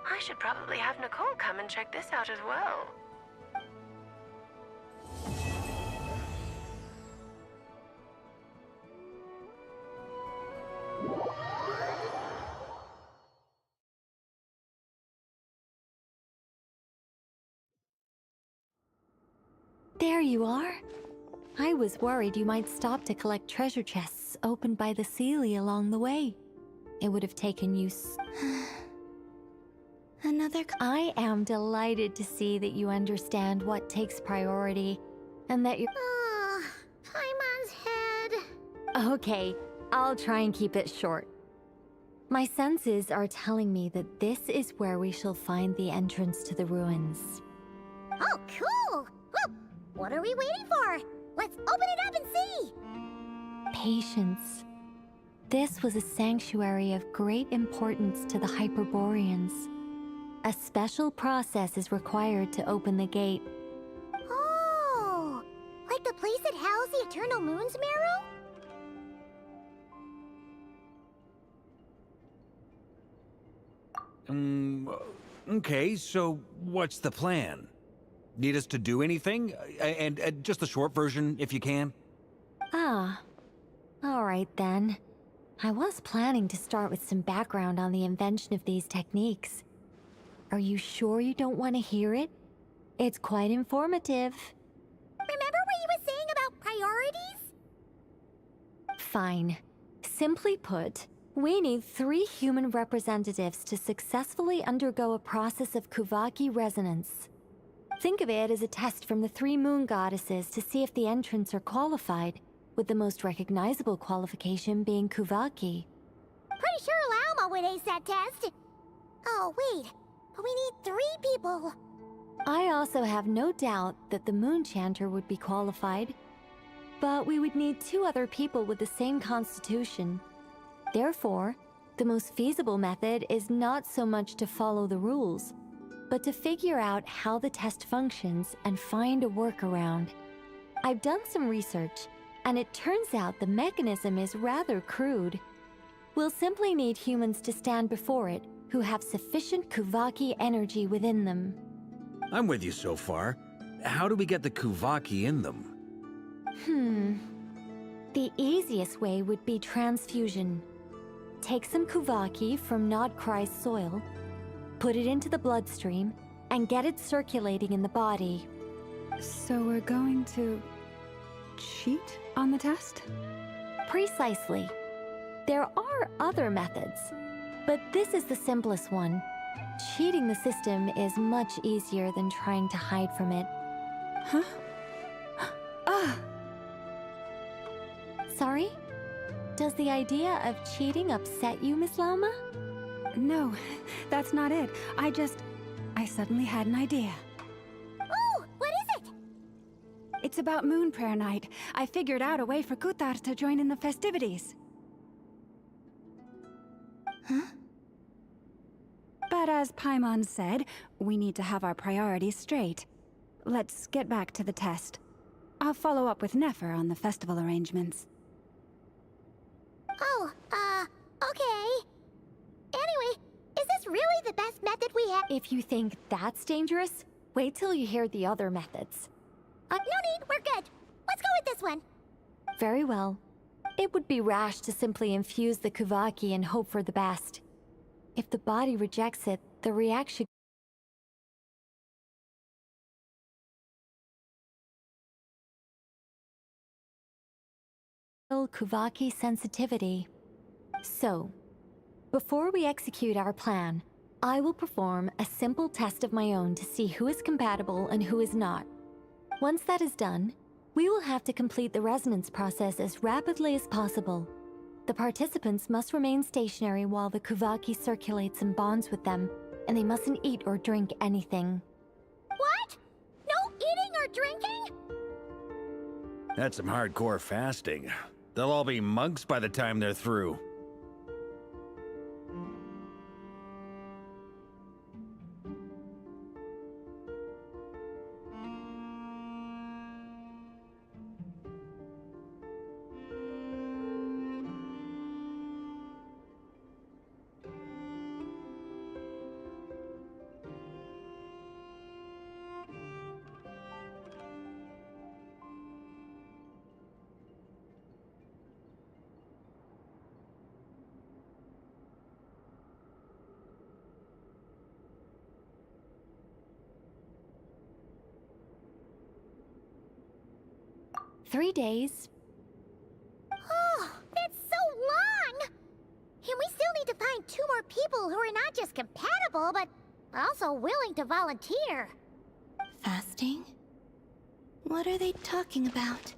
I should probably have Nicole come and check this out as well. There you are. I was worried you might stop to collect treasure chests opened by the Seelie along the way. It would have taken you I am delighted to see that you understand what takes priority, and that you- Paimon's head. Okay, I'll try and keep it short. My senses are telling me that this is where we shall find the entrance to the ruins. Oh, cool! Well, what are we waiting for? Let's open it up and see! Patience. This was a sanctuary of great importance to the Hyperboreans. A special process is required to open the gate. Oh! Like the place that housed the Eternal Moon's Marrow? Okay, so what's the plan? Need us to do anything? And just the short version, if you can. Ah. Alright then. I was planning to start with some background on the invention of these techniques. Are you sure you don't want to hear it? It's quite informative. Remember what you were saying about priorities? Fine. Simply put, We need 3 human representatives to successfully undergo a process of Kuvaki resonance. Think of it as a test from the 3 moon goddesses to see if the entrants are qualified, with the most recognizable qualification being Kuvaki. Pretty sure Lauma would ace that test. Oh, wait. But we need 3 people. I also have no doubt that the Moon Chanter would be qualified. But we would need 2 other people with the same constitution. Therefore, the most feasible method is not so much to follow the rules, but to figure out how the test functions and find a workaround. I've done some research, and it turns out the mechanism is rather crude. We'll simply need humans to stand before it who have sufficient Kuvaki energy within them. I'm with you so far. How do we get the Kuvaki in them? The easiest way would be transfusion. Take some Kuvaki from Nod Krai's soil, put it into the bloodstream, and get it circulating in the body. So we're going to cheat on the test? Precisely. There are other methods, but this is the simplest one. Cheating the system is much easier than trying to hide from it. Huh? Ah! Sorry? Does the idea of cheating upset you, Miss Lauma? No, that's not it. I suddenly had an idea. Oh, what is it? It's about Moon Prayer Night. I figured out a way for Kutar to join in the festivities. Huh? But as Paimon said, we need to have our priorities straight. Let's get back to the test. I'll follow up with Nefer on the festival arrangements. Oh, okay. Anyway, is this really the best method we have? If you think that's dangerous, wait till you hear the other methods. No need, we're good. Let's go with this one. Very well. It would be rash to simply infuse the Kuvaki and hope for the best. If the body rejects it, the reaction Kuvaki sensitivity. So, before we execute our plan, I will perform a simple test of my own to see who is compatible and who is not. Once that is done, we will have to complete the resonance process as rapidly as possible. The participants must remain stationary while the Kuvaki circulates and bonds with them, and they mustn't eat or drink anything. What? No eating or drinking? That's some hardcore fasting. They'll all be monks by the time they're through. "3 days. Oh, that's so long! And we still need to find 2 more people who are not just compatible, but also willing to volunteer. Fasting? What are they talking about?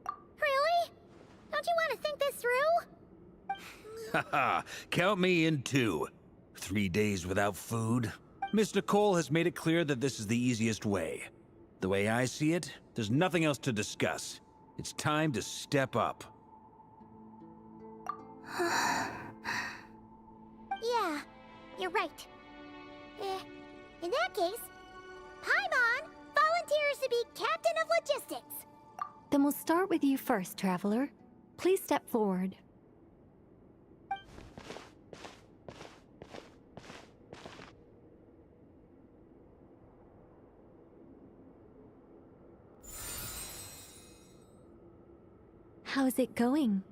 Really? Don't you want to think this through? Haha, count me in too. 3 days without food? Miss Nicole has made it clear that this is the easiest way. The way I see it, there's nothing else to discuss. It's time to step up. Yeah, you're right. In that case, Paimon volunteers to be Captain of Logistics. Then we'll start with you first, Traveler. Please step forward. How's it going?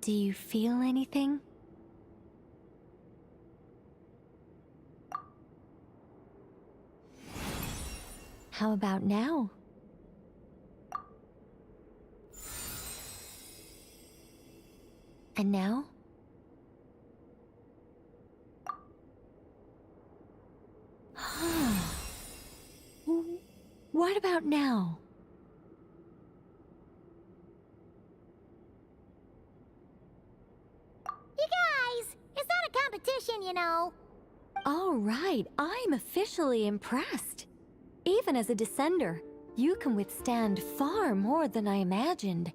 Do you feel anything? How about now? And now? What about now? You guys, it's not a competition, you know. All right, I'm officially impressed. Even as a descender, you can withstand far more than I imagined.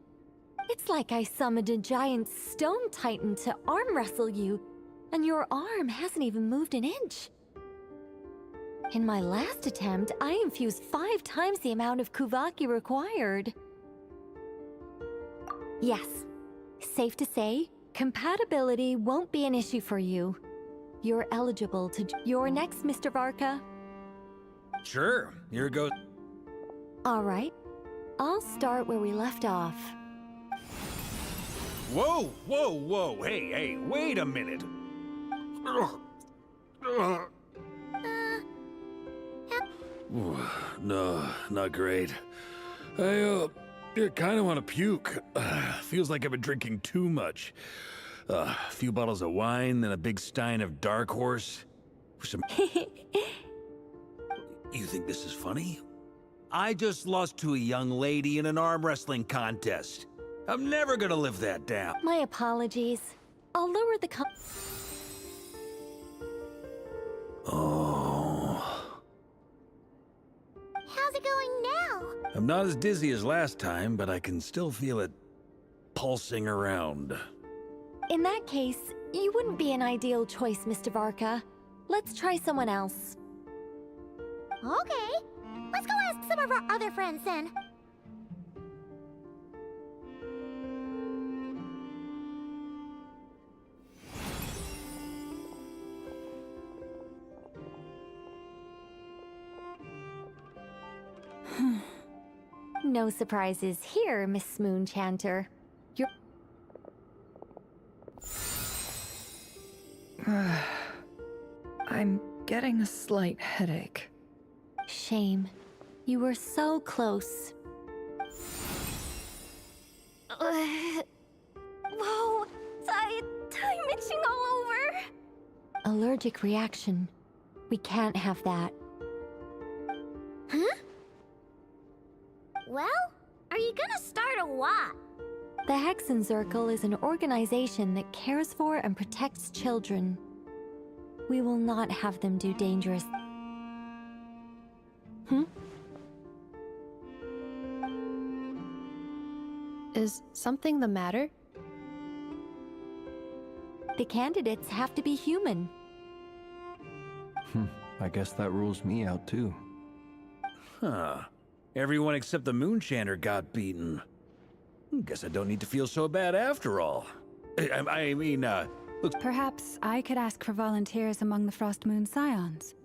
It's like I summoned a giant stone titan to arm wrestle you, and your arm hasn't even moved an inch. In my last attempt, I infused 5 times the amount of Kuvaki required. Yes, safe to say, compatibility won't be an issue for you. You're eligible to... You're next, Mr. Varka. Sure, here goes. All right, I'll start where we left off. Whoa, whoa, whoa, hey, wait a minute. No, not great. I kind of want to puke. Feels like I've been drinking too much. A few bottles of wine, then a big stein of Dark Horse. You think this is funny? I just lost to a young lady in an arm wrestling contest. I'm never gonna live that down. My apologies. I'll lower the Oh. How's it going now? I'm not as dizzy as last time, but I can still feel it pulsing around. In that case, you wouldn't be an ideal choice, Mr. Varka. Let's try someone else. Okay, let's go ask some of our other friends then. No surprises here, Miss Moonchanter. You're... I'm getting a slight headache. Shame. You were so close. Whoa, I'm itching all over. Allergic reaction. We can't have that. Huh? Well, are you gonna start a what? The Hexenzirkel is an organization that cares for and protects children. We will not have them do dangerous... Is something the matter? The candidates have to be human. I guess that rules me out too. Huh. Everyone except the Moonchanter got beaten. Guess I don't need to feel so bad after all. I mean, look... Perhaps I could ask for volunteers among the Frost Moon Scions.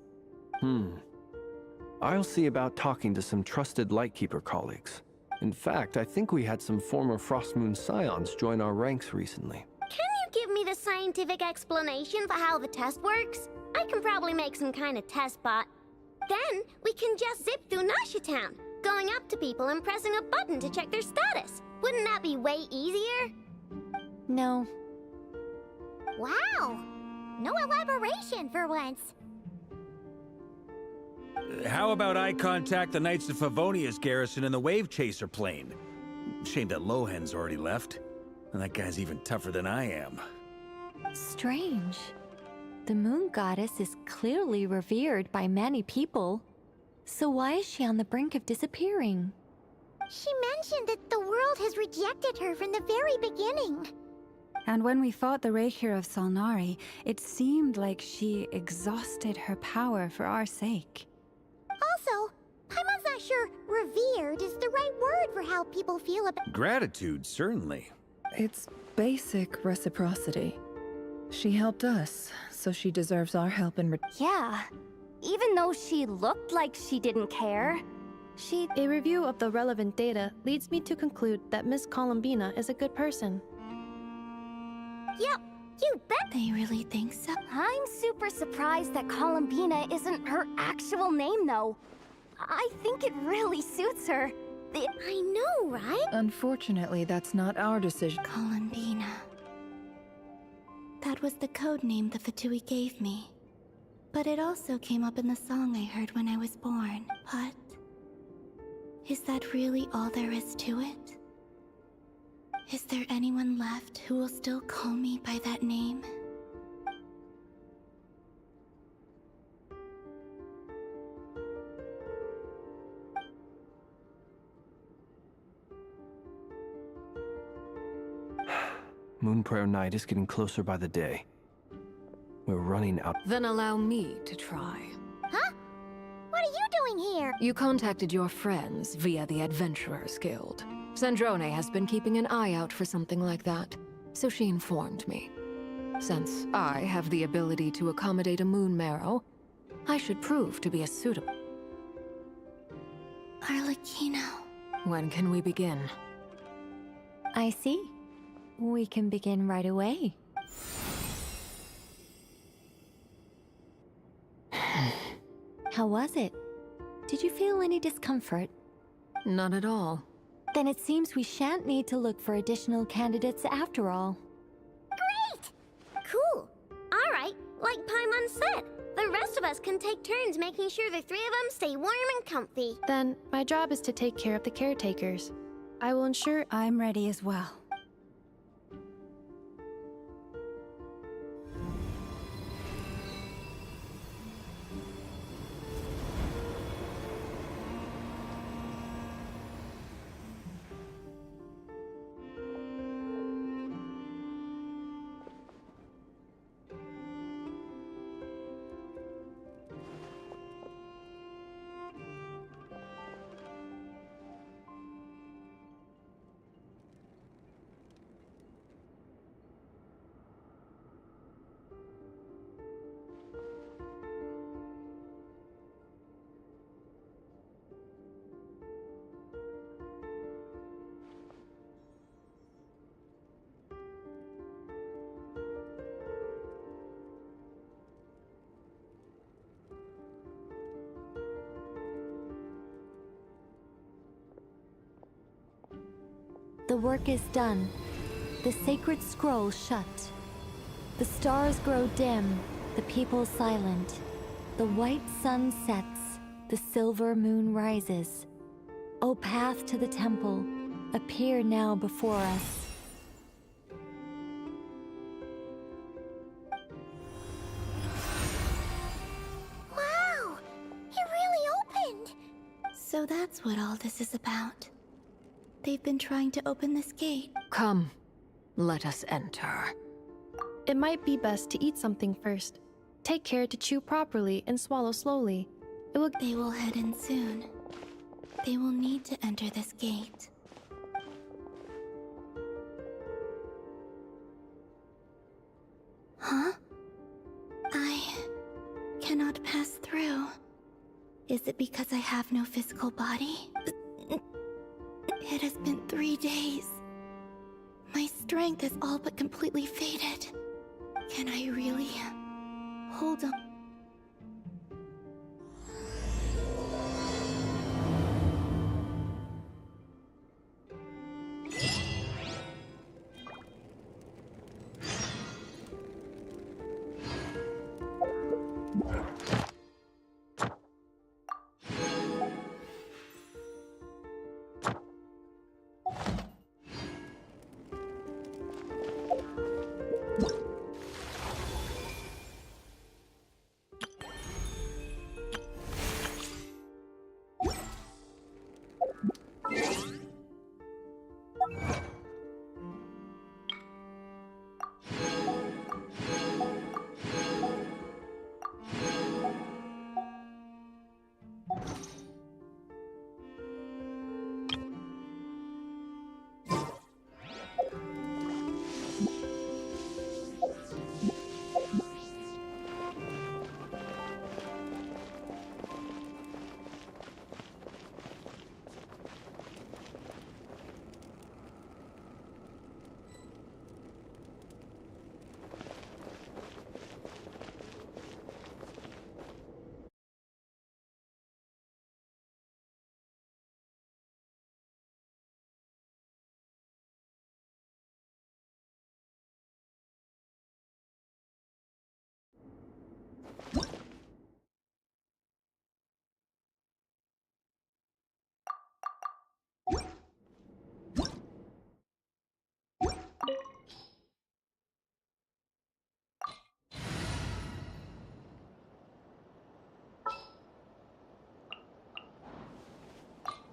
I'll see about talking to some trusted Lightkeeper colleagues. In fact, I think we had some former Frost Moon Scions join our ranks recently. Can you give me the scientific explanation for how the test works? I can probably make some kind of test bot. Then we can just zip through Nashitown, going up to people and pressing a button to check their status. Wouldn't that be way easier? No. Wow! No elaboration for once. How about I contact the Knights of Favonia's garrison in the Wave Chaser plane? Shame that Lohan's already left. And that guy's even tougher than I am. Strange. The moon goddess is clearly revered by many people. So why is she on the brink of disappearing? She mentioned that the world has rejected her from the very beginning. And when we fought the Reikir of Solnari, it seemed like she exhausted her power for our sake. Also, Paimon's not sure revered is the right word for how people feel about... Gratitude, certainly. It's basic reciprocity. She helped us, so she deserves our help in return. Yeah. Even though she looked like she didn't care, A review of the relevant data leads me to conclude that Miss Columbina is a good person. Yep, you bet. They really think so? I'm super surprised that Columbina isn't her actual name, though. I think it really suits her. I know, right? Unfortunately, that's not our decision. Columbina. That was the code name the Fatui gave me. But it also came up in the song I heard when I was born. But is that really all there is to it? Is there anyone left who will still call me by that name? Moon Prayer Night is getting closer by the day. We're running out. Then allow me to try. Huh? What are you doing here? You contacted your friends via the Adventurers Guild. Sandrone has been keeping an eye out for something like that, so she informed me. Since I have the ability to accommodate a moon marrow, I should prove to be a suitable. Arlecchino. When can we begin? I see. We can begin right away. How was it? Did you feel any discomfort? Not at all. Then it seems we shan't need to look for additional candidates after all. Great! Cool. All right, like Paimon said, the rest of us can take turns making sure the three of them stay warm and comfy. Then, my job is to take care of the caretakers. I will ensure I'm ready as well. The work is done. The sacred scroll shut. The stars grow dim, the people silent. The white sun sets, the silver moon rises. O path to the temple, appear now before us. Wow! It really opened! So that's what all this is about. They've been trying to open this gate. Come, let us enter. it might be best to eat something first. Take care to chew properly and swallow slowly. They will head in soon. They will need to enter this gate. Huh? I cannot pass through. Is it because I have no physical body? It has been 3 days. My strength is all but completely faded. Can I really hold on?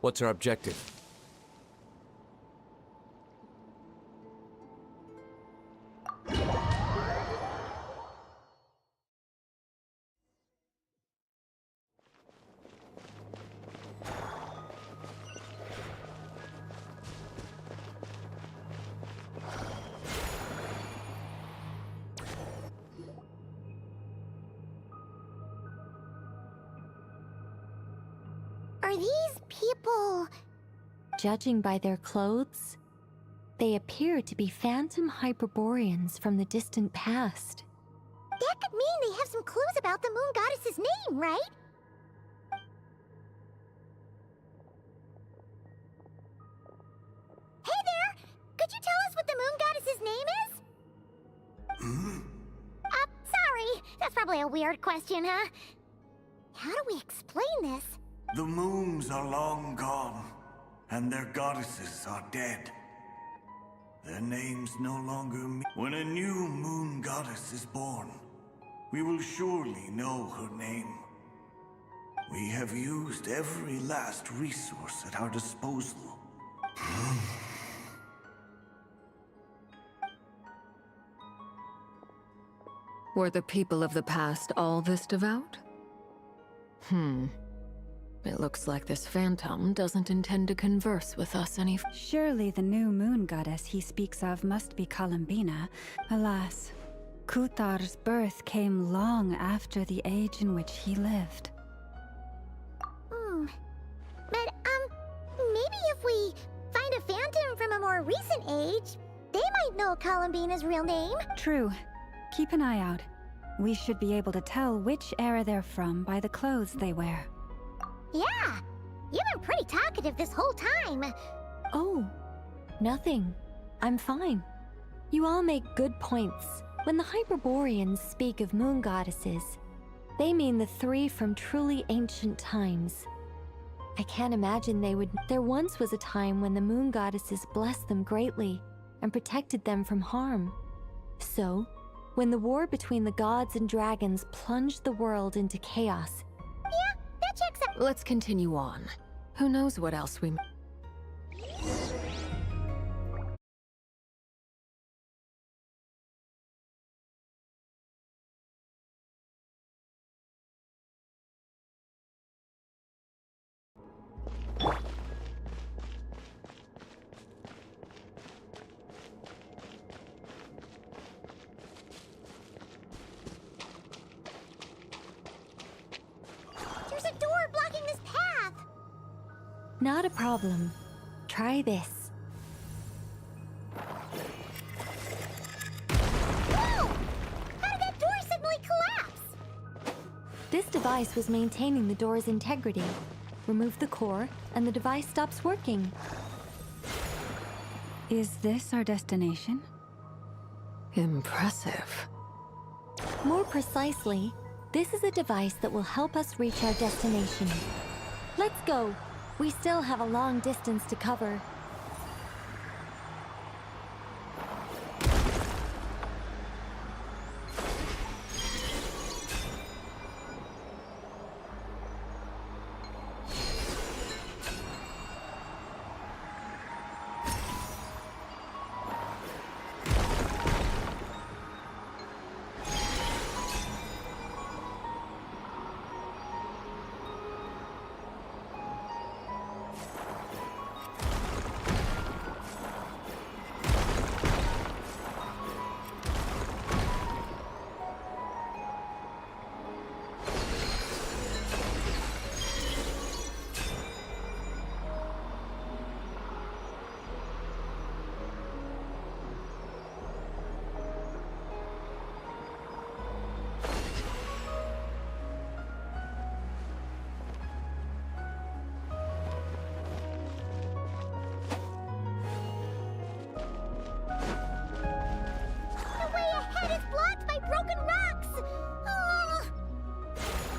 What's our objective? Are these people... Judging by their clothes, they appear to be phantom Hyperboreans from the distant past. That could mean they have some clues about the moon goddess's name, right? Hey there! Could you tell us what the moon goddess's name is? Sorry. That's probably a weird question, huh? How do we explain this? The moons are long gone, and their goddesses are dead. Their names no longer mean... When a new moon goddess is born, we will surely know her name. We have used every last resource at our disposal. Were the people of the past all this devout? It looks like this phantom doesn't intend to converse with us any... Surely the new moon goddess he speaks of must be Columbina. Alas, Kuthar's birth came long after the age in which he lived. But, maybe if we find a phantom from a more recent age, they might know Columbina's real name. True. Keep an eye out. We should be able to tell which era they're from by the clothes they wear. Yeah, you've been pretty talkative this whole time. Oh, nothing. I'm fine. You all make good points. When the Hyperboreans speak of moon goddesses, they mean the three from truly ancient times. I can't imagine they would... There once was a time when the moon goddesses blessed them greatly and protected them from harm. So, when the war between the gods and dragons plunged the world into chaos... Yeah, that checks out. Let's continue on. Who knows what else we... There's a door blocking this path. Not a problem. Try this. Whoa! How did that door suddenly collapse? This device was maintaining the door's integrity. Remove the core, and the device stops working. Is this our destination? Impressive. More precisely, this is a device that will help us reach our destination. Let's go. We still have a long distance to cover.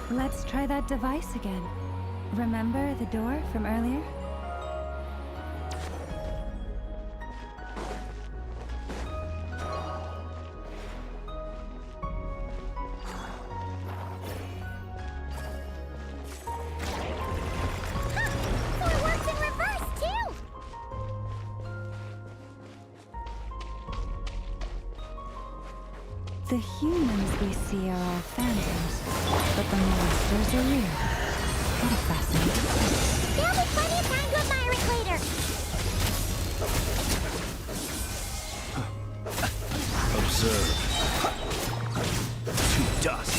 Let's try that device again. Remember the door from earlier? More works in The humans we see are all phantoms, but the monsters are real. What a fascinating place. There'll be plenty of time to admire it later. Observe. To dust.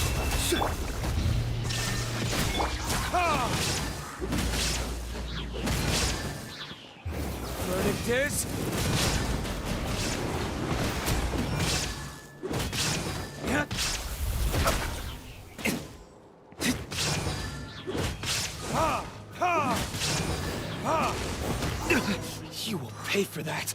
Verdict is... You will pay for that.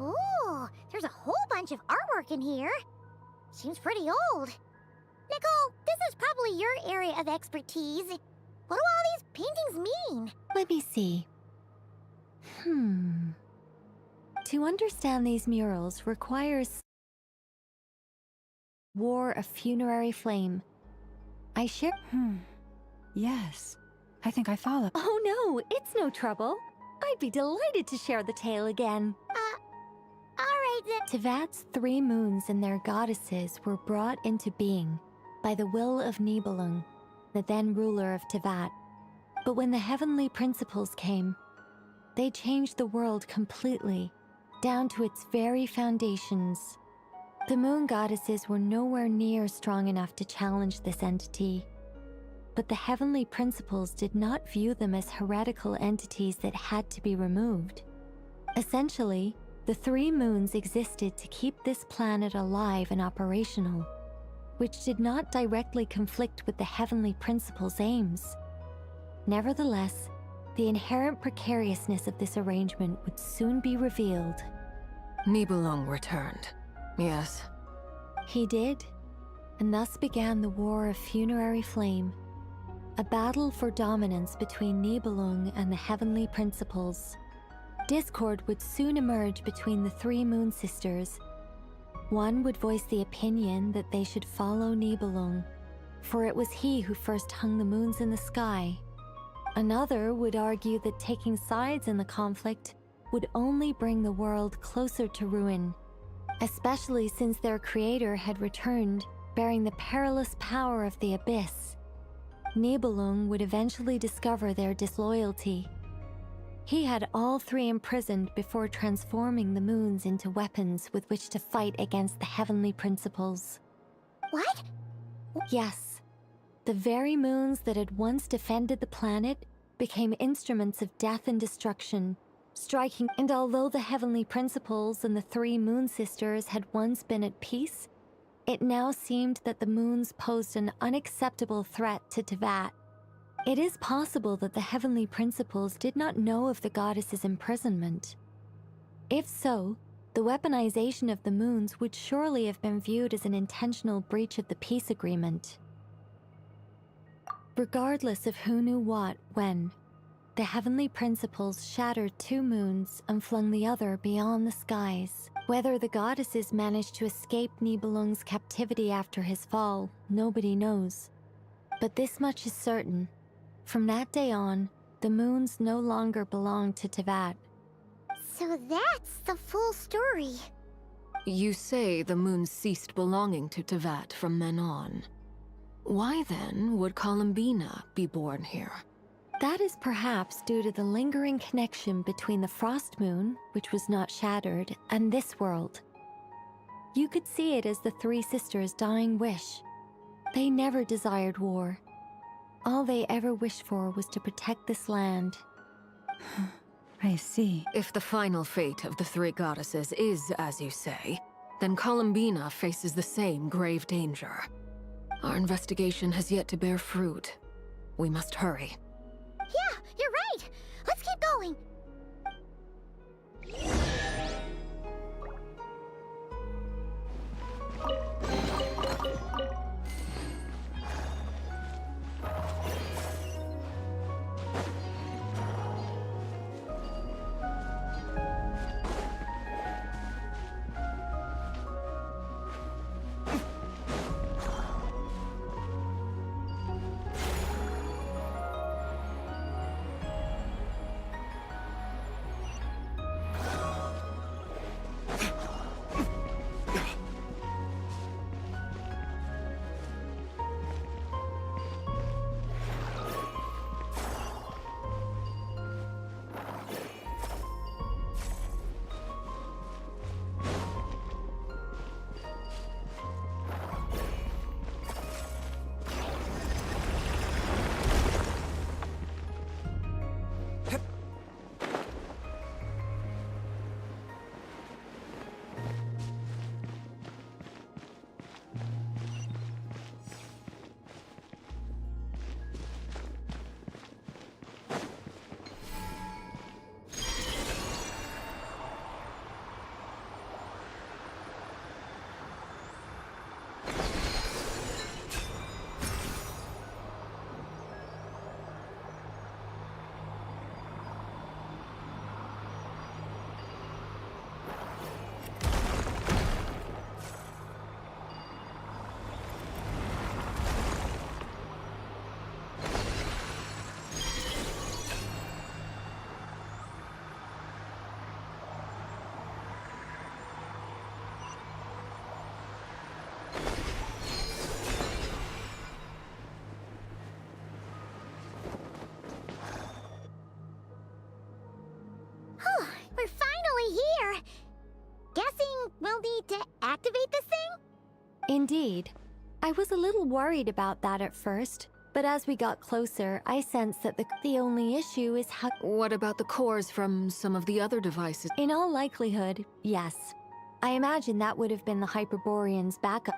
Ooh, there's a whole bunch of artwork in here. Seems pretty old. Nicole, this is probably your area of expertise. What do all these paintings mean? Let me see. To understand these murals requires war of funerary flame. I share. Yes, I think I follow. Oh no, it's no trouble. I'd be delighted to share the tale again. Alright then. Tevat's 3 moons and their goddesses were brought into being by the will of Nibelung, the then ruler of Tevat. But when the heavenly principles came, they changed the world completely, down to its very foundations. The moon goddesses were nowhere near strong enough to challenge this entity. But the heavenly principles did not view them as heretical entities that had to be removed. Essentially, the 3 moons existed to keep this planet alive and operational, which did not directly conflict with the heavenly principles' aims. Nevertheless, the inherent precariousness of this arrangement would soon be revealed. Nibelung returned. Yes. He did, and thus began the War of Funerary Flame, a battle for dominance between Nibelung and the heavenly principles. Discord would soon emerge between the 3 moon sisters. One would voice the opinion that they should follow Nibelung, for it was he who first hung the moons in the sky. Another would argue that taking sides in the conflict would only bring the world closer to ruin, especially since their creator had returned bearing the perilous power of the abyss. Nibelung would eventually discover their disloyalty. He had all 3 imprisoned before transforming the moons into weapons with which to fight against the heavenly principles. What? Yes. The very moons that had once defended the planet became instruments of death and destruction, striking. And although the heavenly principles and the 3 moon sisters had once been at peace, it now seemed that the moons posed an unacceptable threat to Tevat. It is possible that the heavenly principles did not know of the goddess's imprisonment. If so, the weaponization of the moons would surely have been viewed as an intentional breach of the peace agreement. Regardless of who knew what, when, the heavenly principles shattered 2 moons and flung the other beyond the skies. Whether the goddesses managed to escape Nibelung's captivity after his fall, nobody knows. But this much is certain. From that day on, the moons no longer belonged to Tevat. So that's the full story. You say the moons ceased belonging to Tevat from then on. Why then would Columbina be born here? That is perhaps due to the lingering connection between the Frost Moon, which was not shattered, and this world. You could see it as the 3 sisters' dying wish. They never desired war. All they ever wished for was to protect this land. I see. If the final fate of the 3 goddesses is as you say, then Columbina faces the same grave danger. Our investigation has yet to bear fruit. We must hurry. Yeah, you're right. Let's keep going. activate this thing? Indeed. I was a little worried about that at first, but as we got closer, I sensed that the only issue is how... What about the cores from some of the other devices? In all likelihood, yes. I imagine that would have been the Hyperborean's backup.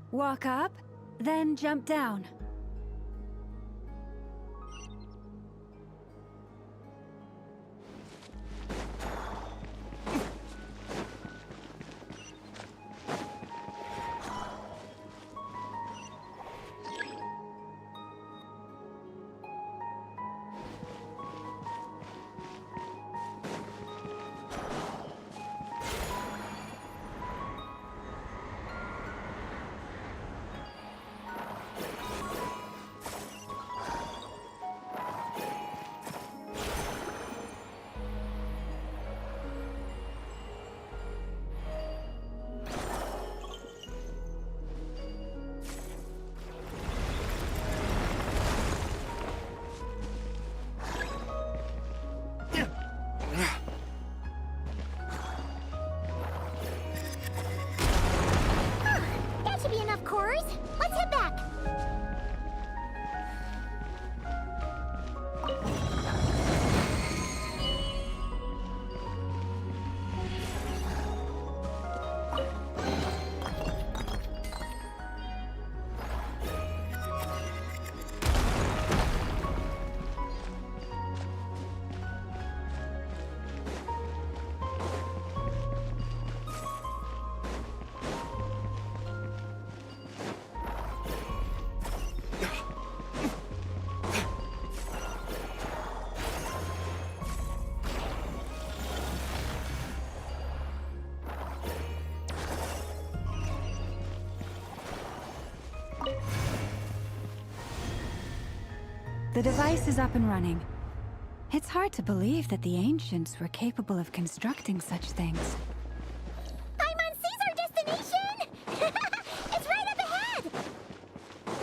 Walk up, then jump down. The device is up and running. It's hard to believe that the ancients were capable of constructing such things. Paimon sees our destination! It's right up ahead!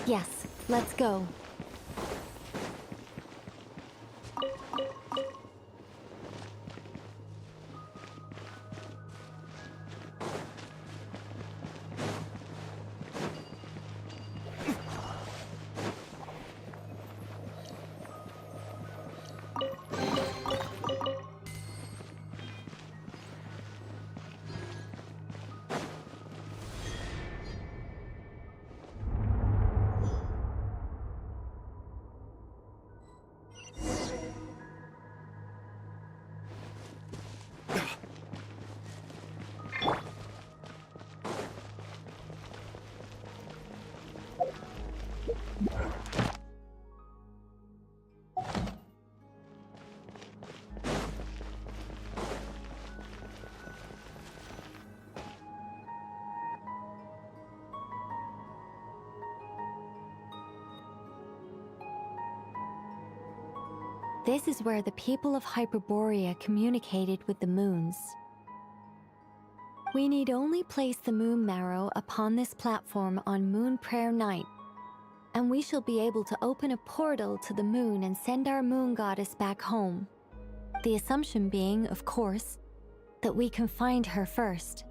Yes, let's go. This is where the people of Hyperborea communicated with the moons. We need only place the moon marrow upon this platform on Moon Prayer Night, and we shall be able to open a portal to the moon and send our moon goddess back home. The assumption being, of course, that we can find her first.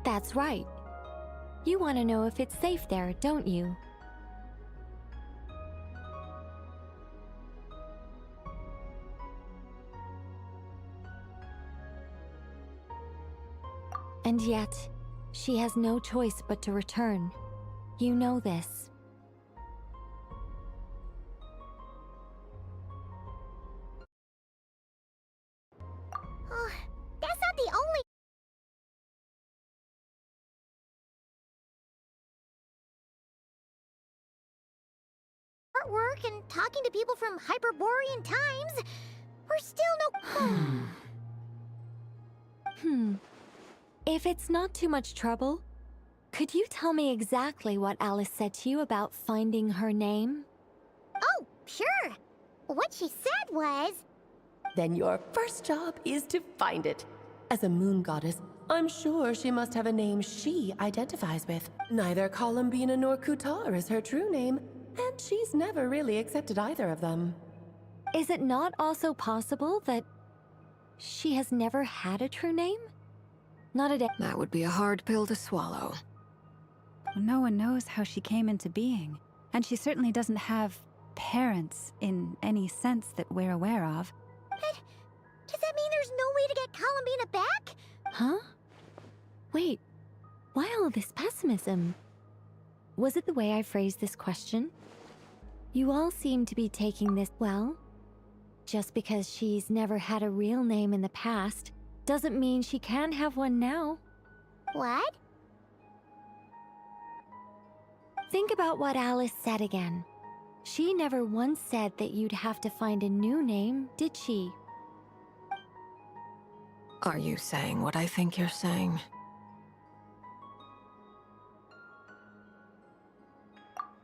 That's right. You want to know if it's safe there, don't you? And yet, she has no choice but to return. You know this. Oh, that's not the only artwork and talking to people from Hyperborean times. We're still no... If it's not too much trouble, could you tell me exactly what Alice said to you about finding her name? Oh, sure. What she said was... Then your first job is to find it. As a moon goddess, I'm sure she must have a name she identifies with. Neither Columbina nor Kutar is her true name, and she's never really accepted either of them. Is it not also possible that she has never had a true name? Not a day. That would be a hard pill to swallow. No one knows how she came into being, and she certainly doesn't have parents in any sense that we're aware of. But does that mean there's no way to get Columbina back? Huh? Wait, why all this pessimism? Was it the way I phrased this question? You all seem to be taking this well. Just because she's never had a real name in the past doesn't mean she can't have one now. What? Think about what Alice said again. She never once said that you'd have to find a new name, did she? Are you saying what I think you're saying?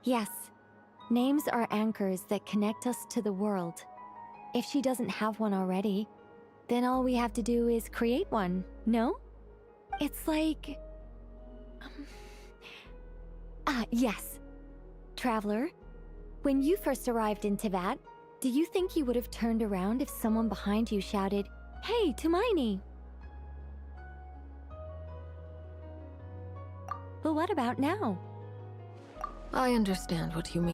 Yes. Names are anchors that connect us to the world. If she doesn't have one already, then all we have to do is create one, no? It's like... yes. Traveler, when you first arrived in Teyvat, do you think you would have turned around if someone behind you shouted, "Hey, Tumaini"? But what about now? I understand what you mean.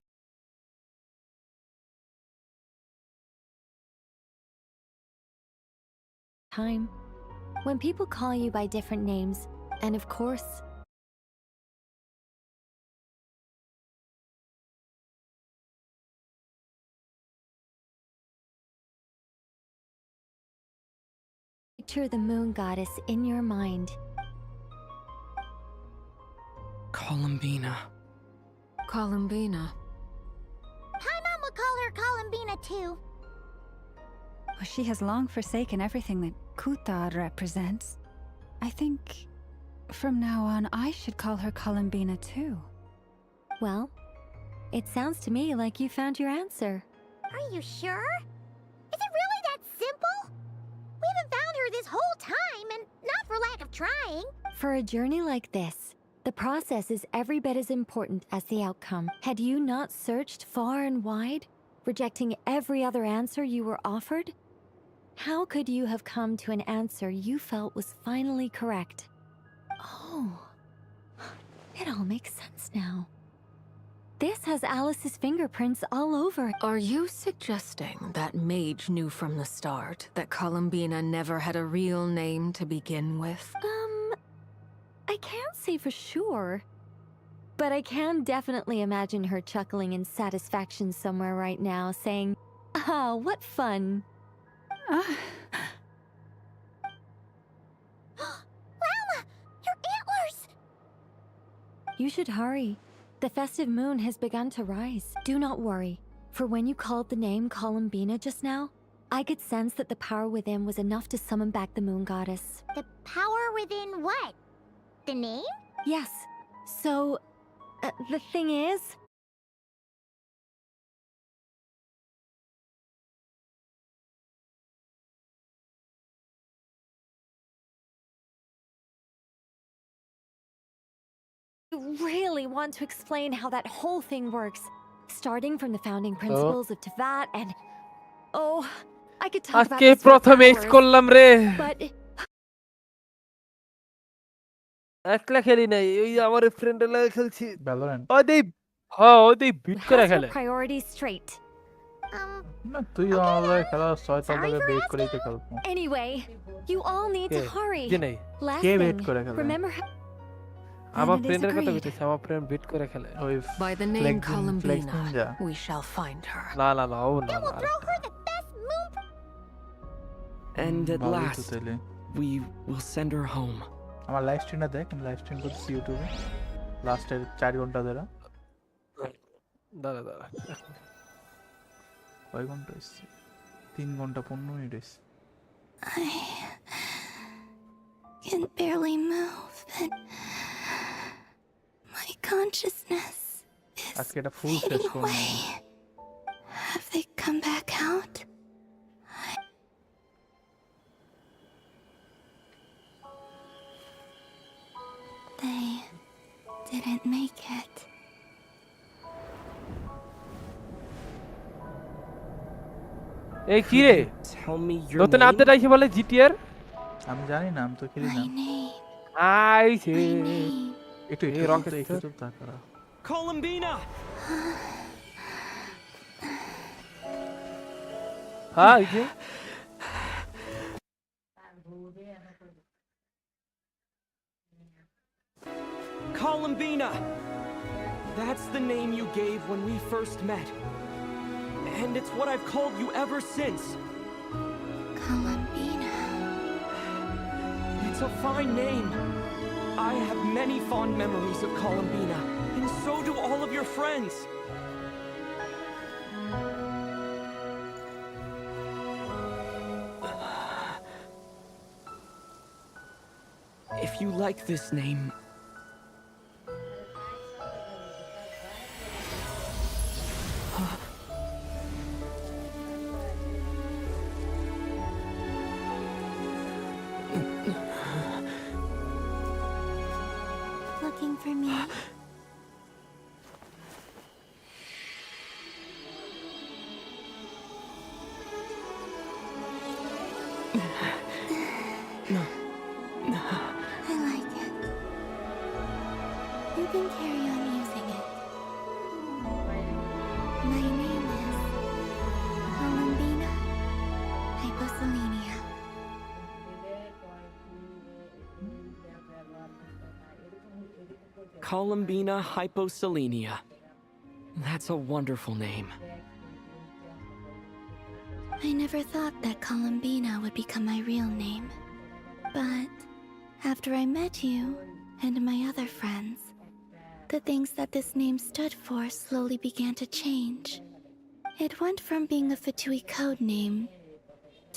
Time. When people call you by different names, and of course, picture the moon goddess in your mind. Columbina. Columbina. Paimon would call her Columbina too. Well, she has long forsaken everything that Kutar represents. I think from now on I should call her Columbina too. Well, it sounds to me like you found your answer. Are you sure? Is it really that simple? We haven't found her this whole time, and not for lack of trying. For a journey like this, the process is every bit as important as the outcome. Had you not searched far and wide, rejecting every other answer you were offered, how could you have come to an answer you felt was finally correct? Oh, it all makes sense now. This has Alice's fingerprints all over it. Are you suggesting that Mage knew from the start that Columbina never had a real name to begin with? I can't say for sure, but I can definitely imagine her chuckling in satisfaction somewhere right now, saying, "Ah, what fun." You should hurry. The festive moon has begun to rise. Do not worry, for when you called the name Columbina just now, I could sense that the power within was enough to summon back the moon goddess. The power within what? The name? Yes. So, the thing is... I really want to explain how that whole thing works, starting from the founding principles of Tevat and... Oh, I could talk about আজকে this for প্রথম age hours, করলাম রে but একলা খেলি নাই ওই আমার ফ্রেন্ডের লাগে খেলছি ভ্যালোরেন্ট ওই হ্যাঁ ওই বিট করে has খেলে your priorities straight. না তুই আমার লাগে খেলা শয়তান লাগে বেট করেই তো খেলবো Anyway, you all need to K? hurry. কে নেই? Last কে thing, বেট করে খেলে? remember how... আমার Then it is ফ্রেন্ডের কথা agreed. কইতেছি আমার ফ্রেন্ড বিট করে খেলে ওই By the name Columbina, we shall find her. না না না ও না না Throw her the best moon. And at ভালোই তো last, তাইলে we will send her home. আমার লাইভ স্ট্রিমটা দেখ আমি লাইভ স্ট্রিম করতেছি ইউটিউবে লাস্টের 4 ঘন্টা ধরে দাঁড়া দাঁড়া কয় ঘন্টা হচ্ছে 3 ঘন্টা 15 মিনিট হচ্ছে I can barely move, and my consciousness is আজকে এটা ফুল শেষ fading করব away. Have they come back out? They didn't make it. এই কি রে Tell me your নতুন name? আপডেট আইছে বলে জিটিআর আমি জানি না আমি তো খেলি না আইছে একটু এই রকেট একটু চুপ থাক করা Columbina! হ্যাঁ আইছে Columbina! That's the name you gave when we first met. And it's what I've called you ever since. Columbina. It's a fine name. I have many fond memories of Columbina, and so do all of your friends. If you like this name, Looking for me? I like it. You can carry on using it. My name is Columbina Hyposelenia. Columbina Hyposelenia. That's a wonderful name. I never thought that Columbina would become my real name. But after I met you and my other friends, the things that this name stood for slowly began to change. It went from being a Fatui code name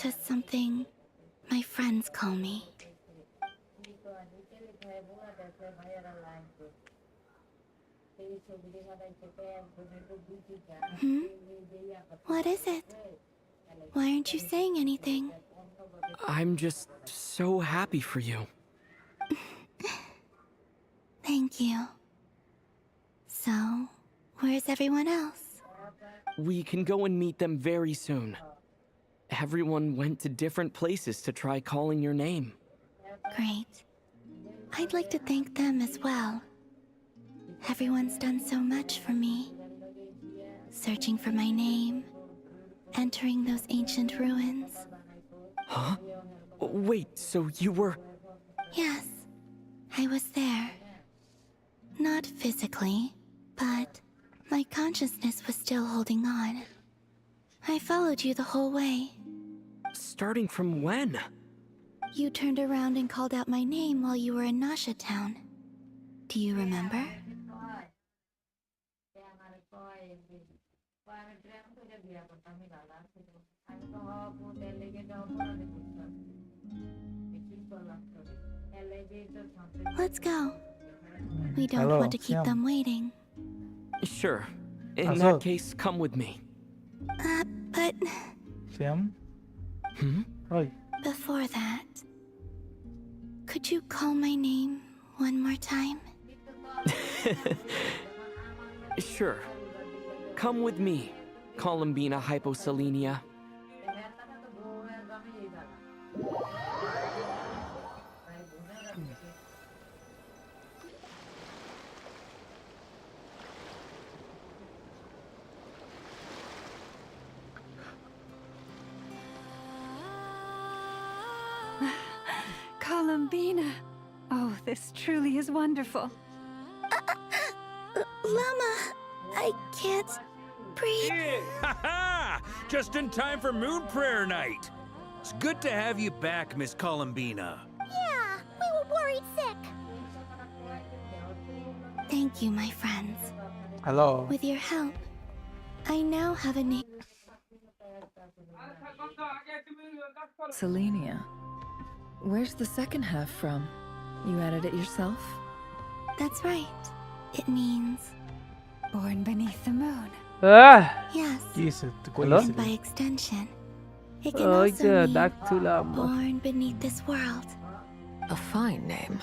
to something my friends call me. What is it? Why aren't you saying anything? I'm just so happy for you. Thank you. So, where's everyone else? We can go and meet them very soon. Everyone went to different places to try calling your name. Great. I'd like to thank them as well. Everyone's done so much for me. Searching for my name, entering those ancient ruins. Huh? Wait, so you were... Yes, I was there. Not physically, but my consciousness was still holding on. I followed you the whole way. Starting from when? You turned around and called out my name while you were in Nasha Town. Do you remember? Let's go. We don't Hello, want to keep Siam. them waiting. Sure. In Ashok. that case, come with me. But Siam? Oi. before that, could you call my name one more time? Sure. Come with me, Columbina Hyposelenia. Columbina. Oh, this truly is wonderful. Llama, I can't breathe. Ha-ha! Just in time for Moon Prayer Night. It's good to have you back, Miss Columbina. Yeah, we were worried sick. Thank you, my friends. Hello. With your help, I now have a name. Selenia. Where's the second half from? You added it yourself? That's right. It means born beneath the moon. yes. Jesus, And by extension, it can also mean born beneath this world. A fine name.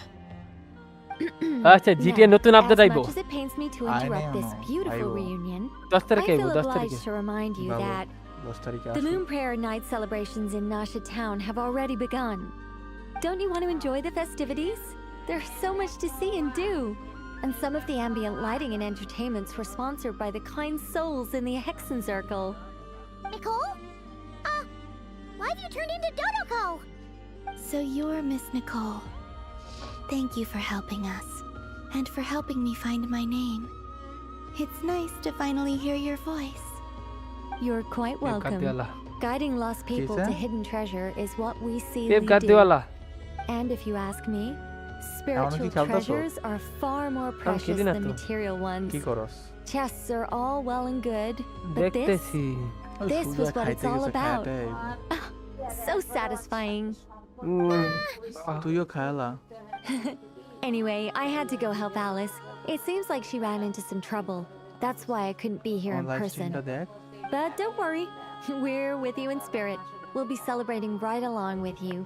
আচ্ছা GTA নতুন update As আইবো much as it pains me to interrupt this beautiful reunion, 10 তারিখে I আইবো feel 10 তারিখে obliged to remind you that the Moon Prayer Night celebrations in Nasha Town have already begun. Don't you want to enjoy the festivities? There's so much to see and do. And some of the ambient lighting and entertainments were sponsored by the kind souls in the Hexen Circle. Nicole? Why have you turned into Dodoko? So you're Miss Nicole. Thank you for helping us, and for helping me find my name. It's nice to finally hear your voice. You're quite welcome. Guiding lost people to hidden treasure is what we see we do. And if you ask me, spiritual treasures are far more precious than material ones. Chests are all well and good, but this was what it's all about. So satisfying. Anyway, I had to go help Alice. It seems like she ran into some trouble. That's why I couldn't be here in person. But don't worry, we're with you in spirit. We'll be celebrating right along with you.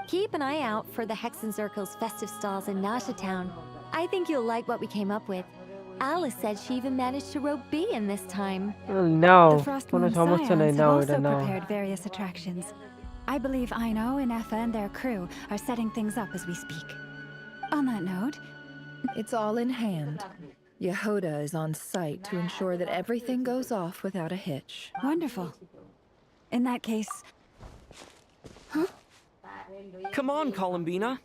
Keep an eye out for the Hexen Circle's festive stalls in Nasha Town. I think you'll like what we came up with. Alice said she even managed to rope B in this time. The Frost Moon Scions have also prepared various attractions. I believe Aino, Inefa, and their crew are setting things up as we speak. On that note, It's all in hand. Yehoda is on site to ensure that everything goes off without a hitch. Wonderful. In that case... Come on, Columbina.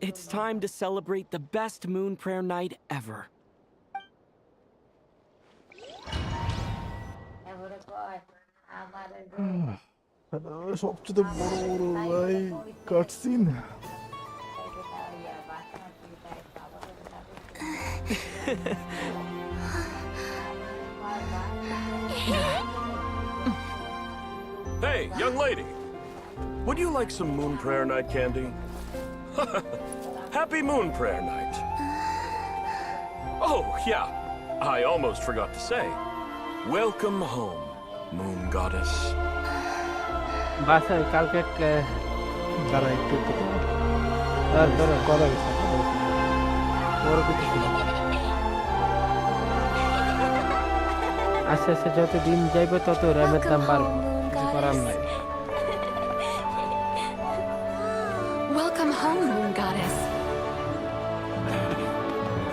It's time to celebrate the best Moon Prayer Night ever. সবচেয়ে বড় বড় ভাই cutscene Hey, young lady. Would you like some Moon Prayer Night candy? Happy Moon Prayer Night. Oh, yeah. I almost forgot to say. Welcome home, Moon Goddess. বাসায় কালকে দাঁড়া একটু কথা আস্তে আস্তে যত দিন যাইবে তত র্যামের দাম বাড়বে কিছু করার নাই Welcome home, Moon Goddess.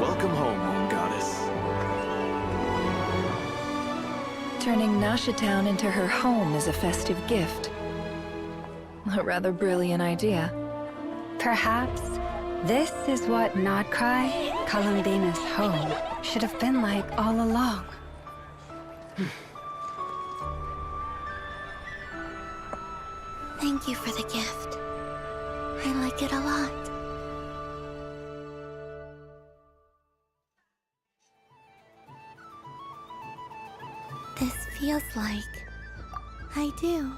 Welcome home, Moon Goddess. Turning Nasha Town into her home is a festive gift. A rather brilliant idea. Perhaps this is what Nod Krai, Columbina's home, should have been like all along. Thank you for the gift. I like it a lot. This feels like I do.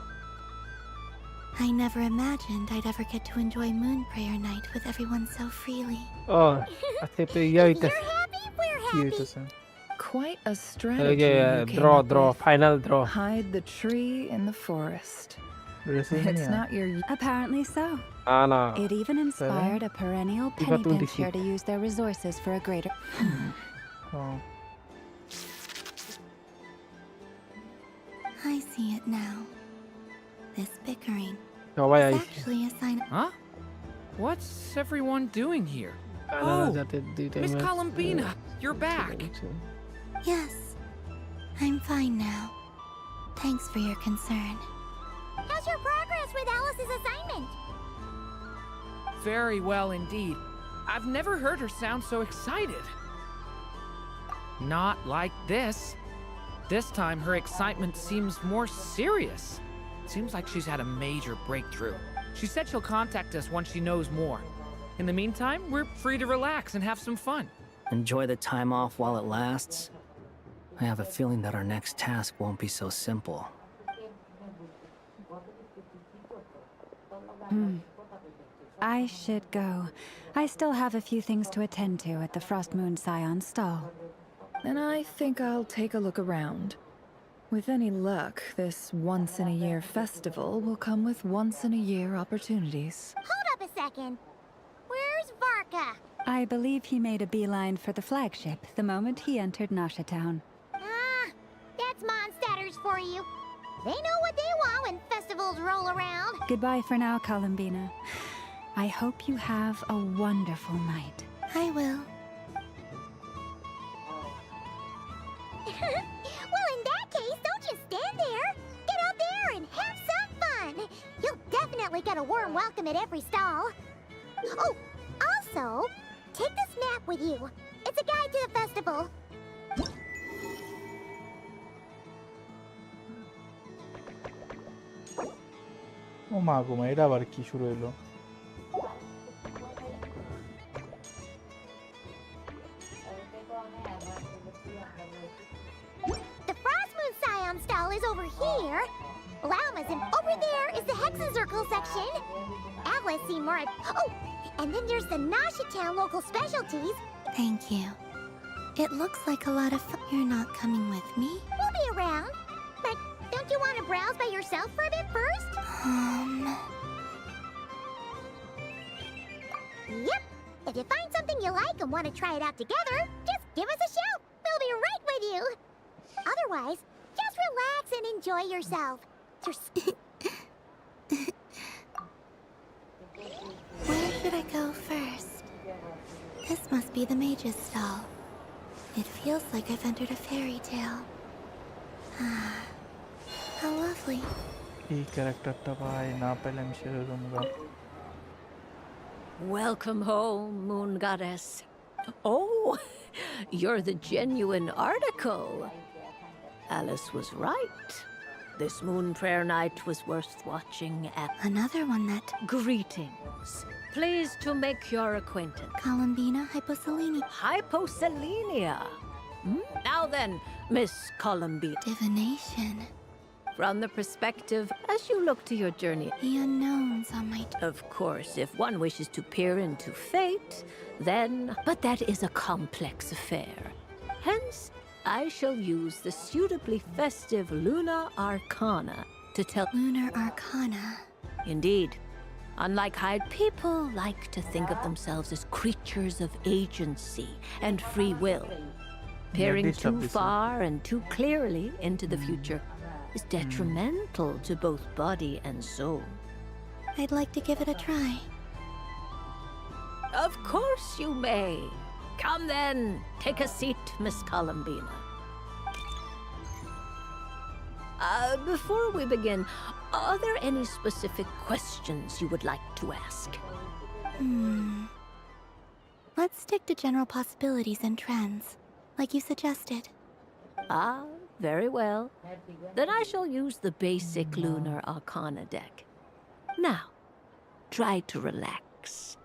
I never imagined I'd ever get to enjoy Moon Prayer Night with everyone so freely. Oh, ACP 이겨있다. Quite a strategy you came draw, up draw, with. final draw. Hide the tree in the forest. Dressing It's niya. not your... Apparently so. Ana. It even inspired a perennial Iba to penny pincher deceive. to use their resources for a greater... Oh. I see it now. This bickering Kawai is I actually a sign of... Huh? What's everyone doing here? Oh, Miss Columbina, you're back. Yes, I'm fine now. Thanks for your concern. How's your progress with Alice's assignment? Very well indeed. I've never heard her sound so excited. Not like this. This time her excitement seems more serious. Seems like she's had a major breakthrough. She said she'll contact us once she knows more. In the meantime, we're free to relax and have some fun. Enjoy the time off while it lasts. I have a feeling that our next task won't be so simple. I should go. I still have a few things to attend to at the Frost Moon Scion's stall. And I think I'll take a look around. With any luck, this once-in-a-year festival will come with once-in-a-year opportunities. Hold up a second. Where's Varka? I believe he made a beeline for the flagship the moment he entered Nasha Town. Ah, that's Mondstatters for you. They know what they want when festivals roll around. Goodbye for now, Columbina. I hope you have a wonderful night. I will. Well, in that case, don't just stand there. Get out there and have some fun. You'll definitely get a warm welcome at every stall. Oh, also, take this map with you. It's a guide to the festival. ও মা গো মা, এটা আবার কি শুরু হলো? The Frost Moon Scion stall is over here. Llamas, and over there is the Hexen Circle section. Atlas seemed more... Oh, and then there's the Nasha Town local specialties. Thank you. It looks like a lot of fun. You're not coming with me? We'll be around. But don't you want to browse by yourself for a bit first? Yep. If you find something you like and want to try it out together, just give us a shout. We'll be right with you. Otherwise, just relax and enjoy yourself. Where should I go first? This must be the mage's stall. It feels like I've entered a fairy tale. Ah, how lovely. এই ক্যারেক্টারটা ভাই না পেলে আমি শেষ হয়ে যাবো। Welcome home, Moon Goddess. Oh, you're the genuine article. Alice was right. This Moon Prayer Night was worth watching at... Another one that... Greetings. Pleased to make your acquaintance. Columbina Hyposelenia. Hyposelenia. Now then, Miss Columbina. Divination. From the perspective, as you look to your journey... The unknowns on my... Of course, if one wishes to peer into fate, then... But that is a complex affair. Hence, I shall use the suitably festive Lunar Arcana to tell... Lunar Arcana. Indeed. Unlike Hyde, people like to think of themselves as creatures of agency and free will. Peering too far and too clearly into the future is detrimental to both body and soul. I'd like to give it a try. Of course you may. Come then, take a seat, Miss Columbina. Before we begin, are there any specific questions you would like to ask? Let's stick to general possibilities and trends, like you suggested. Ah, very well. Then I shall use the basic Lunar Arcana deck. Now, try to relax.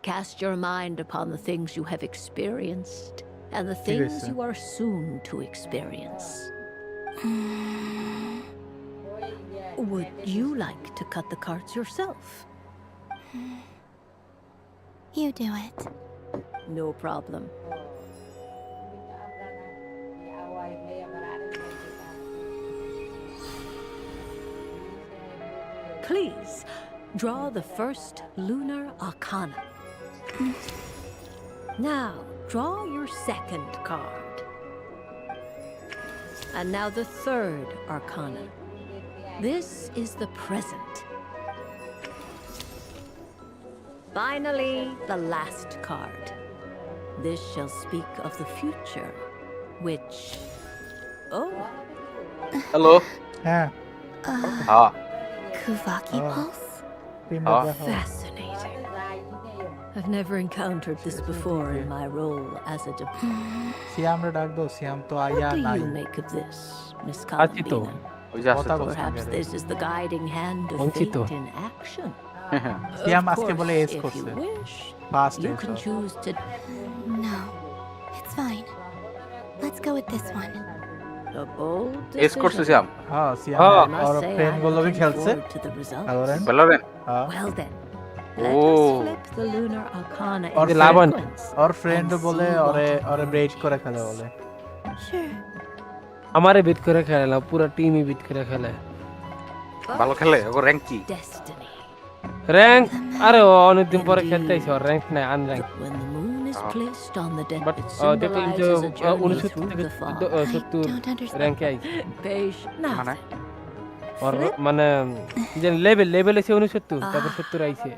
Cast your mind upon the things you have experienced and the things you are soon to experience. Would you like to cut the cards yourself? You do it. No problem. Please, draw the first lunar arcana. Now, draw your second card. And now the third arcana. This is the present. Finally, the last card. This shall speak of the future, which... Oh. Hello. Yeah. Kuvaki pulse? Fascinating. I've never encountered this before in my role as a Siam রে ডাক দাও সিয়াম তো আয়া What do নাই you make of this, Miss Columbina? Perhaps this is the guiding hand of fate in action. Siam Of আজকে বলে course, S if করছে you wish, first you can choose to... No, it's fine. Let's go with this one. A bold ace করছে সিয়াম হ্যাঁ সিয়াম আর friend গুলো भी খেলছে Valorant Well then, ও flip the lunar arcana और in लावन sequence. और फ्रेंड बोले और ब्रेड করে খেলে বলে Sure. আমারে বিট করে খেলে না পুরো টিমই বিট করে খেলে ভালো খেলে ওর র‍্যাঙ্ক কি র‍্যাঙ্ক আরে অনেকদিন পরে খেলতে আইছে ওর র‍্যাঙ্ক নাই unrank Placed on the dead, but it দেখো এই symbolizes a journey 69 through থেকে the fog. 70 র‍্যাঙ্কে আইছে Now মানে ওর মানে কি জানি লেভেল আছে 69 তারপর 70 আইছে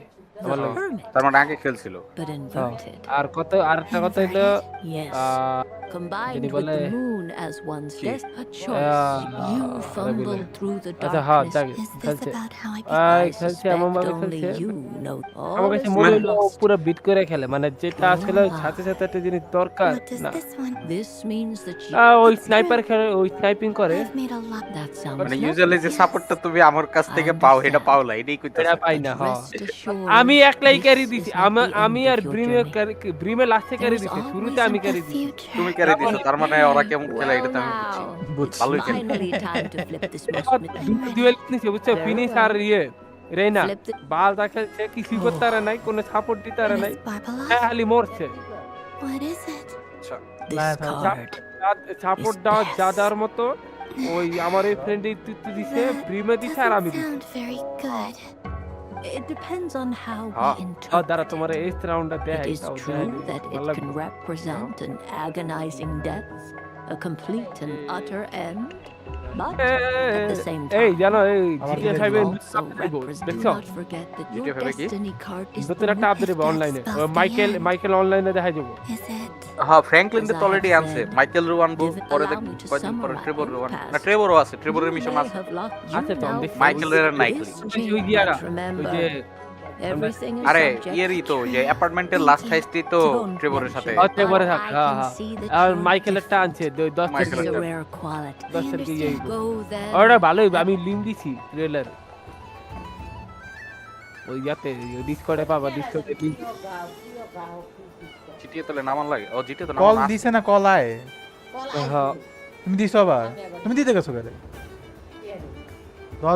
আমার লাগে তার মানে আগে খেলছিল but inverted. আর কত আরেকটা কথা হলো Yes. Combined যদি with বলে the moon as one's death, a choice. You fumbled through the আচ্ছা হ্যাঁ darkness. Is this about how I খেলছে আমার মাকে Only খেলছে you know all আমার কাছে is মনে হলো lost. পুরো বিট করে খেলে মানে যেটা আসলে সাথে সাথে একটা জিনিস দরকার না This means that you ওই স্নাইপার খেলে ওই স্নাইপিং করে that sounds মানে ইউজুয়ালি যে সাপোর্টটা তুমি আমার কাছ থেকে পাও এটা পাও না এটাই কইতাছ এটা পাই না হ্যাঁ আমি একলাই ক্যারি দিছি আমি আর ব্রিমে লাস্টে ক্যারি দিছি শুরুতে আমি ক্যারি দিছি তুমি ক্যারি দিছো তার মানে ওরা কেমন খেলে এটা তো আমি বুঝছি ভালোই খেলে finally time to flip this dual নিছে বুঝছো ফিনিশ আর রেনা বাল দেখে সে কিছু করতে পারে নাই কোনো সাপোর্ট দিতে পারে নাই খালি মরছে What is it? সাপোর্ট দাও যাদার মতো ওই আমার এই ফ্রেন্ড দিছে ব্রিমে দিছে আর আমি দিছি Sound very good. It depends on how we হ্যাঁ interpret. দাঁড়া তোমার এই রাউন্ডটা দেয় It is true that it can represent an agonizing death, a complete and utter end, but at the same এই time, জানো এই জিটিএ it 5 এর also represents. Do দেখছো not forget that your GTA 5 কি? destiny card is নতুন the একটা update হবে অনলাইনে মাইকেল অনলাইনে দেখা যাবে Is it? হ্যাঁ ফ্র্যাঙ্কলিন তো অলরেডি আনছে মাইকেল রুয়ান বুক পরে কয়েকদিন পরে ট্রেভর রুয়ান না ট্রেভরও আছে ট্রেভরের মিশন আছে আচ্ছা তো আমি দেখি মাইকেল এর নাইকলি ওই দিয়ারা ওই যে everything is আরে subject ইয়েরই তো যে অ্যাপার্টমেন্টের লাস্ট হাইস্টই তো ট্রেভরের সাথে ট্রেভরে থাকে হ্যাঁ হ্যাঁ আর মাইকেলেরটা আনছে 10 Michael is a rare quality. 10 এর দিয়ে Go then. ওটা ভালোই আমি লিংক দিছি ট্রেলার ওই যাতে ডিসকর্ডে পাবা ডিসকর্ডে লিংক জিটিএ তো নামান লাগে ও জিটিএ তো কল নামান দিছে না কল আয় হ্যাঁ তুমি দিছো আবার তুমি দিতে গেছো কেন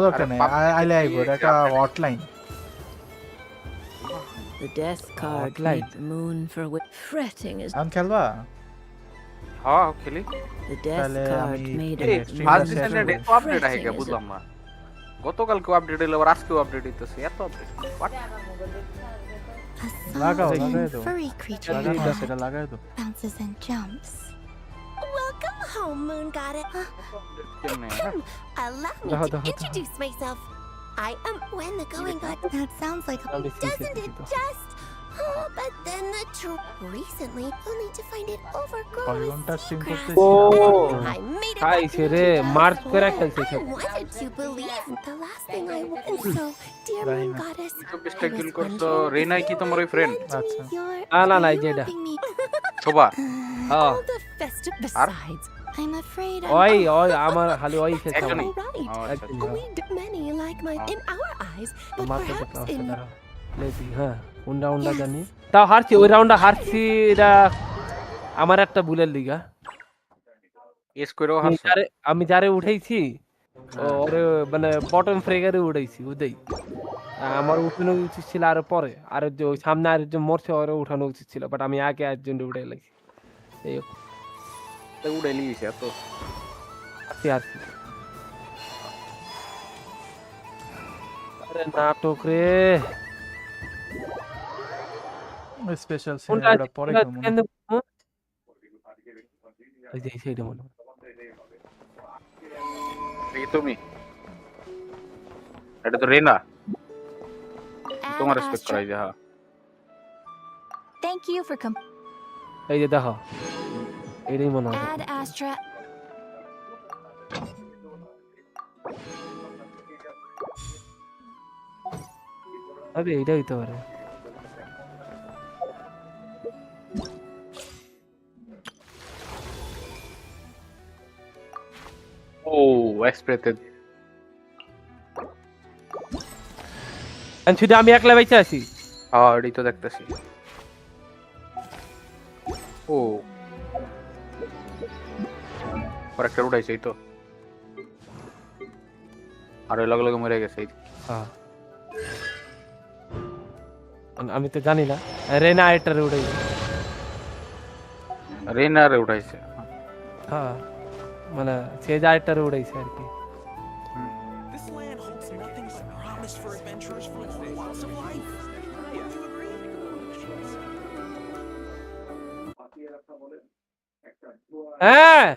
দরকার নেই আইলে আইবো এটা hotline The death card light. made the moon for which fretting is. আন খেলবা হ্যাঁ খেলি The death তাহলে card আমি made এই it. ফার্স্ট ডিসেন্ডেন্ট এত আপডেট আহে কে বুঝলাম না গতকালকে আপডেট হলো আর আজকেও আপডেট হইতেছে এত আপডেট হোয়াট A লাগাও soft লাগাই and দাও furry creature লাগাই দাও that সেটা লাগাই দাও bounces and jumps. Welcome home, Moon Goddess. কেমনে Allow me Daha, to daha, introduce myself. I am when the going got. That sounds like a Doesn't it just? Oh, but then the truth. Recently, only to find it overgrown with ঘন্টা stream seagrass. করতেছি And I made it back খাইছে into রে the March করে house. খেলছে I সব wanted to believe the last thing I wanted. So, dear Moon Goddess, 24টা কিল করছো রেনাই কি তোমার ওই ফ্রেন্ড আচ্ছা না এই যেটা শোভা হ্যাঁ all the festive besides. I'm afraid ওই আমার খালি ওই খেলছে একজনই Right. আচ্ছা We many like mine in our eyes, but আমার তো perhaps in লেবি হ্যাঁ উন্ডা জানি তাও হারছি ওই রাউন্ডটা হারছি এটা আমার একটা বুলের লিগা এস কইরো হারছো আমি যারে উঠাইছি ওরে মানে বটম ফ্রেগারে উড়াইছি উদেই আমার উঠানো উচিত ছিল আরো পরে আর যে ওই সামনে আর যে মরছে ওরে উঠানো উচিত ছিল বাট আমি আগে একজন উড়াই লাগছি এই উড়াই লিয়েছে এত আছি আর আরে নাটক রে স্পেশাল সিনারিটা পরে কেমন ওই যে সেইটা মনে এই তুমি এটা তো রেনা তোমার রেসপেক্ট করাই যা Thank you for এই যে দেখো এইটাই মনে হয় Ad Astra. আবে এইটা হইতে পারে ও এক্সপ্রেটেড শুধু আমি একলা বাইচে আছি হ্যাঁ এটাই তো দেখতেছি ও পর একটা উঠাইছে এই তো আর ওই লগে লগে মরে গেছে হ্যাঁ আমি তো জানি না রেনা এটার উড়াইছে রেনারে উঠাইছে হ্যাঁ মানে সে যা এটার উড়াইছে আর কি This land holds nothing but promise for adventurers from all walks of life. Wouldn't you agree? হ্যাঁ